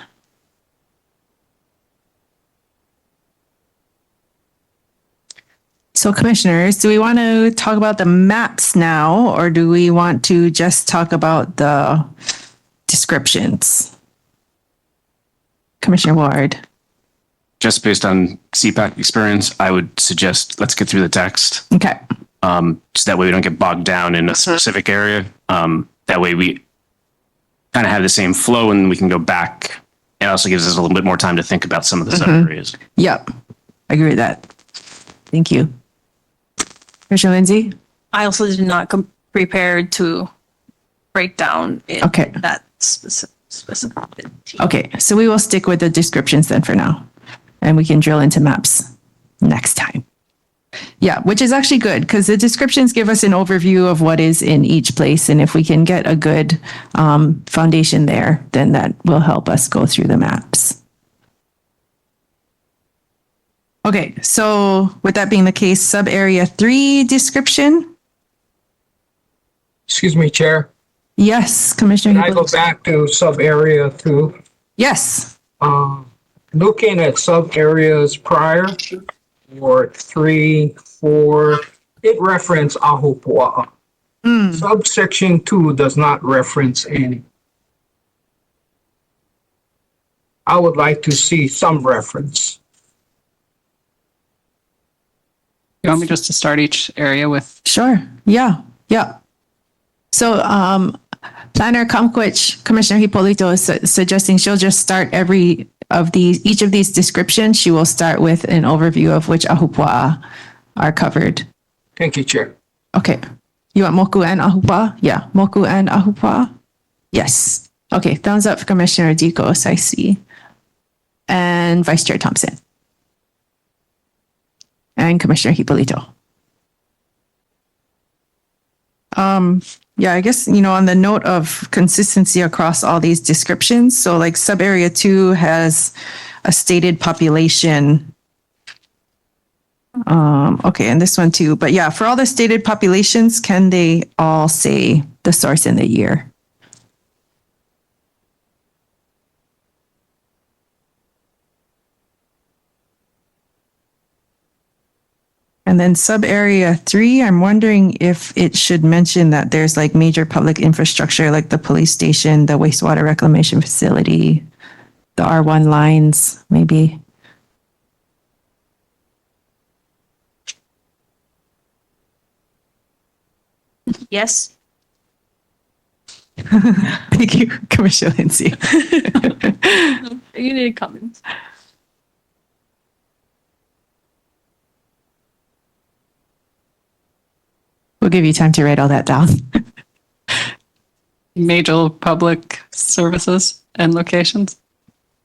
So commissioners, do we want to talk about the maps now, or do we want to just talk about the descriptions? Commissioner Ward. Just based on CPAC experience, I would suggest let's get through the text. Okay. So that way we don't get bogged down in a specific area. That way we kind of have the same flow and we can go back. It also gives us a little bit more time to think about some of the sub areas. Yep. I agree with that. Thank you. Commissioner Lindsay? I also did not come prepared to break down in that specific. Okay, so we will stick with the descriptions then for now. And we can drill into maps next time. Yeah, which is actually good because the descriptions give us an overview of what is in each place. And if we can get a good foundation there, then that will help us go through the maps. Okay, so with that being the case, sub area 3 description. Excuse me, Chair. Yes, Commissioner. Can I go back to sub area 2? Yes. Looking at sub areas prior, or 3, 4, it references Ahupua'a. Subsection 2 does not reference any. I would like to see some reference. You want me just to start each area with? Sure. Yeah. Yeah. So, Planner Kamkwich, Commissioner Hipolito is suggesting she'll just start each of these descriptions. She will start with an overview of which Ahupua'a are covered. Thank you, Chair. Okay. You want Moku and Ahupua'a? Yeah. Moku and Ahupua'a? Yes. Okay. Thumbs up for Commissioner Dikos, I see. And Vice Chair Thompson. And Commissioner Hipolito. Yeah, I guess, on the note of consistency across all these descriptions, so like sub area 2 has a stated population. Okay, and this one too. But yeah, for all the stated populations, can they all say the source and the year? And then sub area 3, I'm wondering if it should mention that there's like major public infrastructure like the police station, the wastewater reclamation facility, the R1 lines, maybe. Yes. Thank you, Commissioner Lindsay. You need comments. We'll give you time to write all that down. Major public services and locations.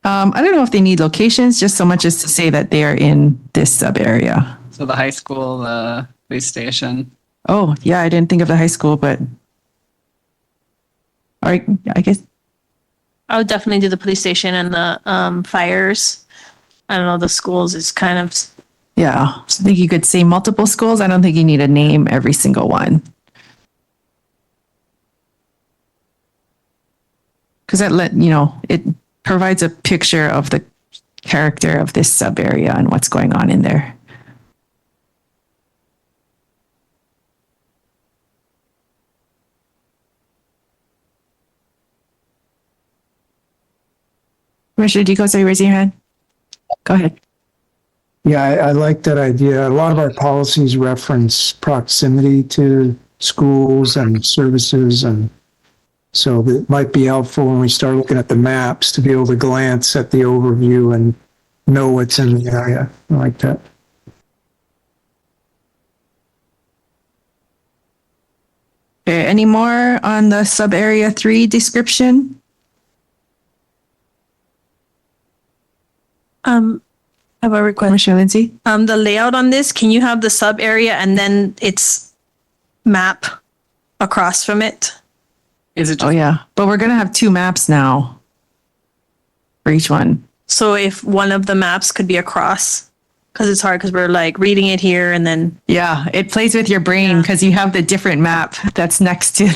I don't know if they need locations, just so much as to say that they are in this sub area. So the high school, the police station. Oh, yeah, I didn't think of the high school, but all right, I guess. I would definitely do the police station and the fires. I don't know, the schools is kind of. Yeah, I think you could say multiple schools. I don't think you need to name every single one. Because it provides a picture of the character of this sub area and what's going on in there. Commissioner Dicos, are you raising your hand? Go ahead. Yeah, I like that idea. A lot of our policies reference proximity to schools and services, and so it might be helpful when we start looking at the maps to be able to glance at the overview and know what's in the area. I like that. Okay, any more on the sub area 3 description? I have a request. Commissioner Lindsay? The layout on this, can you have the sub area and then its map across from it? Is it Oh, yeah. But we're going to have 2 maps now for each one. So if one of the maps could be across, because it's hard because we're like reading it here and then. Yeah, it plays with your brain because you have the different map that's next to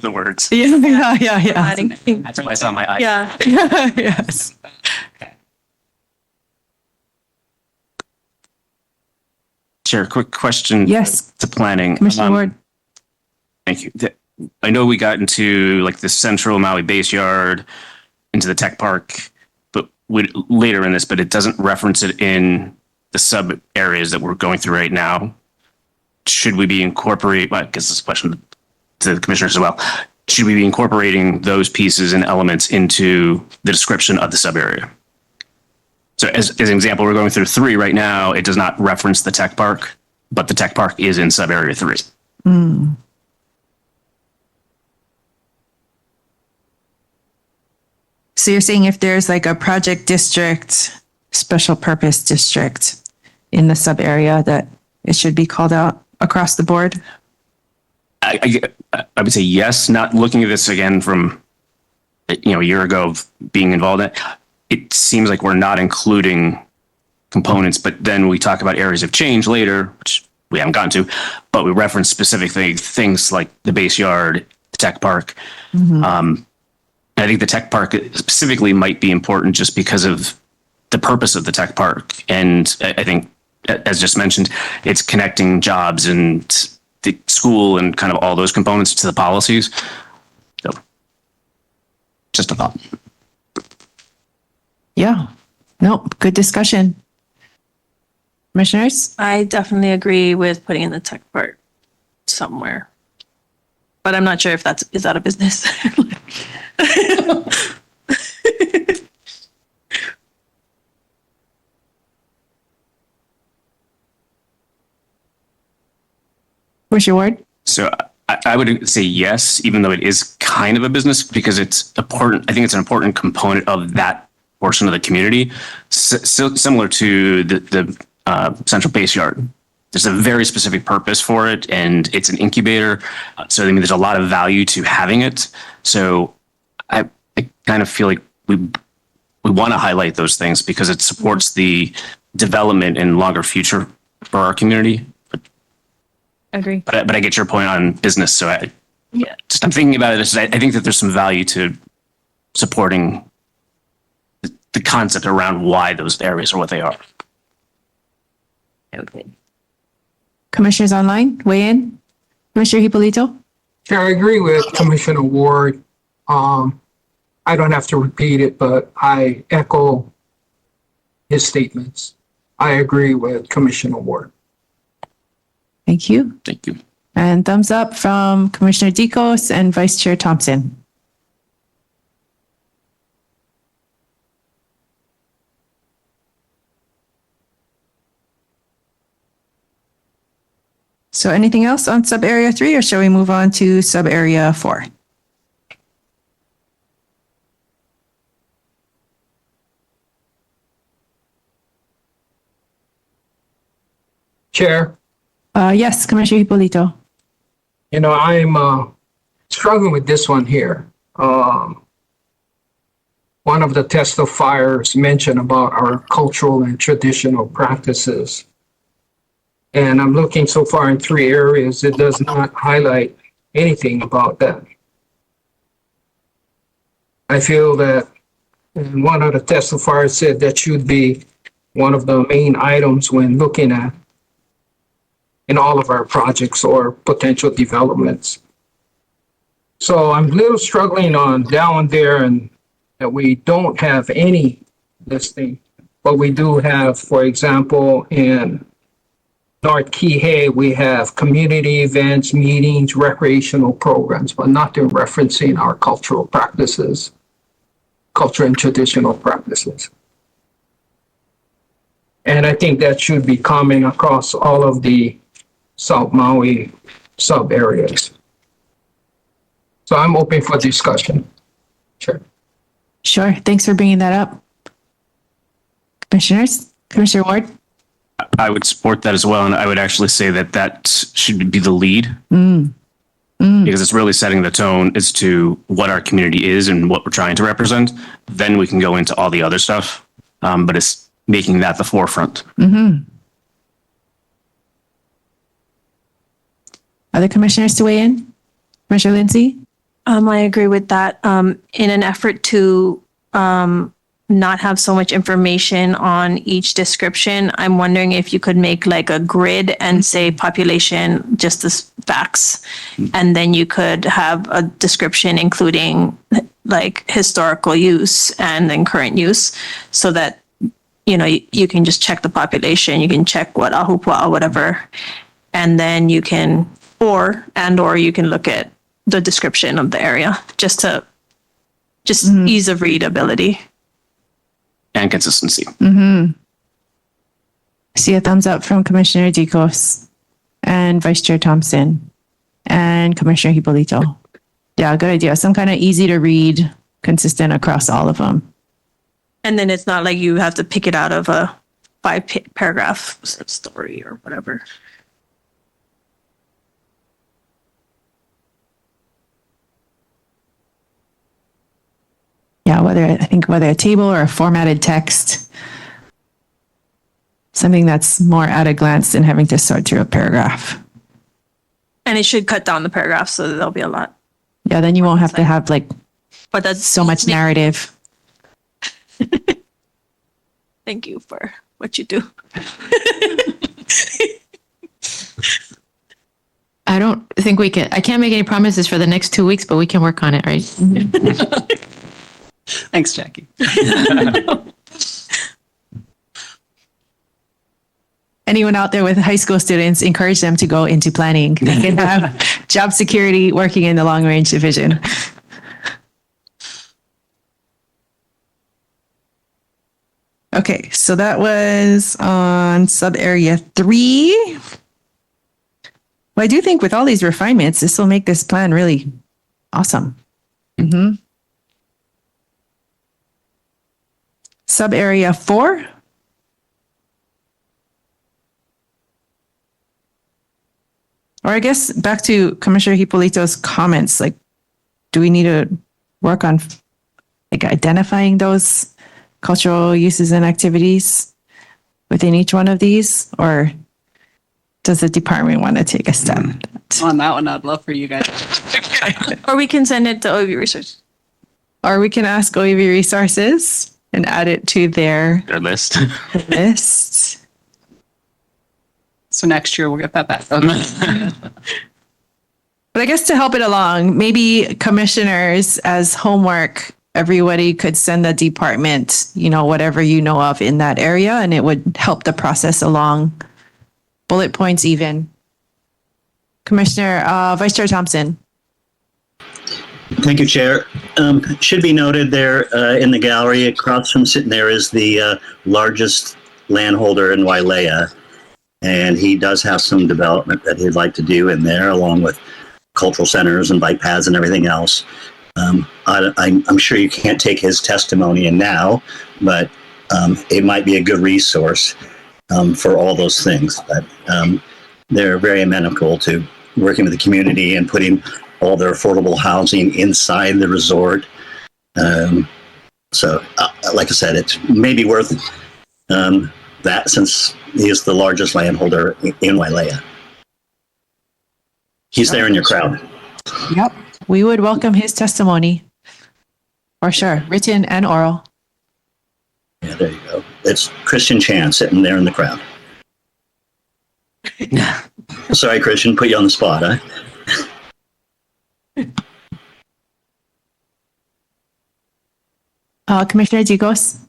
The words. Yeah. That's why I saw my eye. Yeah. Yes. Chair, quick question. Yes. To planning. Commissioner Ward. Thank you. I know we got into like the central Maui base yard, into the tech park, but later in this, but it doesn't reference it in the sub areas that we're going through right now. Should we be incorporating, I guess this is a question to the commissioners as well. Should we be incorporating those pieces and elements into the description of the sub area? So as an example, we're going through 3 right now. It does not reference the tech park, but the tech park is in sub area 3. Mm. So you're saying if there's like a project district, special purpose district in the sub area, that it should be called out across the board? I would say yes. Not looking at this again from a year ago of being involved in it. It seems like we're not including components, but then we talk about areas of change later, which we haven't gotten to, but we reference specific things like the base yard, the tech park. Mm-hmm. I think the tech park specifically might be important just because of the purpose of the tech park. And I think, as just mentioned, it's connecting jobs and the school and kind of all those components to the policies. So just a thought. Yeah. No, good discussion. Commissioners? I definitely agree with putting in the tech part somewhere. But I'm not sure if is that a business? Where's your word? So I would say yes, even though it is kind of a business because it's important. I think it's an important component of that portion of the community, similar to the central base yard. There's a very specific purpose for it, and it's an incubator. So I mean, there's a lot of value to having it. So I kind of feel like we want to highlight those things because it supports the development and longer future for our community. Agree. But I get your point on business. So I'm thinking about it. I think that there's some value to supporting the concept around why those areas are what they are. Okay. Commissioners online, weigh in. Commissioner Hipolito? Chair, I agree with Commissioner Ward. I don't have to repeat it, but I echo his statements. I agree with Commissioner Ward. Thank you. Thank you. And thumbs up from Commissioner Dicos and Vice Chair Thompson. So anything else on sub area 3, or shall we move on to sub area 4? Chair, Yes, Commissioner Hipolito. I'm struggling with this one here. One of the testifiers mentioned about our cultural and traditional practices. And I'm looking so far in 3 areas, it does not highlight anything about that. I feel that one of the testifiers said that should be one of the main items when looking at in all of our projects or potential developments. So I'm a little struggling on down there, and that we don't have any listing, but we do have, for example, in North Kihei, we have community events, meetings, recreational programs, but nothing referencing our cultural practices, culture and traditional practices. And I think that should be common across all of the South Maui sub areas. So I'm open for discussion. Sure. Sure. Thanks for bringing that up. Commissioners? Commissioner Ward? I would support that as well. And I would actually say that that should be the lead because it's really setting the tone as to what our community is and what we're trying to represent. Then we can go into all the other stuff. But it's making that the forefront. Other commissioners to weigh in? Commissioner Lindsay? I agree with that. In an effort to not have so much information on each description, I'm wondering if you could make like a grid and say population, just as facts. And then you could have a description including like historical use and then current use, so that, you can just check the population, you can check what ahupua or whatever, and then you can, or you can look at the description of the area just ease of readability. And consistency. See a thumbs up from Commissioner Dicos and Vice Chair Thompson and Commissioner Hipolito. Yeah, good idea. Some kind of easy to read, consistent across all of them. And then it's not like you have to pick it out of a 5-paragraph story or whatever. Yeah, whether a table or a formatted text, something that's more at a glance than having to sort through a paragraph. And it should cut down the paragraphs so that there'll be a lot. Yeah, then you won't have to have but that's so much narrative. Thank you for what you do. I don't think I can't make any promises for the next 2 weeks, but we can work on it, right? Thanks, Jackie. Anyone out there with high school students, encourage them to go into planning. They can have job security working in the long range division. Okay, so that was on sub area 3. Well, I do think with all these refinements, this will make this plan really awesome. Sub area 4. Or I guess back to Commissioner Hipolito's comments, do we need to work on identifying those cultural uses and activities within each one of these? Or does the department want to take a step? On that one, I'd love for you guys. Or we can send it to OEV Research. Or we can ask OEV Resources and add it to their list. list. So next year we'll get that back. But I guess to help it along, maybe commissioners as homework, everybody could send the department, whatever you know of in that area, and it would help the process along. Bullet points even. Commissioner, Vice Chair Thompson. Thank you, Chair. Should be noted there in the gallery across from sitting there is the largest landholder in Wailea. And he does have some development that he'd like to do in there, along with cultural centers and bike paths and everything else. I'm sure you can't take his testimony in now, but it might be a good resource for all those things. But they're very amenable to working with the community and putting all their affordable housing inside the resort. So, like I said, it's maybe worth that, since he is the largest landholder in Wailea. He's there in your crowd. Yep. We would welcome his testimony. For sure. Written and oral. Yeah, there you go. It's Christian Chan sitting there in the crowd. Sorry, Christian, put you on the spot, huh? Commissioner Dicos?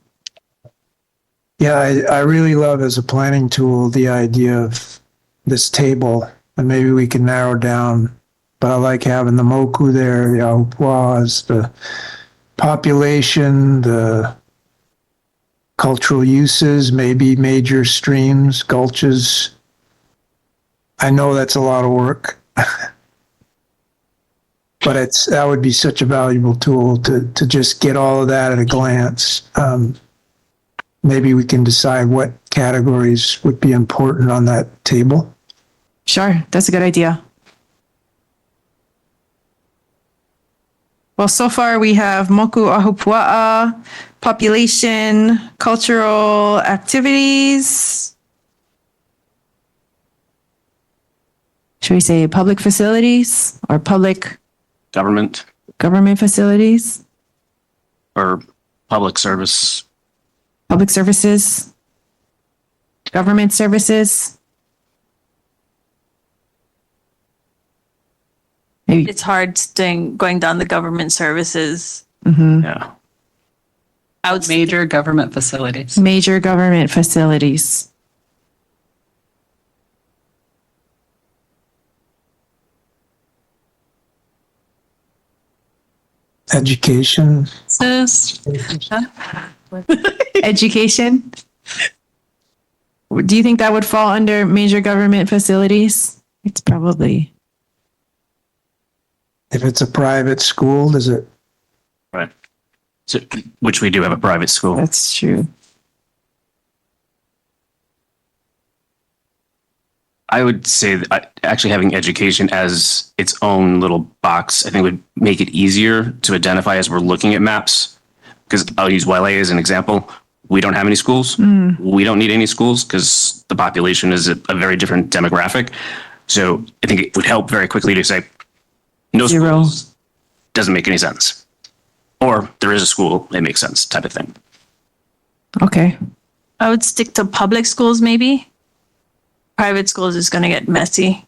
Yeah, I really love as a planning tool the idea of this table, and maybe we can narrow down, but I like having the moku there, the ahupuas, the population, the cultural uses, maybe major streams, gulches. I know that's a lot of work, but that would be such a valuable tool to just get all of that at a glance. Maybe we can decide what categories would be important on that table. Sure, that's a good idea. Well, so far we have moku ahupua'a, population, cultural activities. Should we say public facilities or public Government facilities? or public service. Public services, government services. Maybe. It's hard going down the government services. Mm-hmm. Yeah. Major government facilities. Major government facilities. Education. Education. Do you think that would fall under major government facilities? It's probably. If it's a private school, does it? Right. So, which we do have a private school. That's true. I would say that actually having education as its own little box, I think would make it easier to identify as we're looking at maps. Because I'll use Wailea as an example. We don't have any schools. We don't need any schools because the population is a very different demographic. So I think it would help very quickly to say, no schools doesn't make any sense. Or there is a school, it makes sense type of thing. Okay. I would stick to public schools maybe. Private schools is going to get messy.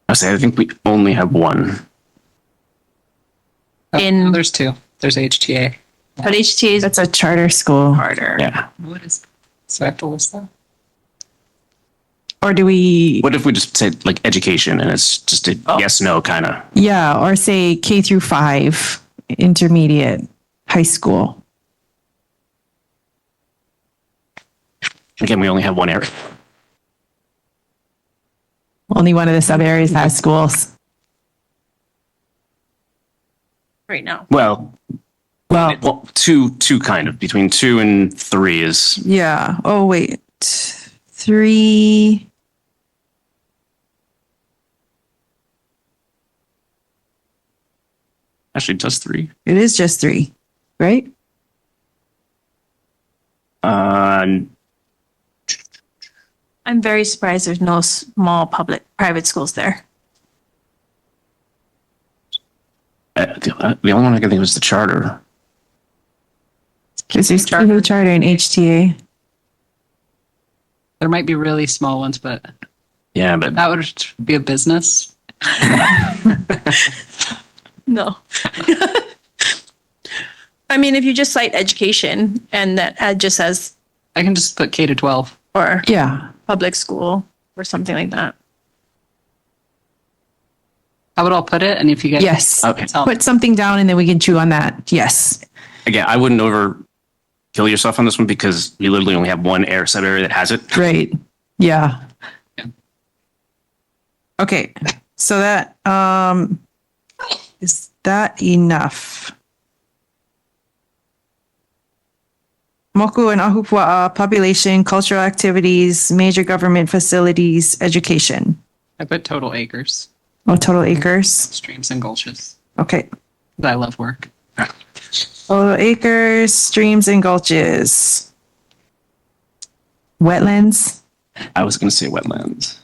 I think we only have one. There's two. There's HTA. But HTA is That's a charter school. harder. Yeah. What is? So I have to list that. Or do we? What if we just say like education and it's just a yes, no kind of. Yeah, or say K through 5, intermediate, high school. Again, we only have one area. Only one of the sub areas has schools. Right now. Well, two kind of between 2 and 3 is. Yeah. Oh, wait. 3. Actually, just 3. It is just 3, right? I'm very surprised there's no small private schools there. The only one I can think of is the charter. Because there's charter and HTA. There might be really small ones, but Yeah, but that would be a business. No. I mean, if you just cite education and that ad just says, I can just put K to 12. or Yeah. public school or something like that. How would I put it? And if you guys Yes. Okay. Put something down and then we can chew on that. Yes. again, I wouldn't over kill yourself on this one because you literally only have one air sub area that has it. Right. Yeah. Okay. So that, is that enough? Moku and Ahupua'a, population, cultural activities, major government facilities, education. I put total acres, Oh, total acres. streams and gulches. Okay. I love work. Total acres, streams and gulches. Wetlands. I was going to say wetlands.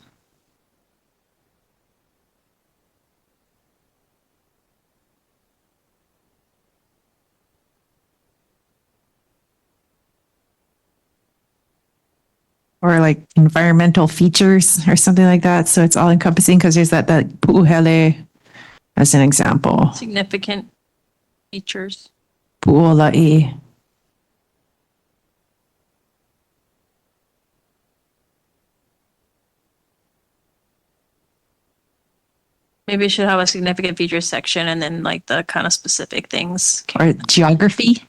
Or like environmental features or something like that. So it's all encompassing because there's that pu'uhele as an example. Significant features. Pu'ola'i. Maybe it should have a significant features section and then like the kind of specific things. Or geography.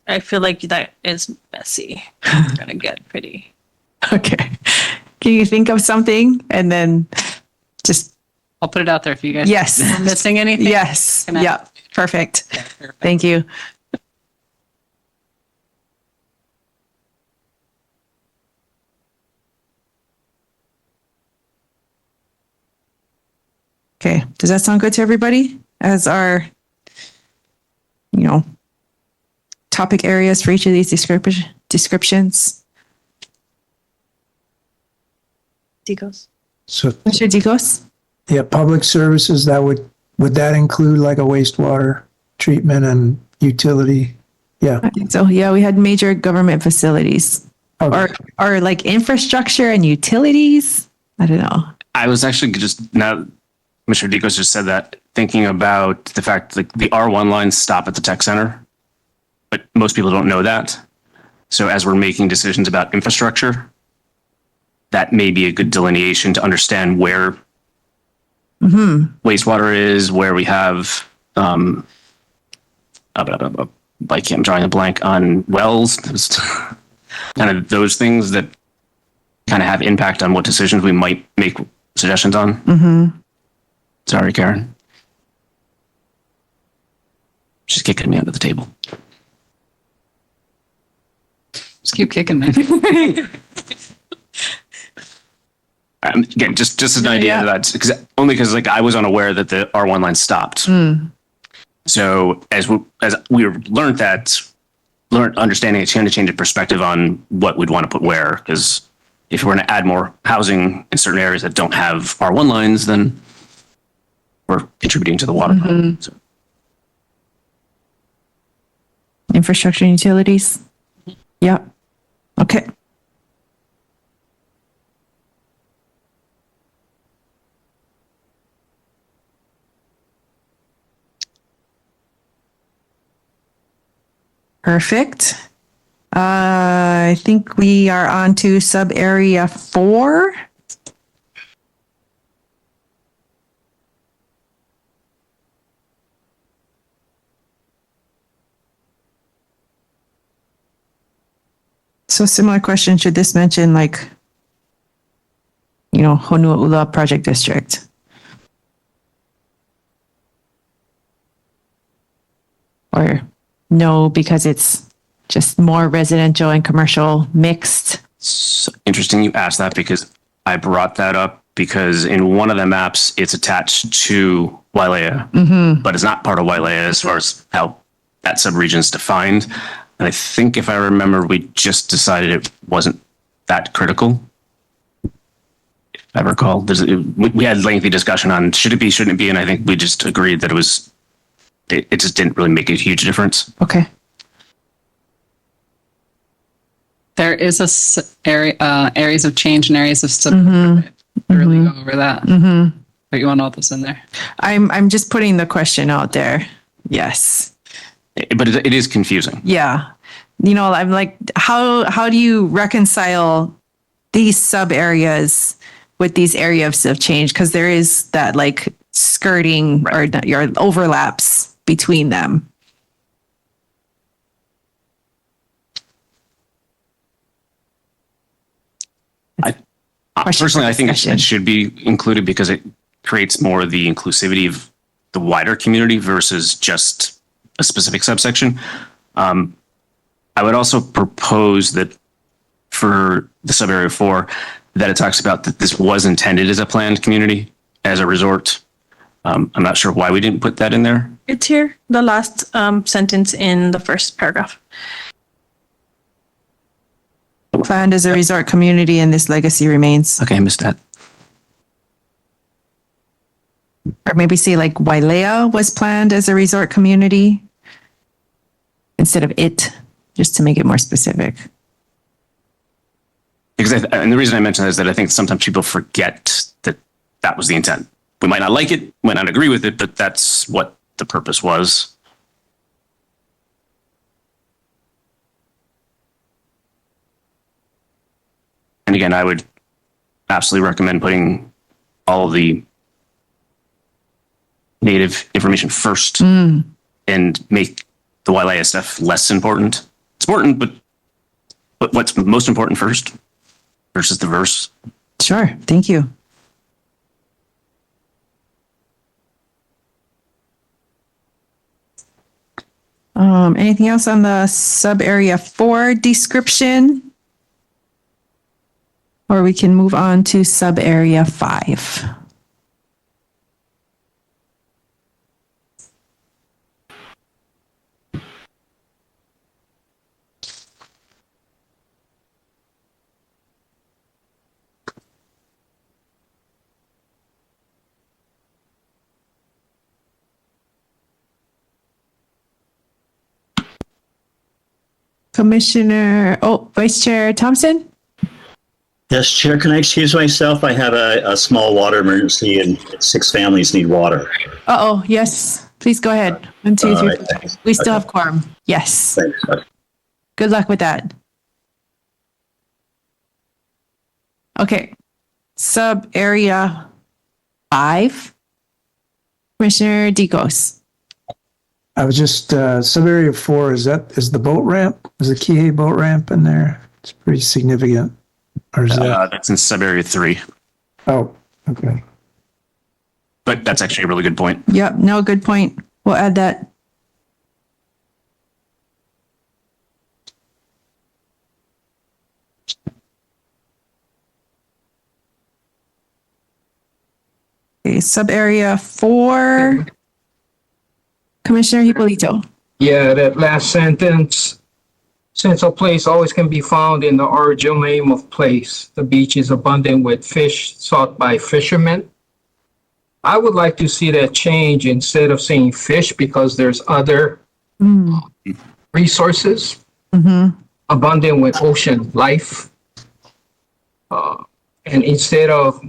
I feel like that is messy. It's gonna get pretty. Okay. Can you think of something and then just. I'll put it out there if you guys Yes. are missing anything. Yes. Can I- Yeah. Perfect. Yeah, perfect. Thank you. Okay. Does that sound good to everybody as our, topic areas for each of these descriptions? Decos. So, Mr. Dicos? yeah, public services, would that include like a wastewater treatment and utility? Yeah. I think so. Yeah, we had major government facilities or like infrastructure and utilities. I don't know. I was actually just now, Mr. Dicos just said that, thinking about the fact that the R1 lines stop at the tech center, but most people don't know that. So as we're making decisions about infrastructure, that may be a good delineation to understand where wastewater is, where we have, I'm drawing a blank on wells, just kind of those things that kind of have impact on what decisions we might make suggestions on. Mm-hmm. Sorry, Karen. She's kicking me under the table. Just keep kicking me. Again, just as an idea that because like I was unaware that the R1 line stopped. So as we learned understanding it's going to change the perspective on what we'd want to put where, because if we're going to add more housing in certain areas that don't have R1 lines, then we're contributing to the water problem. So. Infrastructure and utilities. Yeah. Okay. Perfect. I think we are on to sub area 4. So similar question, should this mention like, Honua'ula Project District? Or no, because it's just more residential and commercial mixed? So interesting you asked that, because I brought that up because in one of the maps it's attached to Wailea, but it's not part of Wailea as far as how that subregion is defined. And I think if I remember, we just decided it wasn't that critical. If I recall, we had lengthy discussion on should it be, shouldn't it be, and I think we just agreed that it just didn't really make a huge difference. Okay. There there is areas of change and areas of sub. Mm-hmm. Really go over that. Mm-hmm. But you want all this in there. I'm just putting the question out there. Yes. But it is confusing. Yeah. I'm like, how do you reconcile these sub areas with these areas of change? Because there is that like skirting or your overlaps between them. Personally, I think it should be included because it creates more of the inclusivity of the wider community versus just a specific subsection. I would also propose that for the sub-area 4, that it talks about that this was intended as a planned community, as a resort. I'm not sure why we didn't put that in there. It's here, the last sentence in the first paragraph. Planned as a resort community and this legacy remains. Okay, I missed that. Or maybe say like Wailea was planned as a resort community instead of it, just to make it more specific. Because and the reason I mention that is that I think sometimes people forget that that was the intent. We might not like it, might not agree with it, but that's what the purpose was. And again, I would absolutely recommend putting all of the native information first and make the Wailea stuff less important. It's important, but what's most important first versus the verse. Sure. Thank you. Anything else on the sub area 4 description? Or we can move on to sub area 5. Vice Chair Thompson? Yes, Chair, can I excuse myself? I have a small water emergency and 6 families need water. Yes. Please go ahead. 1, 2, 3. Right. We still have quorum. Yes. Thanks. Good luck with that. Okay. Sub area 5. Commissioner Dicos. I was just, sub area 4, is the boat ramp? Is the Kihei boat ramp in there? It's pretty significant. Or is that? That's in sub area 3. Oh, okay. But that's actually a really good point. Yep. No, good point. We'll add that. Okay, sub area 4. Commissioner Hipolito. Yeah, that last sentence. Since a place always can be found in the original name of place, the beach is abundant with fish sought by fishermen. I would like to see that change instead of saying fish because there's other resources. Abundant with ocean life. And instead of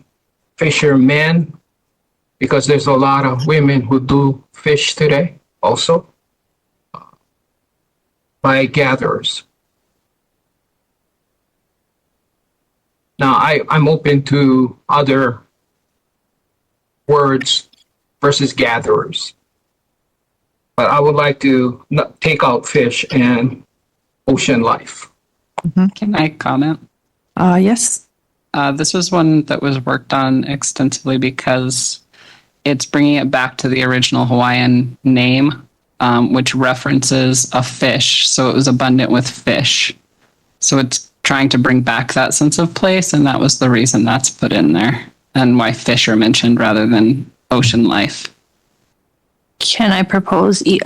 fishermen, because there's a lot of women who do fish today also, by gatherers. Now, I'm open to other words versus gatherers, but I would like to take out fish and ocean life. Can I comment? Yes. This was one that was worked on extensively because it's bringing it back to the original Hawaiian name, which references a fish. So it was abundant with fish. So it's trying to bring back that sense of place. And that was the reason that's put in there and why fish are mentioned rather than ocean life. Can I propose the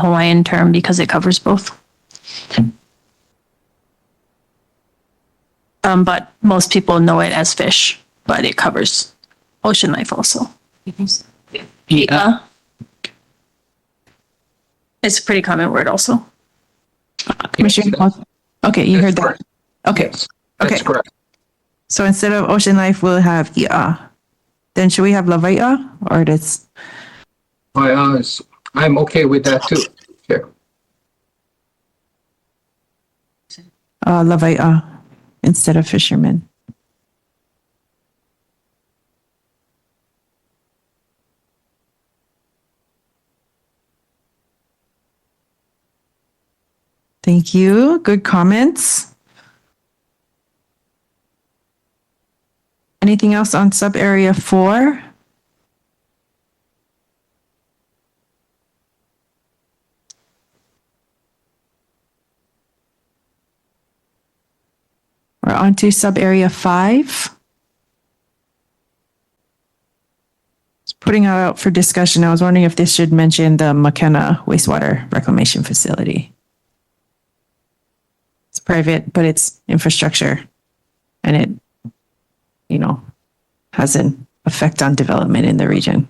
Hawaiian term because it covers both? But most people know it as fish, but it covers ocean life also. I'a. It's a pretty common word also. Commissioner. Okay, you heard that. Okay. Yes, that's correct. So instead of Ocean Life, we'll have I'a. Then should we have Lavaia or this? I'm okay with that too. Chair. Lavaia instead of fishermen. Thank you. Good comments. Anything else on sub area 4? We're on to sub area 5. Just putting it out for discussion. I was wondering if this should mention the McKenna wastewater reclamation facility. It's private, but it's infrastructure and it, has an effect on development in the region.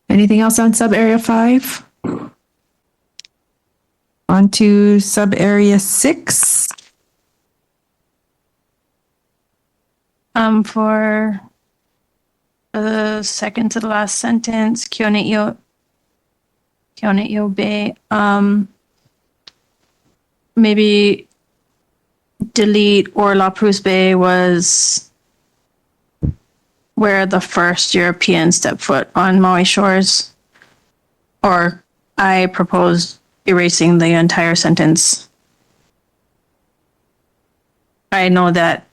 Anything else on sub area 5? On to sub area 6. For the second to the last sentence, Kione'io Bay, maybe delete or La Pruse Bay was where the first European stepped foot on Maui shores. Or I proposed erasing the entire sentence. I know that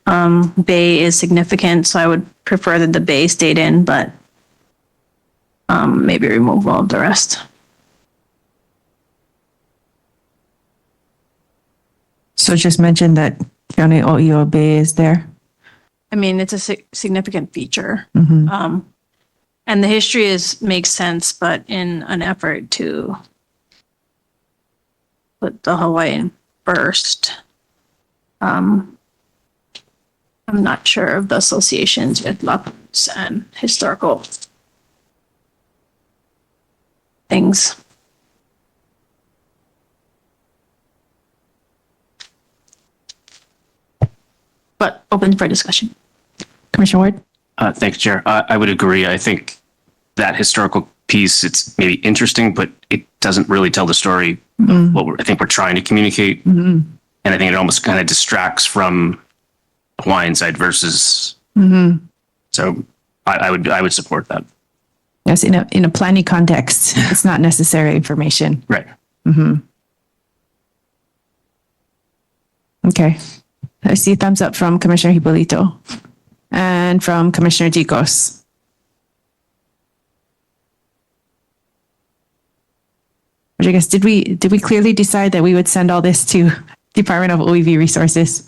bay is significant, so I would prefer that the bay stayed in, but maybe remove all of the rest. So just mention that Kione'io Bay is there. I mean, it's a significant feature. Mm-hmm. And the history makes sense, but in an effort to put the Hawaiian first, I'm not sure of the associations with La Pruse and historical things. But open for discussion. Commissioner Ward? Thanks, Chair. I would agree. I think that historical piece, it's maybe interesting, but it doesn't really tell the story what I think we're trying to communicate. Mm-hmm. And I think it almost kind of distracts from Hawaiian side versus. Mm-hmm. So I would support that. Yes, in a planning context, it's not necessary information. Right. Mm-hmm. Okay. I see a thumbs up from Commissioner Hipolito and from Commissioner Dicos. Which I guess, did we clearly decide that we would send all this to Department of OEV Resources?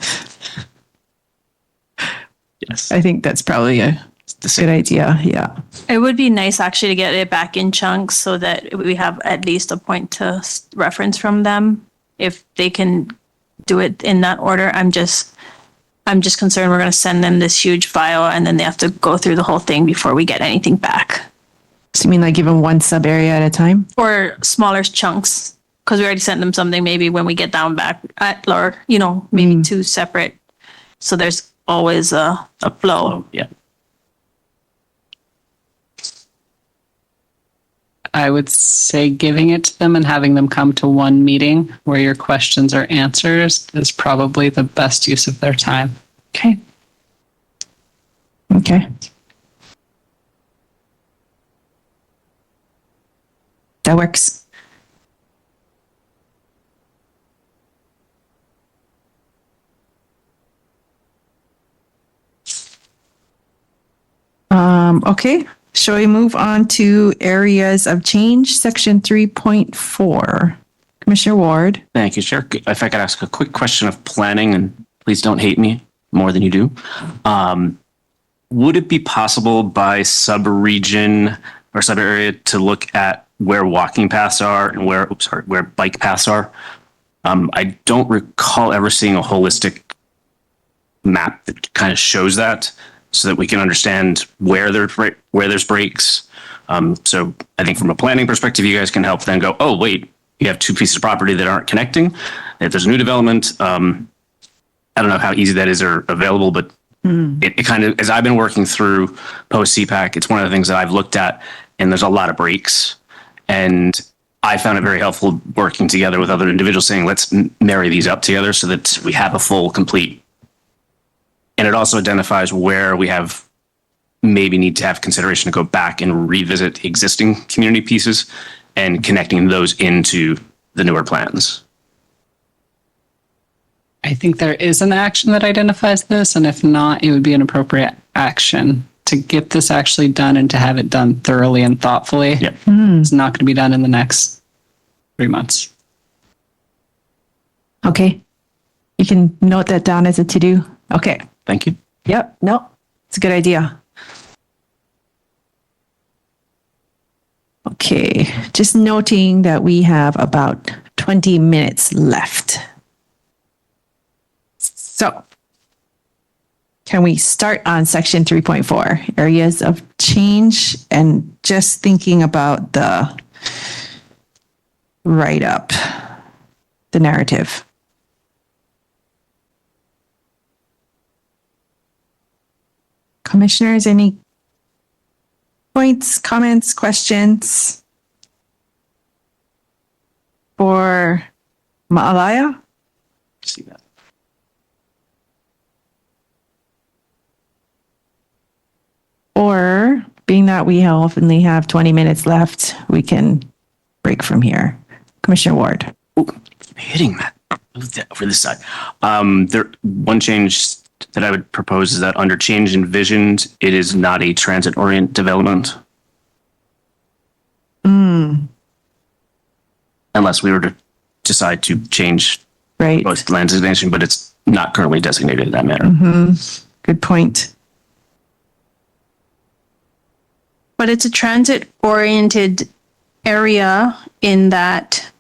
Yes. I think that's probably a good idea. Yeah. It would be nice actually to get it back in chunks so that we have at least a point to reference from them. If they can do it in that order, I'm just concerned we're going to send them this huge file and then they have to go through the whole thing before we get anything back. So you mean like give them one sub area at a time? Or smaller chunks, because we already sent them something maybe when we get down back or, maybe two separate. So there's always a flow. Yeah. I would say giving it to them and having them come to one meeting where your questions are answers is probably the best use of their time. Okay. Okay. That works. Okay. Shall we move on to areas of change, section 3.4? Commissioner Ward. Thank you, Chair. If I could ask a quick question of planning, and please don't hate me more than you do. Would it be possible by sub-region or sub-area to look at where walking paths are and where bike paths are? I don't recall ever seeing a holistic map that kind of shows that, so that we can understand where there's breaks. So I think from a planning perspective, you guys can help then go, oh, wait, you have two pieces of property that aren't connecting. If there's new development, I don't know how easy that is or available, but it kind of, as I've been working through post CPAC, it's one of the things that I've looked at, and there's a lot of breaks. And I found it very helpful working together with other individuals saying, let's marry these up together so that we have a full, complete. And it also identifies where we have maybe need to have consideration to go back and revisit existing community pieces and connecting those into the newer plans. I think there is an action that identifies this, and if not, it would be an appropriate action to get this actually done and to have it done thoroughly and thoughtfully. Yep. It's not going to be done in the next 3 months. Okay. You can note that down as a to-do. Okay. Thank you. Yep. No, it's a good idea. Okay. Just noting that we have about 20 minutes left. So can we start on section 3.4, areas of change, and just thinking about the write-up, the narrative? Commissioners, any points, comments, questions for Ma'alaya? See that. Or being that we only have 20 minutes left, we can break from here. Commissioner Ward. Hitting that over this side. One change that I would propose is that under change envisioned, it is not a transit-oriented development. Unless we were to decide to change both land designation, but it's not currently designated in that manner. Good point. But it's a transit-oriented area in that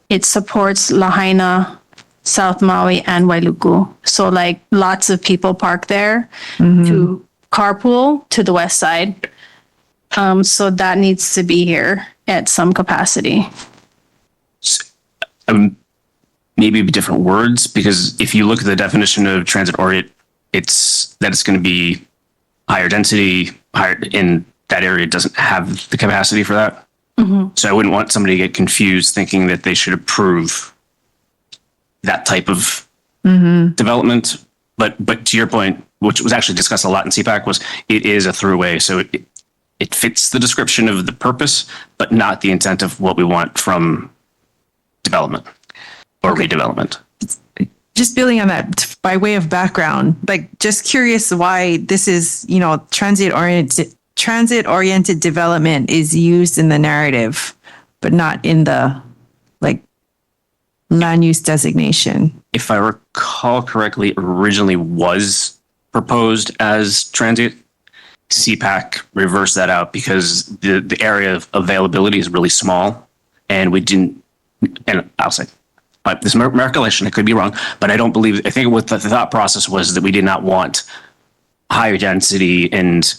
it supports Lahaina, South Maui, and Wailuku. So like lots of people park there to carpool to the west side. So that needs to be here at some capacity. Maybe different words, because if you look at the definition of transit-orient, it's going to be higher density, higher in that area doesn't have the capacity for that. So I wouldn't want somebody to get confused thinking that they should approve that type of development. But to your point, which was actually discussed a lot in CPAC, was it is a throughway. So it fits the description of the purpose, but not the intent of what we want from development or redevelopment. Just building on that by way of background, like just curious why this is, transit-oriented development is used in the narrative, but not in the land use designation. If I recall correctly, originally was proposed as transit. CPAC reversed that out because the area of availability is really small, and we didn't. And I'll say, this recollection, I could be wrong, but I think what the thought process was that we did not want higher density and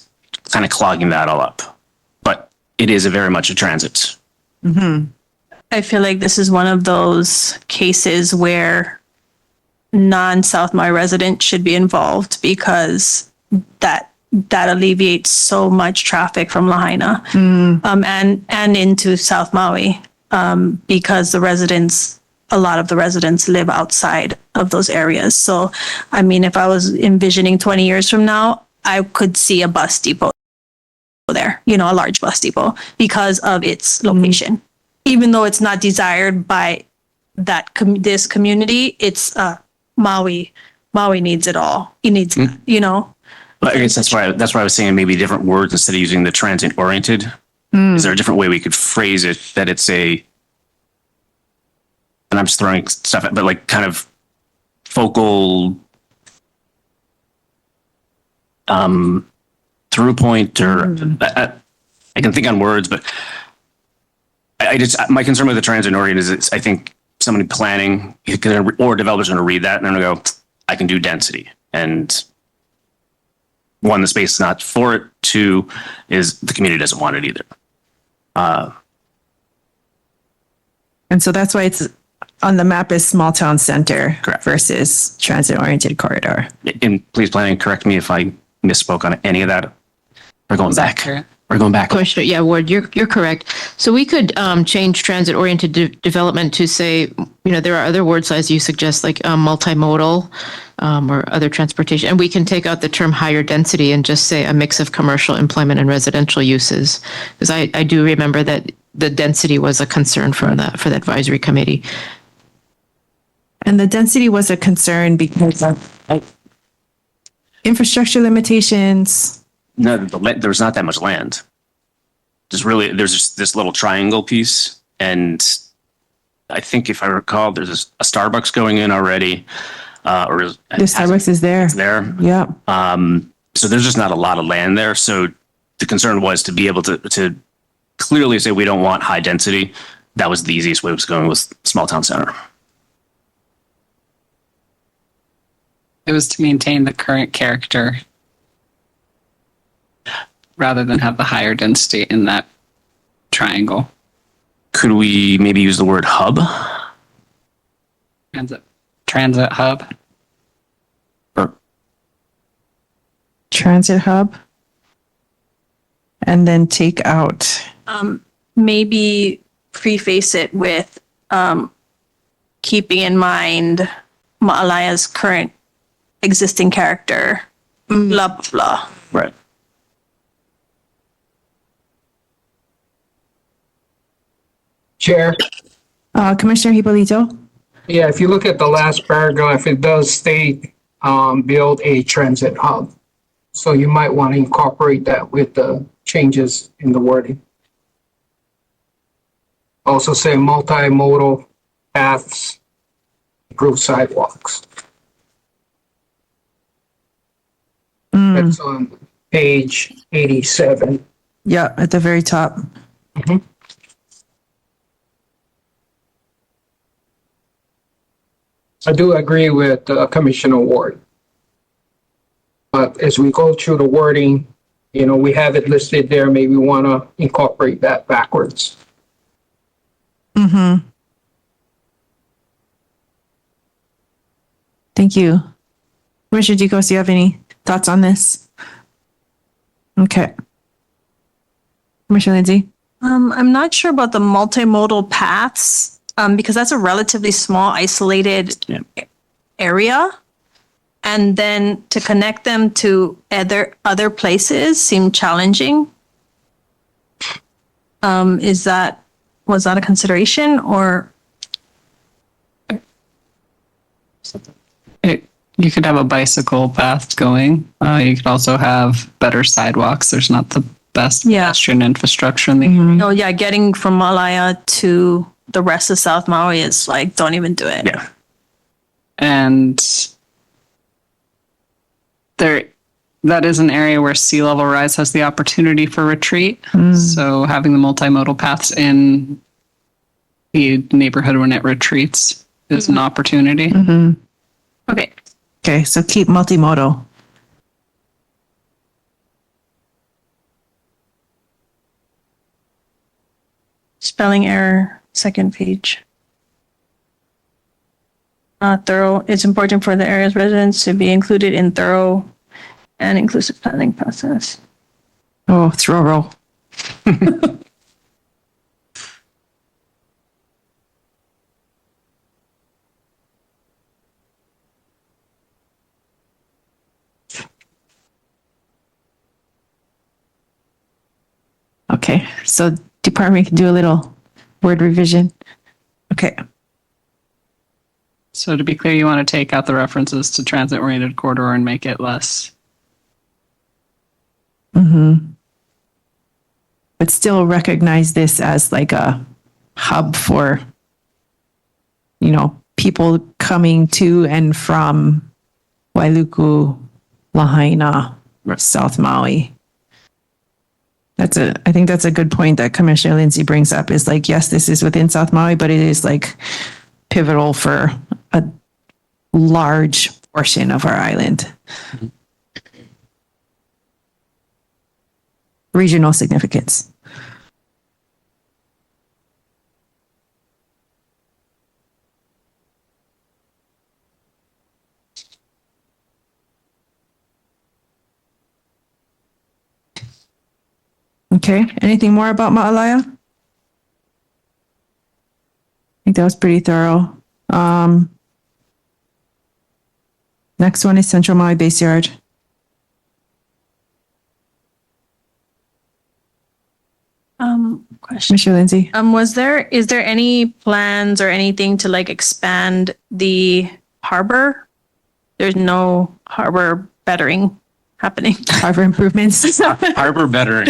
kind of clogging that all up. But it is very much a transit. I feel like this is one of those cases where non-South Maui residents should be involved because that alleviates so much traffic from Lahaina and into South Maui because a lot of the residents live outside of those areas. So, I mean, if I was envisioning 20 years from now, I could see a bus depot there, a large bus depot because of its location. Even though it's not desired by this community, it's Maui. Maui needs it all. He needs that, But I guess that's why I was saying maybe different words instead of using the transit oriented. Is there a different way we could phrase it that it's and I'm just throwing stuff at, but like kind of focal through point, or I can think on words, but my concern with the transit orient is I think somebody planning or developers going to read that and they're going to go, I can do density. And one, the space is not for it. Two, is the community doesn't want it either. And so that's why it's on the map is small town center versus transit-oriented corridor. And please planning, correct me if I misspoke on any of that. We're going back. We're going back. Commissioner, yeah, Ward, you're correct. So we could change transit-oriented development to say, there are other word size you suggest, like multimodal or other transportation. And we can take out the term higher density and just say a mix of commercial, employment, and residential uses. Because I do remember that the density was a concern for the advisory committee. And the density was a concern because of infrastructure limitations. No, there's not that much land. There's just this little triangle piece. And I think if I recall, there's a Starbucks going in already. The Starbucks is there. It's there. Yeah. So there's just not a lot of land there. So the concern was to be able to clearly say we don't want high density. That was the easiest way, was going with small town center. It was to maintain the current character rather than have the higher density in that triangle. Could we maybe use the word hub? Transit hub. Transit hub. And then take out. Maybe preface it with keeping in mind Maalaya's current existing character, blah, blah, blah. Right. Chair? Commissioner Hipolito? Yeah, if you look at the last paragraph, it does state build a transit hub. So you might want to incorporate that with the changes in the wording. Also say multimodal paths, improve sidewalks. That's on page 87. Yeah, at the very top. I do agree with Commissioner Ward. But as we go through the wording, we have it listed there. Maybe we want to incorporate that backwards. Thank you. Commissioner Dicos, do you have any thoughts on this? Okay. Commissioner Lindsay? I'm not sure about the multimodal paths because that's a relatively small, isolated area. And then to connect them to other places seemed challenging. Was that a consideration or? You could have a bicycle path going. You could also have better sidewalks. There's not the best pedestrian infrastructure in the area. No, getting from Malaya to the rest of South Maui is like, don't even do it. Yeah. And that is an area where sea level rise has the opportunity for retreat. So having the multimodal paths in the neighborhood when it retreats is an opportunity. Okay. Okay, so keep multimodal. Spelling error, second page. Thorough. It's important for the area's residents to be included in thorough and inclusive planning process. Oh, thorough. Okay, so department can do a little word revision. Okay. So to be clear, you want to take out the references to transit-oriented corridor and make it less. But still recognize this as like a hub for, people coming to and from Wailuku, Lahaina, South Maui. I think that's a good point that Commissioner Lindsay brings up, is like, yes, this is within South Maui, but it is like pivotal for a large portion of our island. Regional significance. Okay, anything more about Ma'alaya? I think that was pretty thorough. Next one is Central Maui Base Yard. Question. Commissioner Lindsay. Is there any plans or anything to like expand the harbor? There's no harbor bettering happening. Harbor improvements. Harbor better.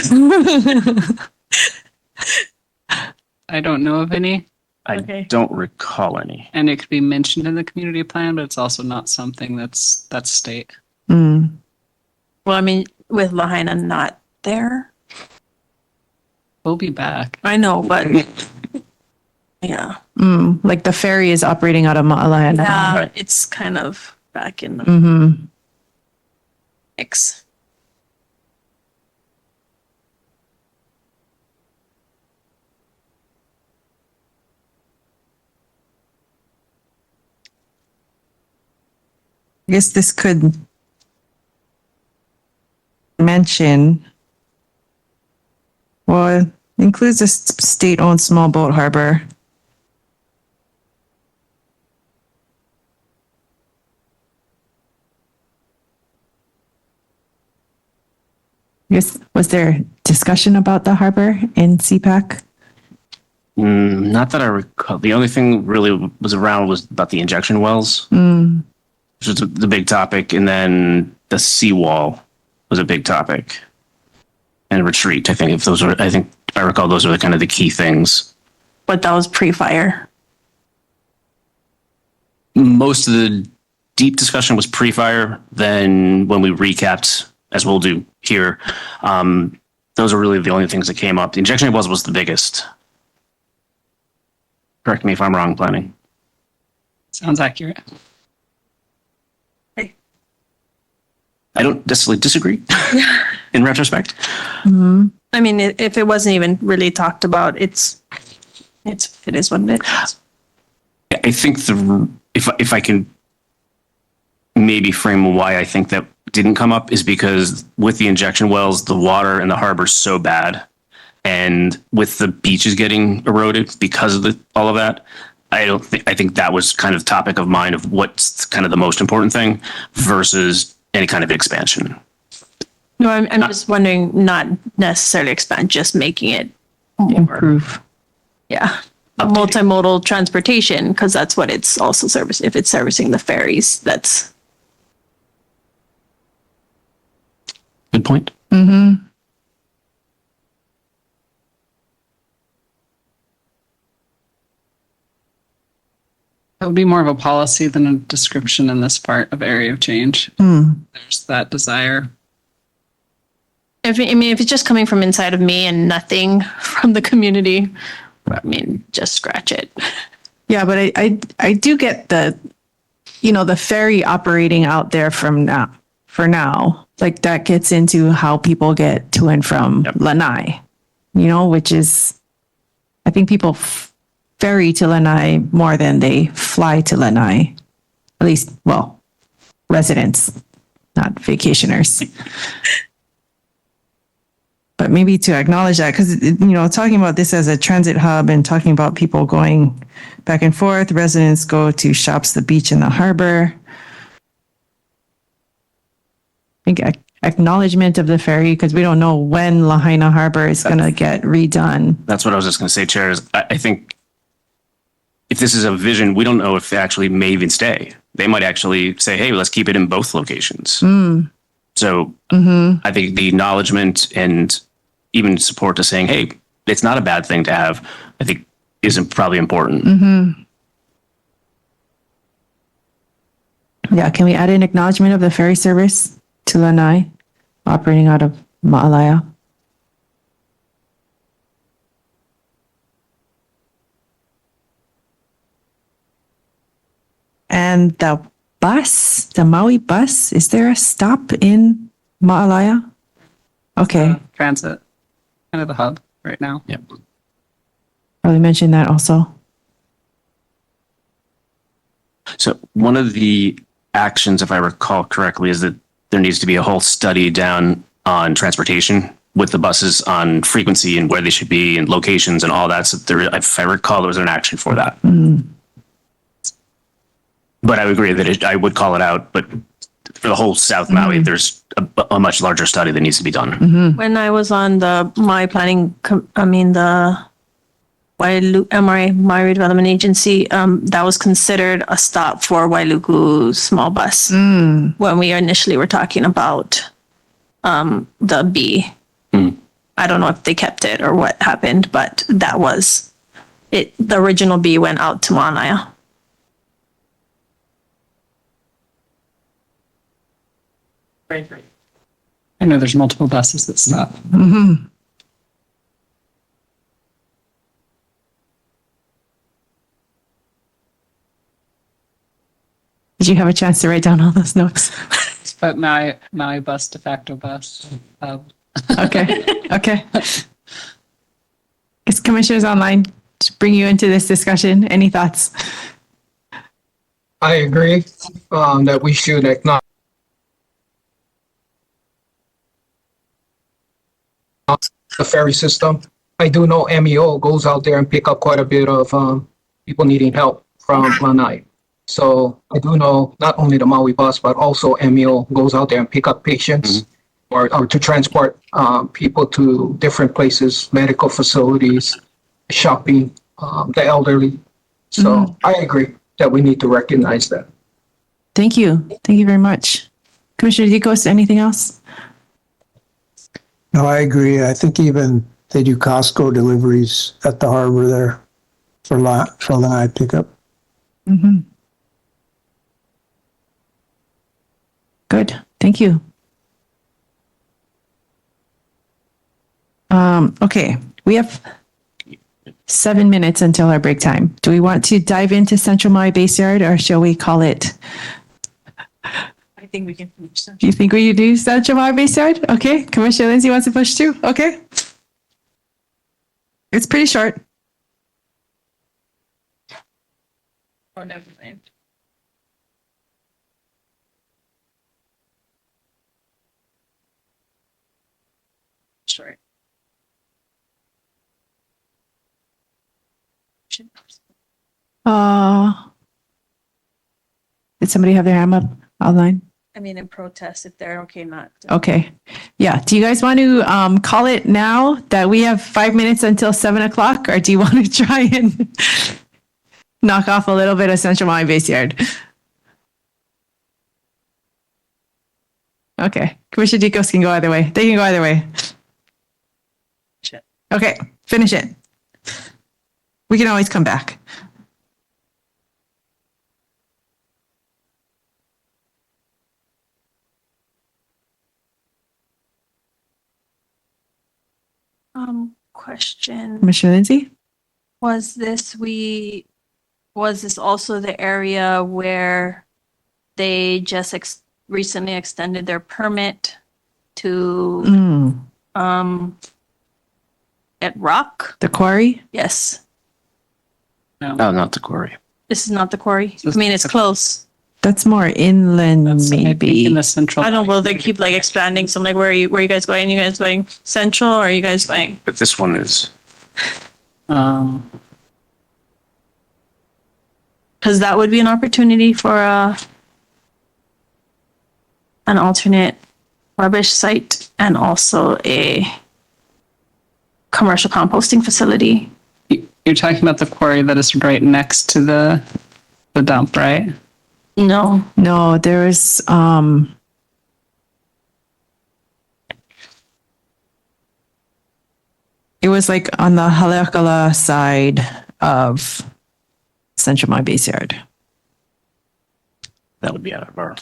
I don't know of any. I don't recall any. And it could be mentioned in the community plan, but it's also not something that's state. Mm. Well, I mean, with Lahaina not there. We'll be back. I know, but yeah. Like the ferry is operating out of Ma'alaya now. Yeah, it's kind of back in the Mm-hmm. mix. I guess this could mention, well, it includes a state-owned small boat harbor. Yes, was there discussion about the harbor in CPAC? Not that I recall. The only thing really was around was about the injection wells, Mm. which was the big topic, and then the seawall was a big topic, and retreat. I think if I recall those are the kind of the key things. But that was pre-fire. Most of the deep discussion was pre-fire. Then when we recapped, as we'll do here, those are really the only things that came up. The injection wells was the biggest. Correct me if I'm wrong, planning. Sounds accurate. I don't necessarily disagree in retrospect. Mm-hmm. I mean, if it wasn't even really talked about, it is what it is. I think if I can maybe frame why I think that didn't come up is because with the injection wells, the water in the harbor is so bad, and with the beaches getting eroded because of all of that, I think that was kind of topic of mind of what's kind of the most important thing versus any kind of expansion. No, I'm just wondering, not necessarily expand, just making it more, improve. Yeah. Multimodal transportation, because that's what it's also servicing. If it's servicing the ferries, that's. Good point. Mm-hmm. That would be more of a policy than a description in this part of area of change. There's that desire. If it's just coming from inside of me and nothing from the community, I mean, just scratch it. Yeah, but I do get the ferry operating out there for now. Like that gets into how people get to and from Lanai, which is, I think people ferry to Lanai more than they fly to Lanai. At least, well, residents, not vacationers. But maybe to acknowledge that, because, talking about this as a transit hub and talking about people going back and forth, residents go to shops, the beach, and the harbor. I think acknowledgement of the ferry, because we don't know when Lahaina Harbor is going to get redone. That's what I was just going to say, Chair. I think if this is a vision, we don't know if they actually may even stay. They might actually say, hey, let's keep it in both locations. So I think the acknowledgement and even support to saying, hey, it's not a bad thing to have, I think isn't probably important. Yeah, can we add an acknowledgement of the ferry service to Lanai operating out of Ma'alaya? And the Maui bus, is there a stop in Ma'alaya? Okay. Transit, kind of the hub right now. Yep. Probably mentioned that also. So one of the actions, if I recall correctly, is that there needs to be a whole study down on transportation with the buses on frequency and where they should be and locations and all that. So there, if I recall, there was an action for that. But I would agree that I would call it out. But for the whole South Maui, there's a much larger study that needs to be done. When I was on the Maui Planning, the MRA, Maui Redevelopment Agency, that was considered a stop for Wailuku small bus when we initially were talking about the B. I don't know if they kept it or what happened, but that was it. The original B went out to Manaya. Right. I know there's multiple buses that stop. Did you have a chance to write down all those notes? But Maui bus, de facto bus. Okay. Is commissioners online to bring you into this discussion? Any thoughts? I agree that we should acknowledge the ferry system. I do know MEO goes out there and pick up quite a bit of people needing help from Lanai. So I do know not only the Maui bus, but also MEO goes out there and pick up patients or to transport people to different places, medical facilities, shopping, the elderly. So I agree that we need to recognize that. Thank you. Thank you very much. Commissioner Dicos, anything else? No, I agree. I think even they do Costco deliveries at the harbor there for Lanai pickup. Good. Thank you. Okay, we have 7 minutes until our break time. Do we want to dive into Central Maui Base Yard or shall we call it? I think we can finish that. Do you think we do Central Maui Base Yard? Okay, Commissioner Lindsay wants to push through. Okay. It's pretty short. Oh, never mind. Short. Did somebody have their hand up online? I mean, in protest, if they're okay, not. Okay. Yeah. Do you guys want to call it now that we have 5 minutes until 7 o'clock, or do you want to try and knock off a little bit of Central Maui Base Yard? Okay. Commissioner Dicos can go either way. They can go either way. Okay. Finish it. We can always come back. Question. Commissioner Lindsay? Was this also the area where they just recently extended their permit to at Rock? The quarry? Yes. No, not the quarry. This is not the quarry. I mean, it's close. That's more inland, maybe. In the central. I don't know. Will they keep like expanding? So I'm like, where are you guys going? You guys going central, or are you guys going? But this one is. Because that would be an opportunity for an alternate rubbish site and also a commercial composting facility. You're talking about the quarry that is right next to the dump, right? No. No, there is it was like on the Haleakala side of Central Maui Base Yard. That would be out of our.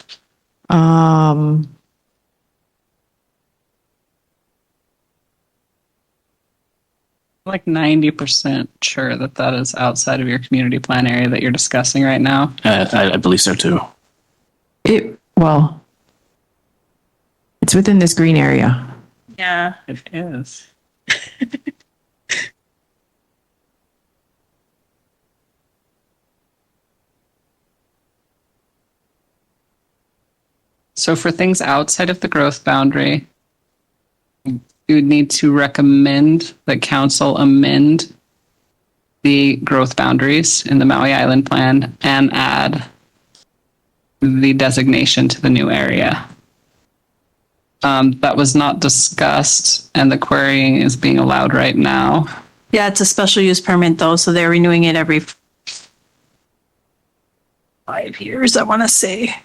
Like 90% sure that is outside of your community plan area that you're discussing right now. I believe so too. Well, it's within this green area. Yeah. It is. So for things outside of the growth boundary, you would need to recommend that council amend the growth boundaries in the Maui Island Plan and add the designation to the new area. That was not discussed, and the querying is being allowed right now. Yeah, it's a special use permit though, so they're renewing it every 5 years, I want to say.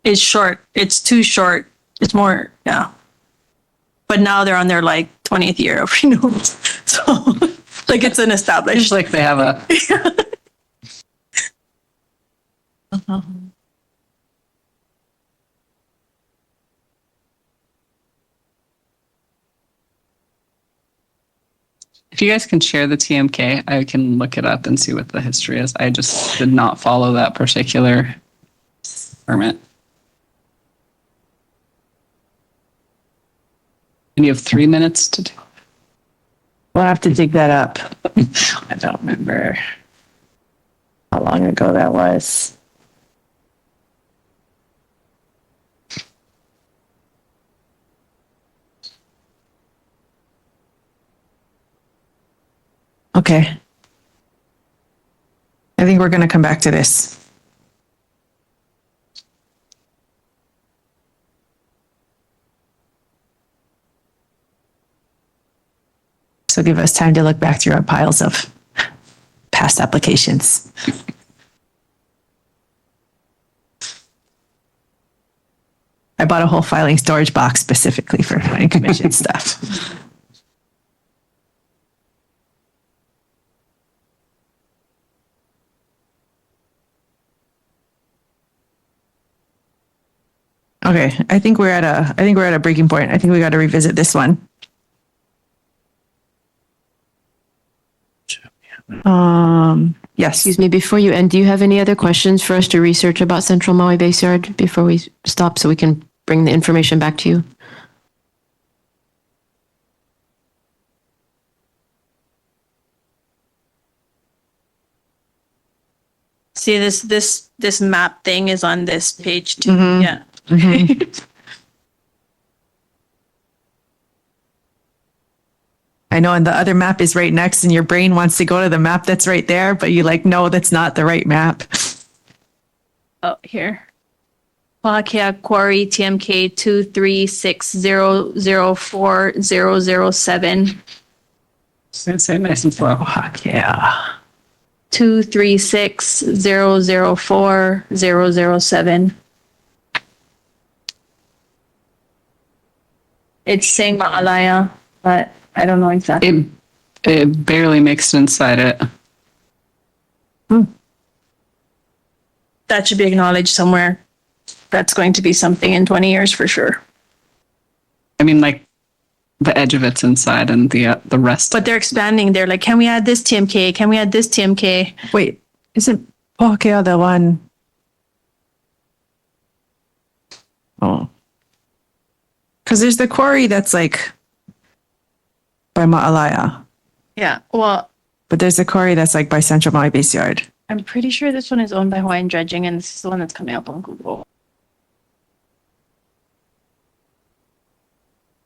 It's short. It's too short. It's more, yeah. But now they're on their like 20th year of renewal. So like it's an established. It's like they have a. If you guys can share the TMK, I can look it up and see what the history is. I just did not follow that particular permit. And you have 3 minutes to do. We'll have to dig that up. I don't remember how long ago that was. Okay. I think we're going to come back to this. So give us time to look back through our piles of past applications. I bought a whole filing storage box specifically for planning commission stuff. Okay, I think we're at a breaking point. I think we got to revisit this one. Yes. Excuse me, before you end, do you have any other questions for us to research about Central Maui Base Yard before we stop so we can bring the information back to you? See this map thing is on this page too. Mhm. Yeah. I know, and the other map is right next, and your brain wants to go to the map that's right there, but you like, no, that's not the right map. Oh, here. Wahakea Quarry TMK 236004007. Say nice and slow. Wahakea. 236004007. It's saying Ma'alaya, but I don't know exactly. It barely mixed inside it. That should be acknowledged somewhere. That's going to be something in 20 years for sure. I mean, like the edge of it's inside and the rest. But they're expanding. They're like, can we add this TMK? Can we add this TMK? Wait, isn't Wahakea the one? Oh. Because there's the quarry that's like by Ma'alaya. Yeah, well, But there's a quarry that's like by Central Maui Base Yard. I'm pretty sure this one is owned by Hawaiian Dredging, and this is the one that's coming up on Google.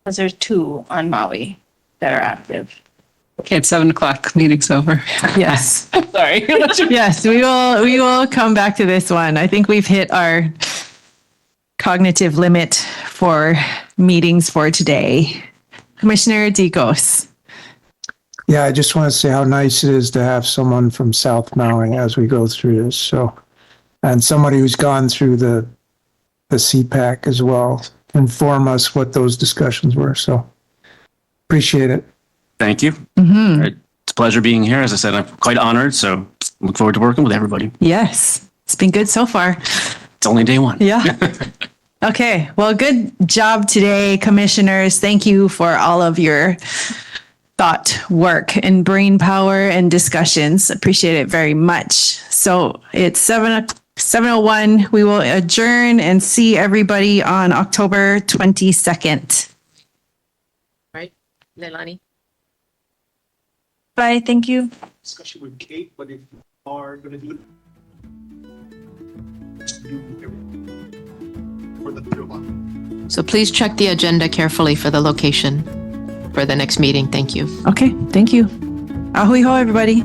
Because there's 2 on Maui that are active. Okay, it's 7:00. Meeting's over. Yes. Sorry. Yes, we will come back to this one. I think we've hit our cognitive limit for meetings for today. Commissioner Dicos. Yeah, I just want to say how nice it is to have someone from South Maui as we go through this. So, and somebody who's gone through the CPAC as well, inform us what those discussions were. So, appreciate it. Thank you. Mm-hmm. All right. It's a pleasure being here. As I said, I'm quite honored. So look forward to working with everybody. Yes, it's been good so far. It's only day one. Yeah. Okay. Well, good job today, commissioners. Thank you for all of your thought, work, and brain power and discussions. Appreciate it very much. So it's 7:01. We will adjourn and see everybody on October 22nd. Right, Leilani? Bye. Thank you. Discussion with Kate, but if you are going to do it, let's do everything for the 3 o'clock. So please check the agenda carefully for the location for the next meeting. Thank you. Okay, thank you. Ahui ho, everybody.